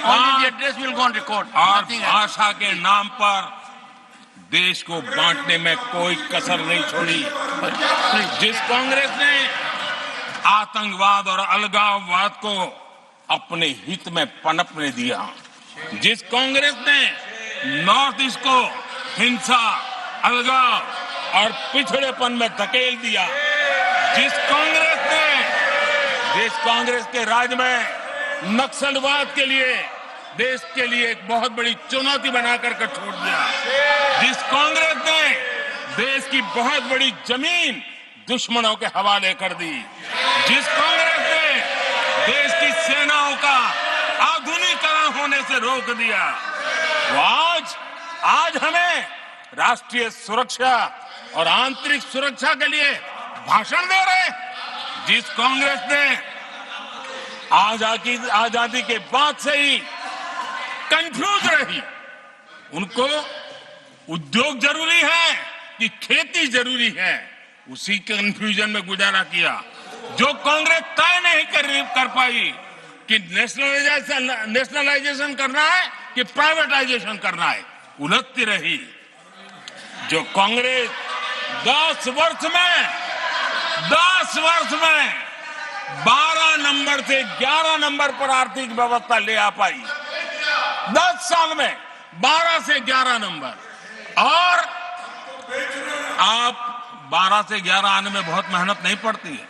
और भाषा के नाम पर देश को बांटने में कोई कसर नहीं छोड़ी, जिस कांग्रेस ने आतंकवाद और अलगाववाद को अपने हित में पनपने दिया, जिस कांग्रेस ने नॉर्थ ईस्ट को हिंसा, अलगाव और पिछड़ेपन में धकेल दिया, जिस कांग्रेस के राज में नक्सलवाद के लिए देश के लिए एक बहुत बड़ी चुनौती बनाकर छोड़ दिया, जिस कांग्रेस ने देश की बहुत बड़ी जमीन दुश्मनों के हवाले कर दी, जिस कांग्रेस ने देश की सेनाओं का आधुनिकीकरण होने से रोक दिया, वो आज हमें राष्ट्रीय सुरक्षा और आंतरिक सुरक्षा के लिए भाषण दे रहे, जिस कांग्रेस ने आजादी के बाद से ही कंफ्यूज रही, उनको उद्योग जरूरी है कि खेती जरूरी है, उसी कंफ्यूजन में गुजारा किया, जो कांग्रेस तय नहीं कर पाई कि नेशनलाइजेशन करना है कि प्राइवेटाइजेशन करना है, उलझती रही, जो कांग्रेस 10 वर्ष में 12 नंबर से 11 नंबर पर आर्थिक व्यवस्था ले आ पाई, 10 साल में 12 से 11 नंबर, और आप 12 से 11 आने में बहुत मेहनत नहीं पड़ती है,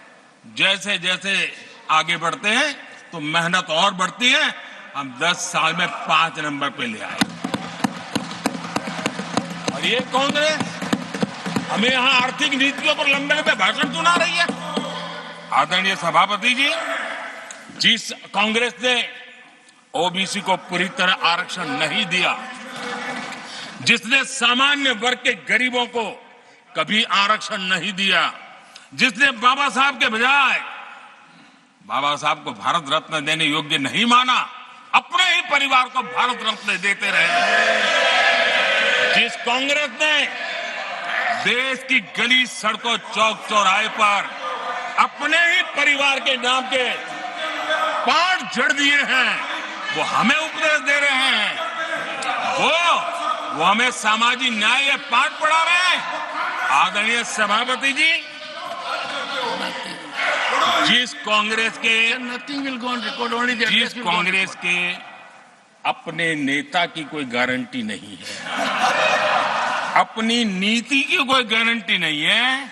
जैसे जैसे आगे बढ़ते हैं तो मेहनत और बढ़ती है, हम 10 साल में 5 नंबर पे ले आए। और ये कांग्रेस हमें यहाँ आर्थिक नीतियों पर लंबे लंबे भाषण सुना रही है। आदरणीय सभापति जी, जिस कांग्रेस ने ओबीसी को पूरी तरह आरक्षण नहीं दिया, जिसने सामान्य वर्ग के गरीबों को कभी आरक्षण नहीं दिया, जिसने बाबा साहब के बजाय बाबा साहब को भारत रत्न देने योग्य नहीं माना, अपने ही परिवार को भारत रत्न देते रहे, जिस कांग्रेस ने देश की गली सड़कों चौक चौराहे पर अपने ही परिवार के नाम के पाठ जड़ दिए हैं, वो हमें उपदेश दे रहे हैं, वो हमें सामाजिक न्याय ये पाठ पढ़ा रहे हैं। आदरणीय सभापति जी, जिस कांग्रेस के अपने नेता की कोई गारंटी नहीं है, अपनी नीति की कोई गारंटी नहीं है,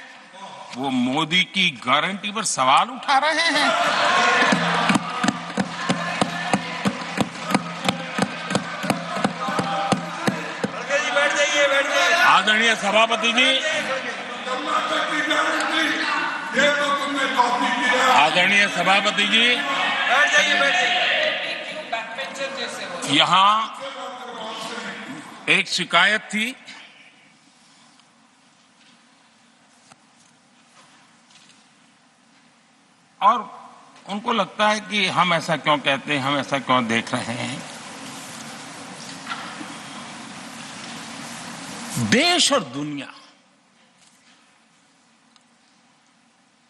वो मोदी की गारंटी पर सवाल उठा रहे हैं। आदरणीय सभापति जी, आदरणीय सभापति जी, यहाँ एक शिकायत थी, और उनको लगता है कि हम ऐसा क्यों कहते हैं, हम ऐसा क्यों देख रहे हैं। देश और दुनिया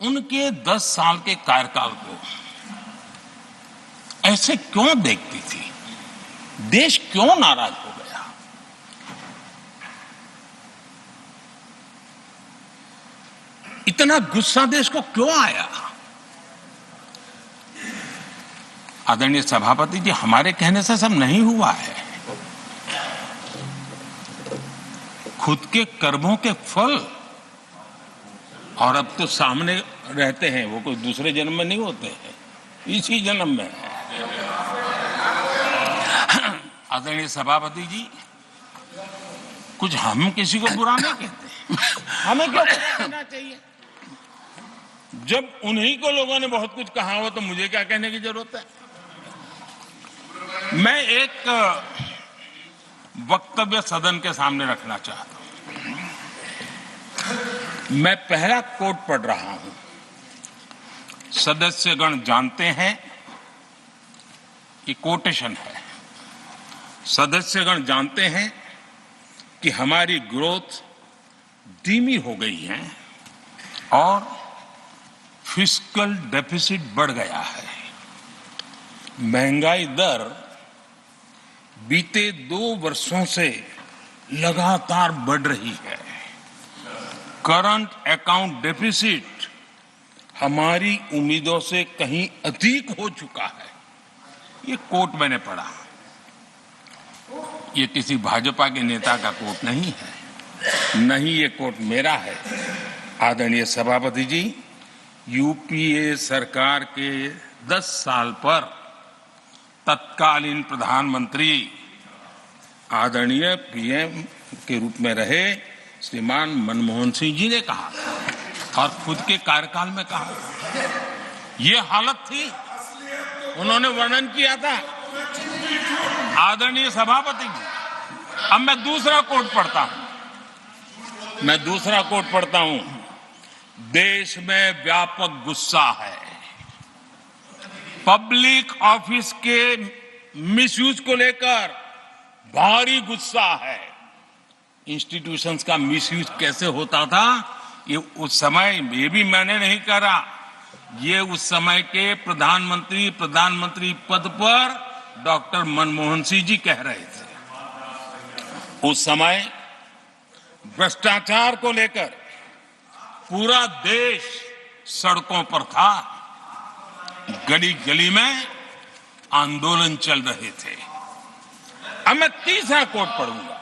उनके 10 साल के कार्यकाल को ऐसे क्यों देखती थी, देश क्यों नाराज हो गया। इतना गुस्सा देश को क्यों आया। आदरणीय सभापति जी, हमारे कहने से सब नहीं हुआ है, खुद के कर्मों के फल और अब तो सामने रहते हैं, वो कोई दूसरे जन्म में नहीं होते हैं, इसी जन्म में है। आदरणीय सभापति जी, कुछ हम किसी को बुरा नहीं कहते, हमें क्यों कहना चाहिए। जब उन्हीं को लोगों ने बहुत कुछ कहा हो तो मुझे क्या कहने की जरूरत है। मैं एक वक्तव्य सदन के सामने रखना चाहता हूं। मैं पहला कोट पढ़ रहा हूं। सदस्यगण जानते हैं, ये कोटेशन है, सदस्यगण जानते हैं कि हमारी ग्रोथ धीमी हो गई है और फिस्कल डेफिसिट बढ़ गया है। महंगाई दर बीते 2 वर्षों से लगातार बढ़ रही है। करंट अकाउंट डेफिसिट हमारी उम्मीदों से कहीं अधिक हो चुका है। ये कोट मैंने पढ़ा, ये किसी भाजपा के नेता का कोट नहीं है, नहीं ये कोट मेरा है। आदरणीय सभापति जी, यूपीए सरकार के 10 साल पर तत्कालीन प्रधानमंत्री आदरणीय पीएम के रूप में रहे श्रीमान मनमोहन सिंह जी ने कहा और खुद के कार्यकाल में कहा। ये हालत थी, उन्होंने वर्णन किया था। आदरणीय सभापति जी, अब मैं दूसरा कोट पढ़ता हूं। देश में व्यापक गुस्सा है, पब्लिक ऑफिस के मिसयूज को लेकर भारी गुस्सा है। इंस्टीट्यूशंस का मिसयूज कैसे होता था, ये उस समय, ये भी मैंने नहीं करा, ये उस समय के प्रधानमंत्री पद पर डॉक्टर मनमोहन सिंह जी कह रहे थे। उस समय भ्रष्टाचार को लेकर पूरा देश सड़कों पर था, गली गली में आंदोलन चल रहे थे। अब मैं तीसरा कोट पढ़ूंगा।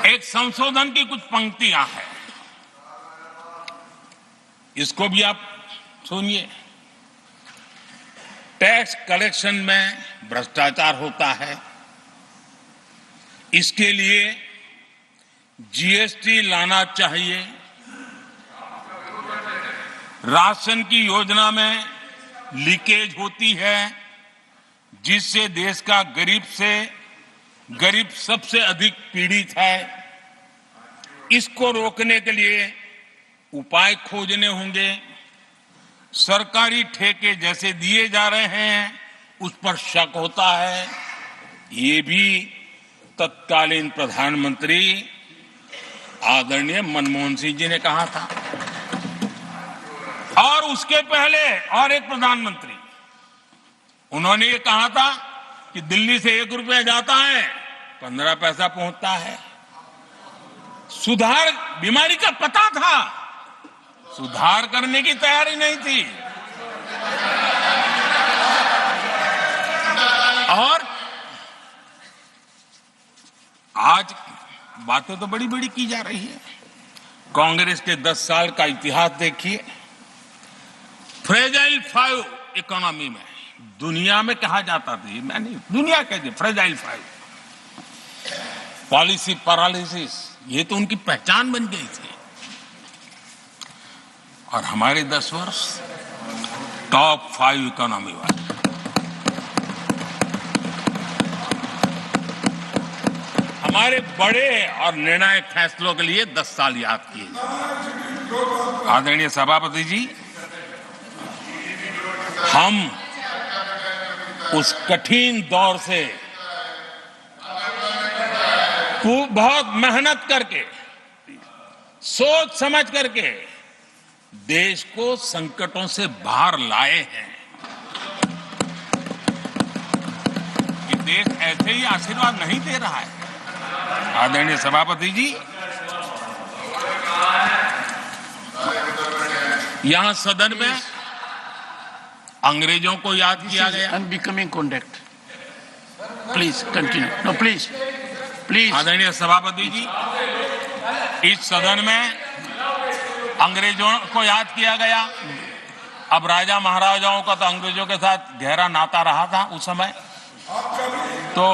एक संशोधन की कुछ पंक्तियां हैं, इसको भी आप सुनिए। टैक्स कलेक्शन में भ्रष्टाचार होता है, इसके लिए जीएसटी लाना चाहिए। राशन की योजना में लीकेज होती है, जिससे देश का गरीब सबसे अधिक पीड़ित है। इसको रोकने के लिए उपाय खोजने होंगे। सरकारी ठेके जैसे दिए जा रहे हैं, उस पर शक होता है। ये भी तत्कालीन प्रधानमंत्री आदरणीय मनमोहन सिंह जी ने कहा था, और उसके पहले और एक प्रधानमंत्री, उन्होंने ये कहा था कि दिल्ली से 1 रुपया जाता है 15 पैसा पहुंचता है। सुधार, बीमारी का पता था, सुधार करने की तैयारी नहीं थी। और आज बातें तो बड़ी बड़ी की जा रही है। कांग्रेस के 10 साल का इतिहास देखिए। फ्रेजाइल 5 इकोनॉमी में दुनिया में कहा जाता था, मैं नहीं, दुनिया कहती फ्रेजाइल 5, पॉलिसी पैरालिसिस, ये तो उनकी पहचान बन गई थी। और हमारे 10 वर्ष टॉप 5 इकोनॉमी वाले। हमारे बड़े और निर्णायक फैसलों के लिए 10 साल याद किए जाए। आदरणीय सभापति जी, हम उस कठिन दौर से बहुत मेहनत करके, सोच समझ करके देश को संकटों से बाहर लाए हैं। ये देश ऐसे ही आशीर्वाद नहीं दे रहा है। आदरणीय सभापति जी, यहां सदन में अंग्रेजों को याद किया गया। Unbecoming conduct, please continue. No please please. आदरणीय सभापति जी, इस सदन में अंग्रेजों को याद किया गया। अब राजा महाराजाओं का तो अंग्रेजों के साथ गहरा नाता रहा था उस समय, तो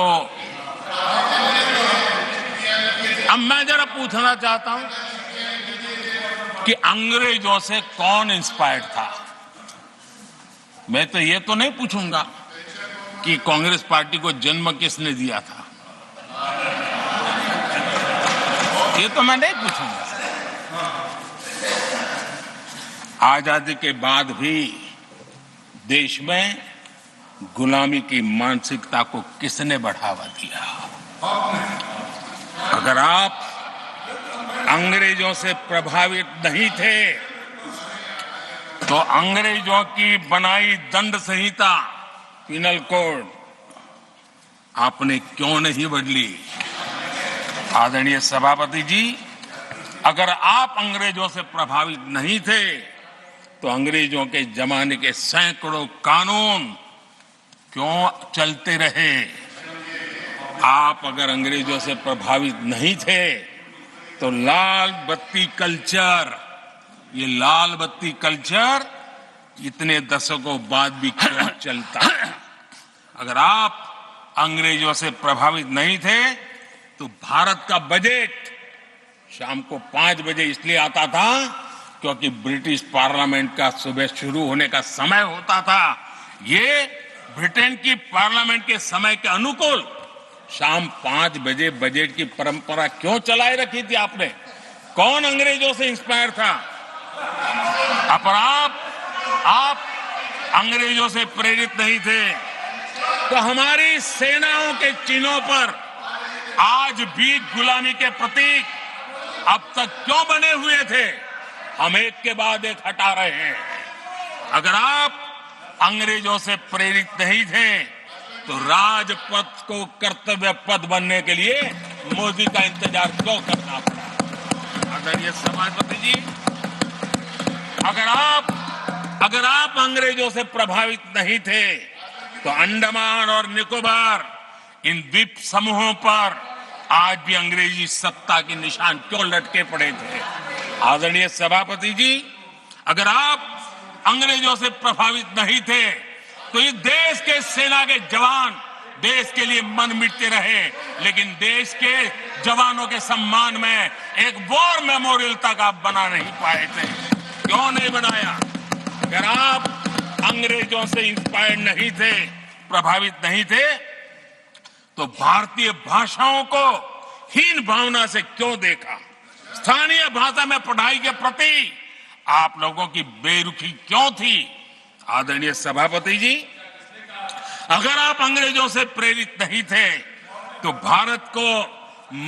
अब मैं जरा पूछना चाहता हूं कि अंग्रेजों से कौन इंस्पायर्ड था। मैं तो ये तो नहीं पूछूंगा कि कांग्रेस पार्टी को जन्म किसने दिया था, ये तो मैं नहीं पूछूंगा। आजादी के बाद भी देश में गुलामी की मानसिकता को किसने बढ़ावा दिया। अगर आप अंग्रेजों से प्रभावित नहीं थे तो अंग्रेजों की बनाई दंड संहिता, पिनल कोड, आपने क्यों नहीं बदली। आदरणीय सभापति जी, अगर आप अंग्रेजों से प्रभावित नहीं थे तो अंग्रेजों के जमाने के सैकड़ों कानून क्यों चलते रहे। आप अगर अंग्रेजों से प्रभावित नहीं थे तो लाल बत्ती कल्चर, ये लाल बत्ती कल्चर इतने दशकों बाद भी क्यों चलता। अगर आप अंग्रेजों से प्रभावित नहीं थे तो भारत का बजट शाम को 5 बजे इसलिए आता था क्योंकि ब्रिटिश पार्लियामेंट का सुबह शुरू होने का समय होता था। ये ब्रिटेन की पार्लियामेंट के समय के अनुकूल शाम 5 बजे बजट की परंपरा क्यों चलाए रखी थी आपने। कौन अंग्रेजों से इंस्पायर था। अब आप अंग्रेजों से प्रेरित नहीं थे तो हमारी सेनाओं के चिन्हों पर आज भी गुलामी के प्रतीक अब तक क्यों बने हुए थे। हम एक के बाद एक हटा रहे हैं। अगर आप अंग्रेजों से प्रेरित नहीं थे तो राजपथ को कर्तव्य पथ बनने के लिए मोदी का इंतजार क्यों करना पड़ा। आदरणीय सभापति जी, अगर आप अंग्रेजों से प्रभावित नहीं थे तो अंडमान और निकोबार इन द्वीप समूहों पर आज भी अंग्रेजी सत्ता के निशान क्यों लटके पड़े थे। आदरणीय सभापति जी, अगर आप अंग्रेजों से प्रभावित नहीं थे तो ये देश के सेना के जवान देश के लिए मन मिटते रहे, लेकिन देश के जवानों के सम्मान में एक वॉर मेमोरियल तक आप बना नहीं पाए थे। क्यों नहीं बनाया। अगर आप अंग्रेजों से इंस्पायर्ड नहीं थे, प्रभावित नहीं थे तो भारतीय भाषाओं को हीन भावना से क्यों देखा। स्थानीय भाषा में पढ़ाई के प्रति आप लोगों की बेरुखी क्यों थी। आदरणीय सभापति जी, अगर आप अंग्रेजों से प्रेरित नहीं थे तो भारत को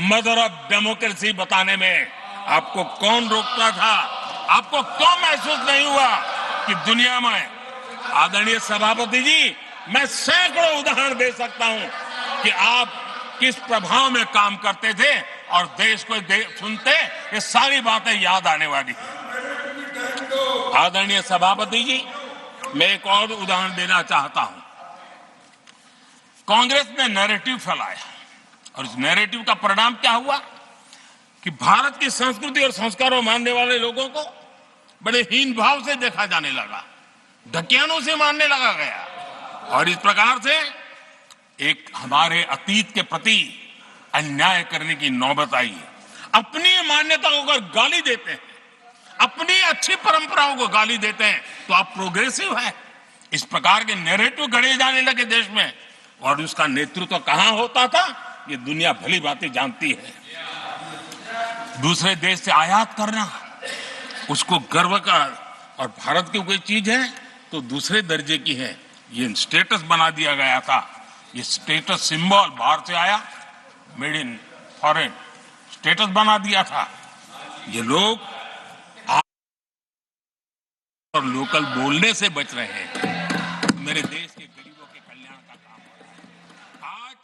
मदर ऑफ डेमोक्रेसी बताने में आपको कौन रोकता था? आपको क्यों महसूस नहीं हुआ कि दुनिया में, आदरणीय सभापति जी, मैं सैकड़ों उदाहरण दे सकता हूं कि आप किस प्रभाव में काम करते थे और देश को सुनते ये सारी बातें याद आने वाली है। आदरणीय सभापति जी, मैं एक और उदाहरण देना चाहता हूं। कांग्रेस ने नैरेटिव फैलाया और इस नैरेटिव का परिणाम क्या हुआ कि भारत की संस्कृति और संस्कारों मानने वाले लोगों को बड़े हीन भाव से देखा जाने लगा, ढकियानों से मानने लगा गया और इस प्रकार से एक हमारे अतीत के प्रति अन्याय करने की नौबत आई है। अपनी मान्यताओं को गाली देते हैं, अपनी अच्छी परंपराओं को गाली देते हैं तो आप प्रोग्रेसिव है। इस प्रकार के नैरेटिव गढ़े जाने लगे देश में और उसका नेतृत्व कहां होता था ये दुनिया भली बातें जानती है। दूसरे देश से आयात करना, उसको गर्व का, और भारत की कोई चीज है तो दूसरे दर्जे की है, ये स्टेटस बना दिया गया था। ये स्टेटस सिंबल बाहर से आया, मेड इन फॉरेन स्टेटस बना दिया था। ये लोग और लोकल बोलने से बच रहे हैं। मेरे देश के गरीबों के कल्याण का काम है। आज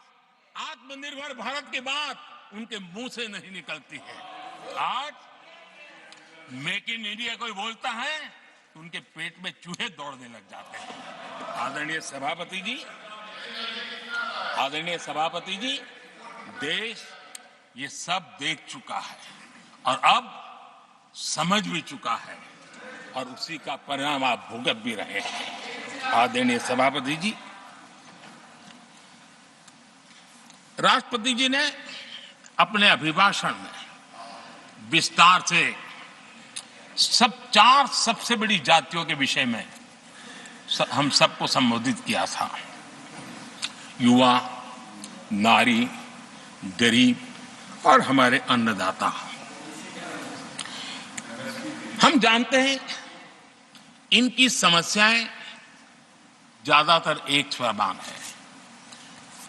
आत्मनिर्भर भारत की बात उनके मुंह से नहीं निकलती है। आज मेक इन इंडिया कोई बोलता है तो उनके पेट में चूहे दौड़ने लग जाते हैं। आदरणीय सभापति जी, देश ये सब देख चुका है और अब समझ भी चुका है और उसी का परिणाम आप भुगत भी रहे हैं। आदरणीय सभापति जी, राष्ट्रपति जी ने अपने अभिभाषण में विस्तार से चार सबसे बड़ी जातियों के विषय में हम सबको संबोधित किया था। युवा, नारी, गरीब और हमारे अन्नदाता। हम जानते हैं इनकी समस्याएं ज्यादातर एक समान है,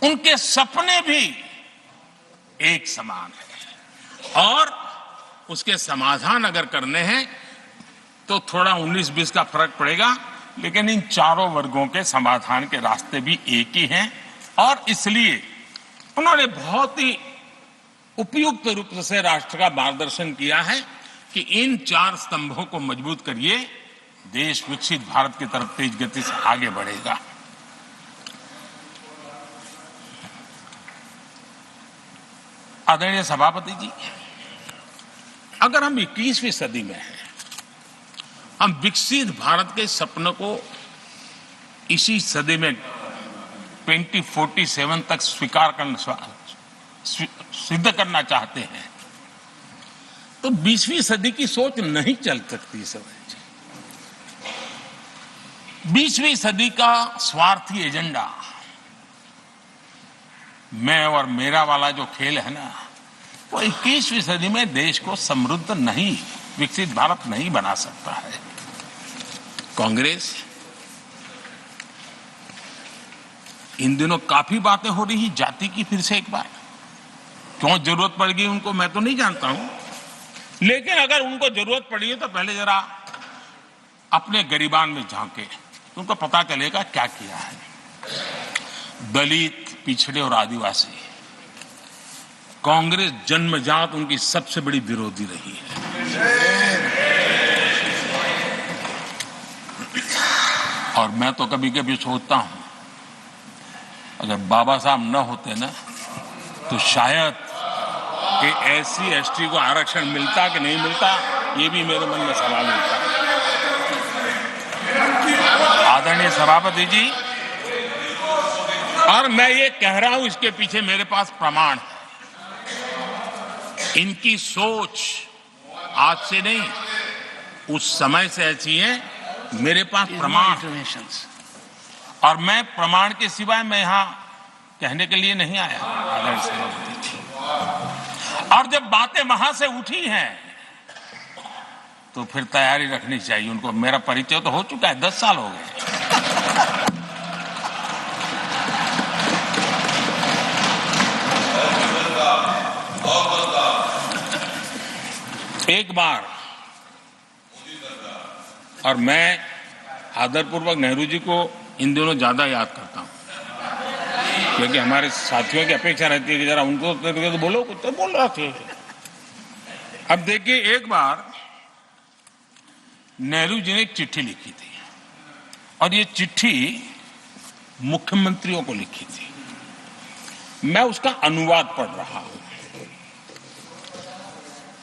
उनके सपने भी एक समान है और उसके समाधान अगर करने हैं तो थोड़ा 19-20 का फर्क पड़ेगा, लेकिन इन चारों वर्गों के समाधान के रास्ते भी एक ही हैं और इसलिए उन्होंने बहुत ही उपयुक्त रूप से राष्ट्र का मार्गदर्शन किया है कि इन चार स्तंभों को मजबूत करिए, देश विकसित भारत की तरफ तेज गति से आगे बढ़ेगा। आदरणीय सभापति जी, अगर हम 21वीं सदी में हैं, हम विकसित भारत के सपनों को इसी सदी में 2047 तक सिद्ध करना चाहते हैं तो 20वीं सदी की सोच नहीं चल सकती। समझ, 20वीं सदी का स्वार्थी एजेंडा, मैं और मेरा वाला जो खेल है ना, वो 21वीं सदी में देश को समृद्ध नहीं, विकसित भारत नहीं बना सकता है। कांग्रेस इन दिनों काफी बातें हो रही जाति की, फिर से एक बार क्यों जरूरत पड़ गई उनको मैं तो नहीं जानता हूं, लेकिन अगर उनको जरूरत पड़ी है तो पहले जरा अपने गरीबान में झांके तो उनको पता चलेगा क्या किया है। दलित, पिछड़े और आदिवासी, कांग्रेस जन्मजात उनकी सबसे बड़ी विरोधी रही है और मैं तो कभी कभी सोचता हूं अगर बाबा साहब न होते ना तो शायद कि एससी एसटी को आरक्षण मिलता कि नहीं मिलता, ये भी मेरे मन में सवाल उठता है। आदरणीय सभापति जी, और मैं ये कह रहा हूं, इसके पीछे मेरे पास प्रमाण है। इनकी सोच आज से नहीं, उस समय से ऐसी है, मेरे पास प्रमाण, और मैं प्रमाण के सिवाय मैं यहां कहने के लिए नहीं आया। आदरणीय सभापति जी, और जब बातें वहां से उठी हैं तो फिर तैयारी रखनी चाहिए उनको। मेरा परिचय तो हो चुका है, 10 साल हो गए। एक बार, और मैं आदरपूर्वक नेहरू जी को इन दिनों ज्यादा याद करता हूं, क्योंकि हमारे साथियों की अपेक्षा रहती है कि जरा उनको तो बोलो, कुछ तो बोल रहा थे। अब देखिए, एक बार नेहरू जी ने एक चिट्ठी लिखी थी, और ये चिट्ठी मुख्यमंत्रियों को लिखी थी। मैं उसका अनुवाद पढ़ रहा हूं।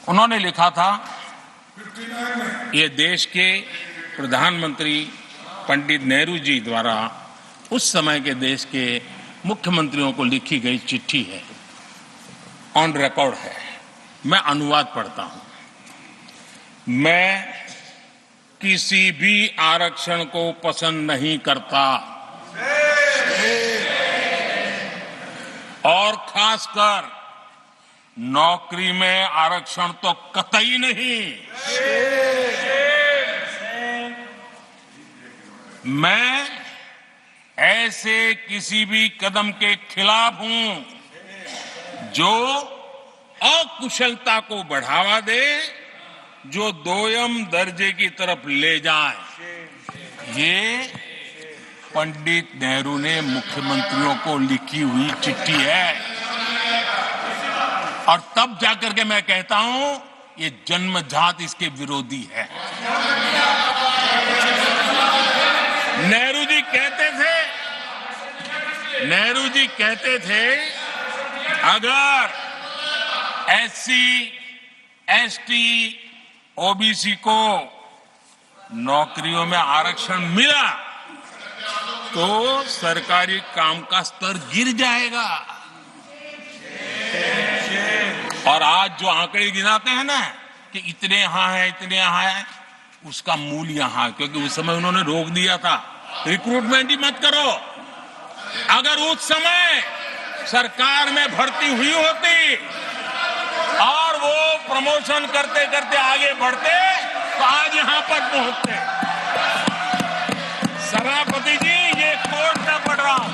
उन्होंने लिखा था, ये देश के प्रधानमंत्री पंडित नेहरू जी द्वारा उस समय के देश के मुख्यमंत्रियों को लिखी गई चिट्ठी है, ऑन रिकॉर्ड है। मैं अनुवाद पढ़ता हूं। मैं किसी भी आरक्षण को पसंद नहीं करता, और खासकर नौकरी में आरक्षण तो कतई नहीं। मैं ऐसे किसी भी कदम के खिलाफ हूं जो अकुशलता को बढ़ावा दे, जो दोयम दर्जे की तरफ ले जाए। ये पंडित नेहरू ने मुख्यमंत्रियों को लिखी हुई चिट्ठी है, और तब जाकर के मैं कहता हूं, ये जन्मजात इसके विरोधी है। नेहरू जी कहते थे, अगर एससी, एसटी, ओबीसी को नौकरियों में आरक्षण मिला तो सरकारी काम का स्तर गिर जाएगा। और आज जो आंकड़े गिनाते हैं ना कि इतने यहां है, इतने यहां है, उसका मूल यहां है, क्योंकि उस समय उन्होंने रोक दिया था, रिक्रूटमेंट ही मत करो। अगर उस समय सरकार में भर्ती हुई होती और वो प्रमोशन करते करते आगे बढ़ते तो आज यहां पर पहुंचते। सभापति जी, ये कोर्ट में पढ़ रहा हूं,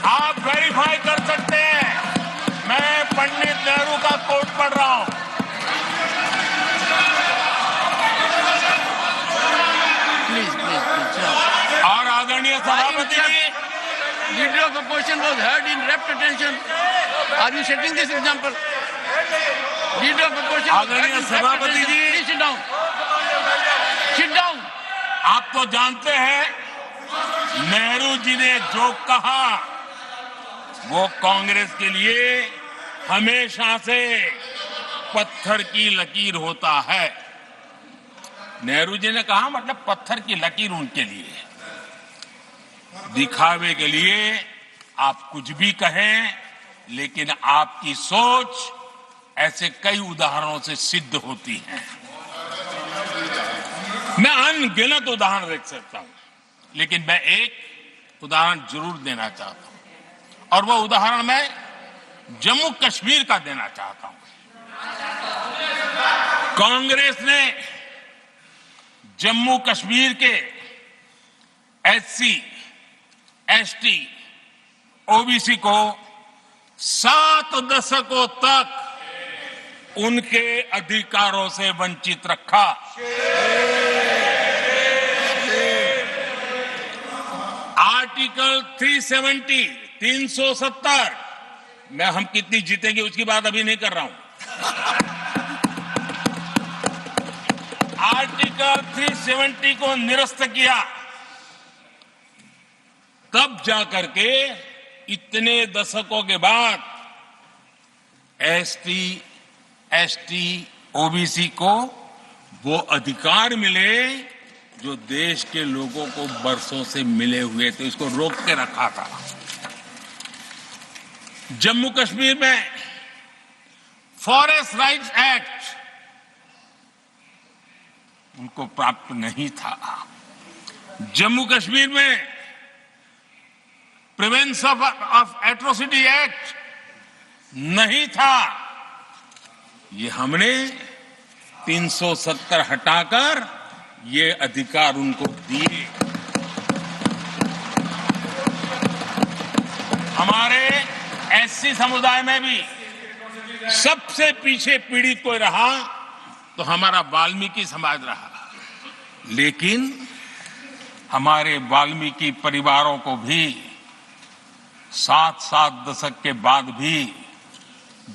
आप वेरीफाई कर सकते हैं। मैं पंडित नेहरू का कोर्ट पढ़ रहा हूं। और आदरणीय सभापति जी, Leader of opposition was heard in rapt attention. Are you setting this example? Leader of opposition. आदरणीय सभापति जी, please sit down. Sit down. आप तो जानते हैं, नेहरू जी ने जो कहा वो कांग्रेस के लिए हमेशा से पत्थर की लकीर होता है। नेहरू जी ने कहा, मतलब पत्थर की लकीर उनके लिए। दिखावे के लिए आप कुछ भी कहें, लेकिन आपकी सोच ऐसे कई उदाहरणों से सिद्ध होती है। मैं अनगिनत उदाहरण देख सकता हूं, लेकिन मैं एक उदाहरण जरूर देना चाहता हूं, और वह उदाहरण मैं जम्मू कश्मीर का देना चाहता हूं। कांग्रेस ने जम्मू कश्मीर के एससी, एसटी, ओबीसी को 7 दशकों तक उनके अधिकारों से वंचित रखा। आर्टिकल 370 मैं हम कितनी जीतेंगे उसकी बात अभी नहीं कर रहा हूं। आर्टिकल 370 को निरस्त किया, तब जाकर के इतने दशकों के बाद एसटी, एसटी, ओबीसी को वो अधिकार मिले जो देश के लोगों को बरसों से मिले हुए थे। इसको रोक के रखा था। जम्मू कश्मीर में फॉरेस्ट राइट्स एक्ट उनको प्राप्त नहीं था। जम्मू कश्मीर में प्रिवेंशन ऑफ एट्रोसिटी एक्ट नहीं था। ये हमने 370 हटाकर ये अधिकार उनको दिए। हमारे एससी समुदाय में भी सबसे पीछे पीड़ित कोई रहा तो हमारा वाल्मीकि समाज रहा, लेकिन हमारे वाल्मीकि परिवारों को भी 7 दशक के बाद भी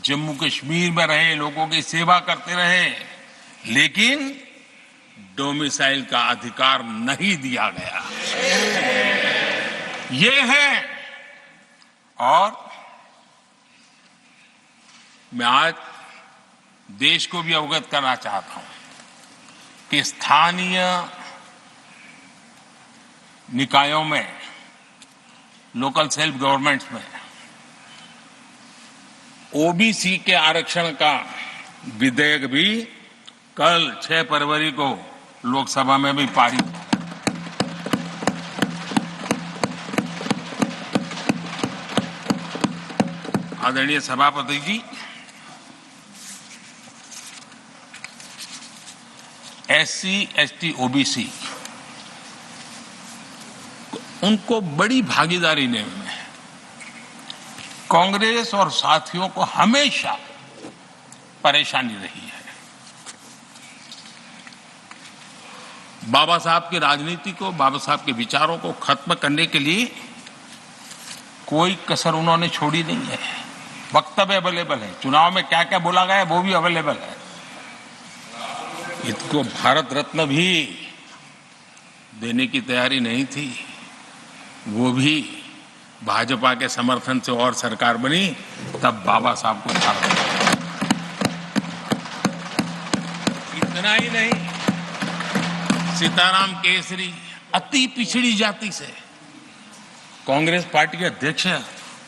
जम्मू कश्मीर में रहे लोगों की सेवा करते रहे, लेकिन डोमिसाइल का अधिकार नहीं दिया गया। ये है। और मैं आज देश को भी अवगत करना चाहता हूं कि स्थानीय निकायों में, लोकल सेल्फ गवर्नमेंट्स में ओबीसी के आरक्षण का विधेयक भी कल 6 फरवरी को लोकसभा में भी पारित। आदरणीय सभापति जी, SC, ST, OBC उनको बड़ी भागीदारी ने कांग्रेस और साथियों को हमेशा परेशानी रही है। बाबा साहब की राजनीति को, बाबा साहब के विचारों को खत्म करने के लिए कोई कसर उन्होंने छोड़ी नहीं है। वक्तव्य अवेलेबल है, चुनाव में क्या क्या बोला गया वो भी अवेलेबल है। इनको भारत रत्न भी देने की तैयारी नहीं थी, वो भी भाजपा के समर्थन से और सरकार बनी, तब बाबा साहब को छाड़ दिया। इतना ही नहीं, सीताराम केसरी अति पिछड़ी जाति से कांग्रेस पार्टी के अध्यक्ष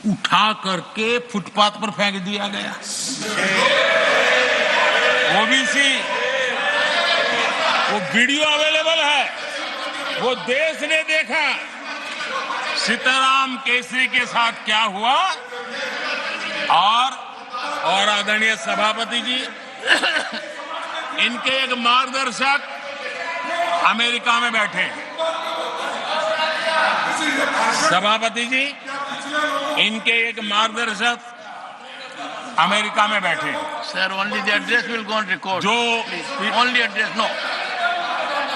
उठा करके फुटपाथ पर फेंक दिया गया। ओबीसी, वो वीडियो अवेलेबल है, वो देश ने देखा सीताराम केसरी के साथ क्या हुआ। और आदरणीय सभापति जी, इनके एक मार्गदर्शक अमेरिका में बैठे। सभापति जी, इनके एक मार्गदर्शक अमेरिका में बैठे। Sir, only the address will go on record. जो ओनली एड्रेस, नो।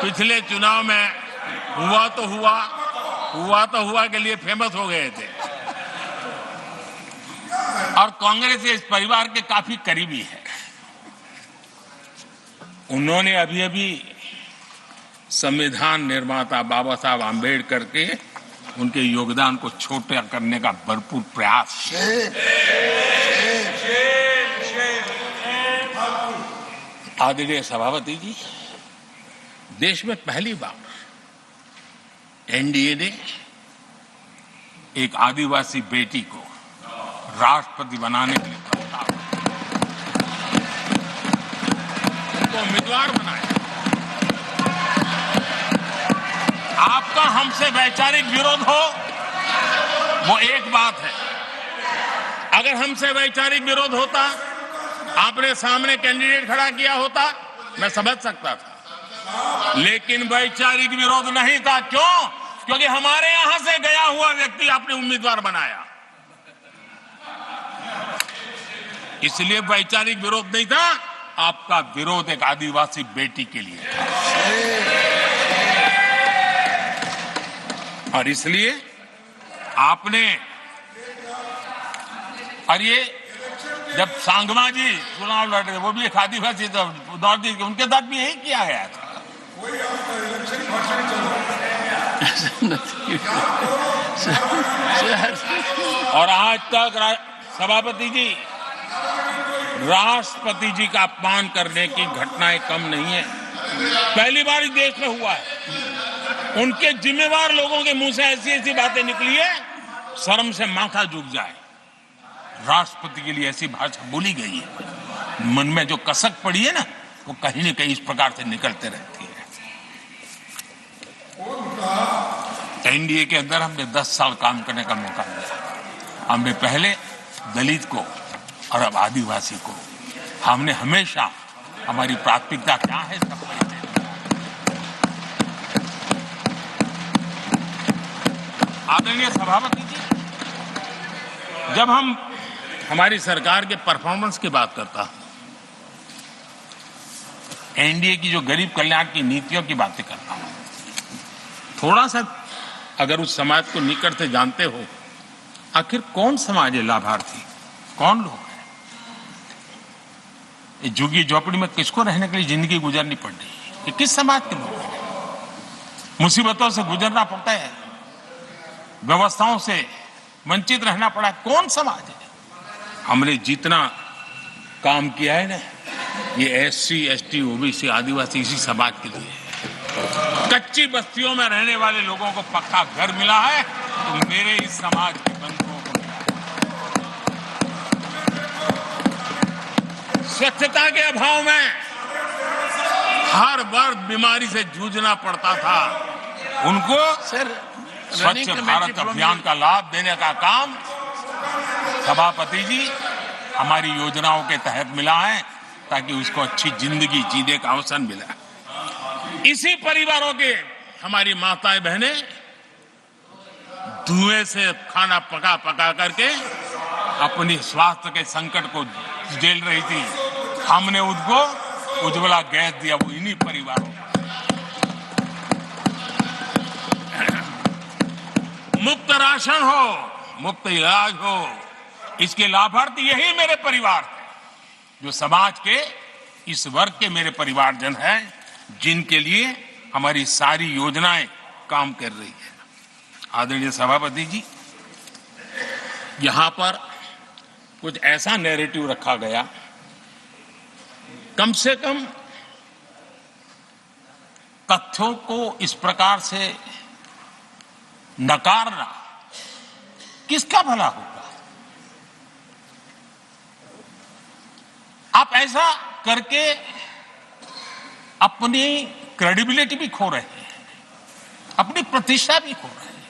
पिछले चुनाव में हुआ तो हुआ के लिए फेमस हो गए थे, और कांग्रेस इस परिवार के काफी करीबी है। उन्होंने अभी संविधान निर्माता बाबा साहब आम्बेडकर के उनके योगदान को छोटा करने का भरपूर प्रयास। आदरणीय सभापति जी, देश में पहली बार एनडीए ने एक आदिवासी बेटी को राष्ट्रपति बनाने के लिए प्रस्ताव, उनको उम्मीदवार बनाया। आपका हमसे वैचारिक विरोध हो वो एक बात है, अगर हमसे वैचारिक विरोध होता, आपने सामने कैंडिडेट खड़ा किया होता, मैं समझ सकता था, लेकिन वैचारिक विरोध नहीं था। क्यों? क्योंकि हमारे यहां से गया हुआ व्यक्ति आपने उम्मीदवार बनाया, इसलिए वैचारिक विरोध नहीं था। आपका विरोध एक आदिवासी बेटी के लिए था, और इसलिए आपने, और ये जब सांगमा जी चुनाव लड़ रहे, वो भी एक आदिवासी दौर दी, उनके साथ भी यही किया गया था। और आज तक सभापति जी, राष्ट्रपति जी का अपमान करने की घटनाएं कम नहीं है। पहली बार इस देश में हुआ है। उनके जिम्मेवार लोगों के मुंह से ऐसी ऐसी बातें निकली है, शर्म से माथा झुक जाए। राष्ट्रपति के लिए ऐसी भाषा बोली गई है, मन में जो कसक पड़ी है ना, वो कहीं न कहीं इस प्रकार से निकलते रहती है। एनडीए के अंदर हमने 10 साल काम करने का मौका मिला। हमने पहले दलित को और अब आदिवासी को, हमने हमेशा, हमारी प्राथमिकता क्या है सब पहले। आदरणीय सभापति जी, जब हम हमारी सरकार के परफॉर्मेंस की बात करता हूं, एनडीए की जो गरीब कल्याण की नीतियों की बातें करता हूं। थोड़ा सा अगर उस समाज को निकट से जानते हो, आखिर कौन समाज है लाभार्थी, कौन लोग हैं? ये झुग्गी झोपड़ी में किसको रहने के लिए जिंदगी गुजरनी पड़ रही है? ये किस समाज के लोग हैं? मुसीबतों से गुजरना पड़ता है, व्यवस्थाओं से वंचित रहना पड़ा है, कौन समाज है? हमने जितना काम किया है ना, ये एससी, एसटी, ओबीसी, आदिवासी इसी समाज के लिए है। कच्ची बस्तियों में रहने वाले लोगों को पक्का घर मिला है, तो मेरे इस समाज के बंधुओं को मिला है। स्वच्छता के अभाव में हर वर्ग बीमारी से जूझना पड़ता था, उनको स्वच्छ भारत अभियान का लाभ देने का काम सभापति जी हमारी योजनाओं के तहत मिला है, ताकि उसको अच्छी जिंदगी जीने का अवसर मिला। इसी परिवारों के हमारी माताएं बहनें धुएं से खाना पका पका करके अपनी स्वास्थ्य के संकट को झेल रही थी। हमने उनको उज्ज्वला गैस दिया, वो इन्हीं परिवारों। मुफ्त राशन हो, मुफ्त इलाज हो, इसके लाभार्थी यही मेरे परिवार थे, जो समाज के इस वर्ग के मेरे परिवारजन हैं, जिनके लिए हमारी सारी योजनाएं काम कर रही है। आदरणीय सभापति जी, यहां पर कुछ ऐसा नैरेटिव रखा गया, कम से कम तथ्यों को इस प्रकार से नकारना किसका भला होगा? आप ऐसा करके अपनी क्रेडिबिलिटी भी खो रहे हैं, अपनी प्रतिष्ठा भी खो रहे हैं।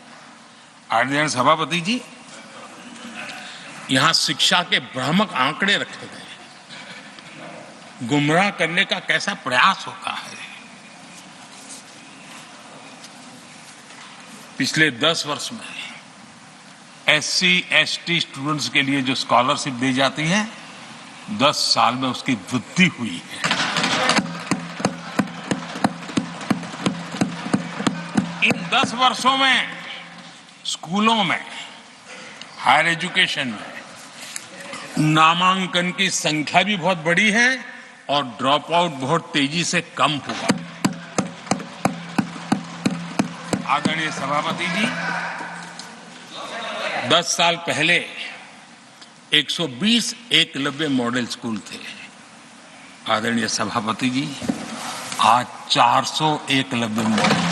आदरणीय सभापति जी, यहां शिक्षा के भ्रामक आंकड़े रखे गए, गुमराह करने का कैसा प्रयास होता है। पिछले 10 वर्ष में एससी, एसटी स्टूडेंट्स के लिए जो स्कॉलरशिप दी जाती है, 10 साल में उसकी वृद्धि हुई है। इन 10 वर्षों में स्कूलों में, हायर एजुकेशन में नामांकन की संख्या भी बहुत बढ़ी है और ड्रॉप आउट बहुत तेजी से कम हुआ। आदरणीय सभापति जी, 10 साल पहले 120 एकलव्य मॉडल स्कूल थे। आदरणीय सभापति जी, आज 400 एकलव्य मॉडल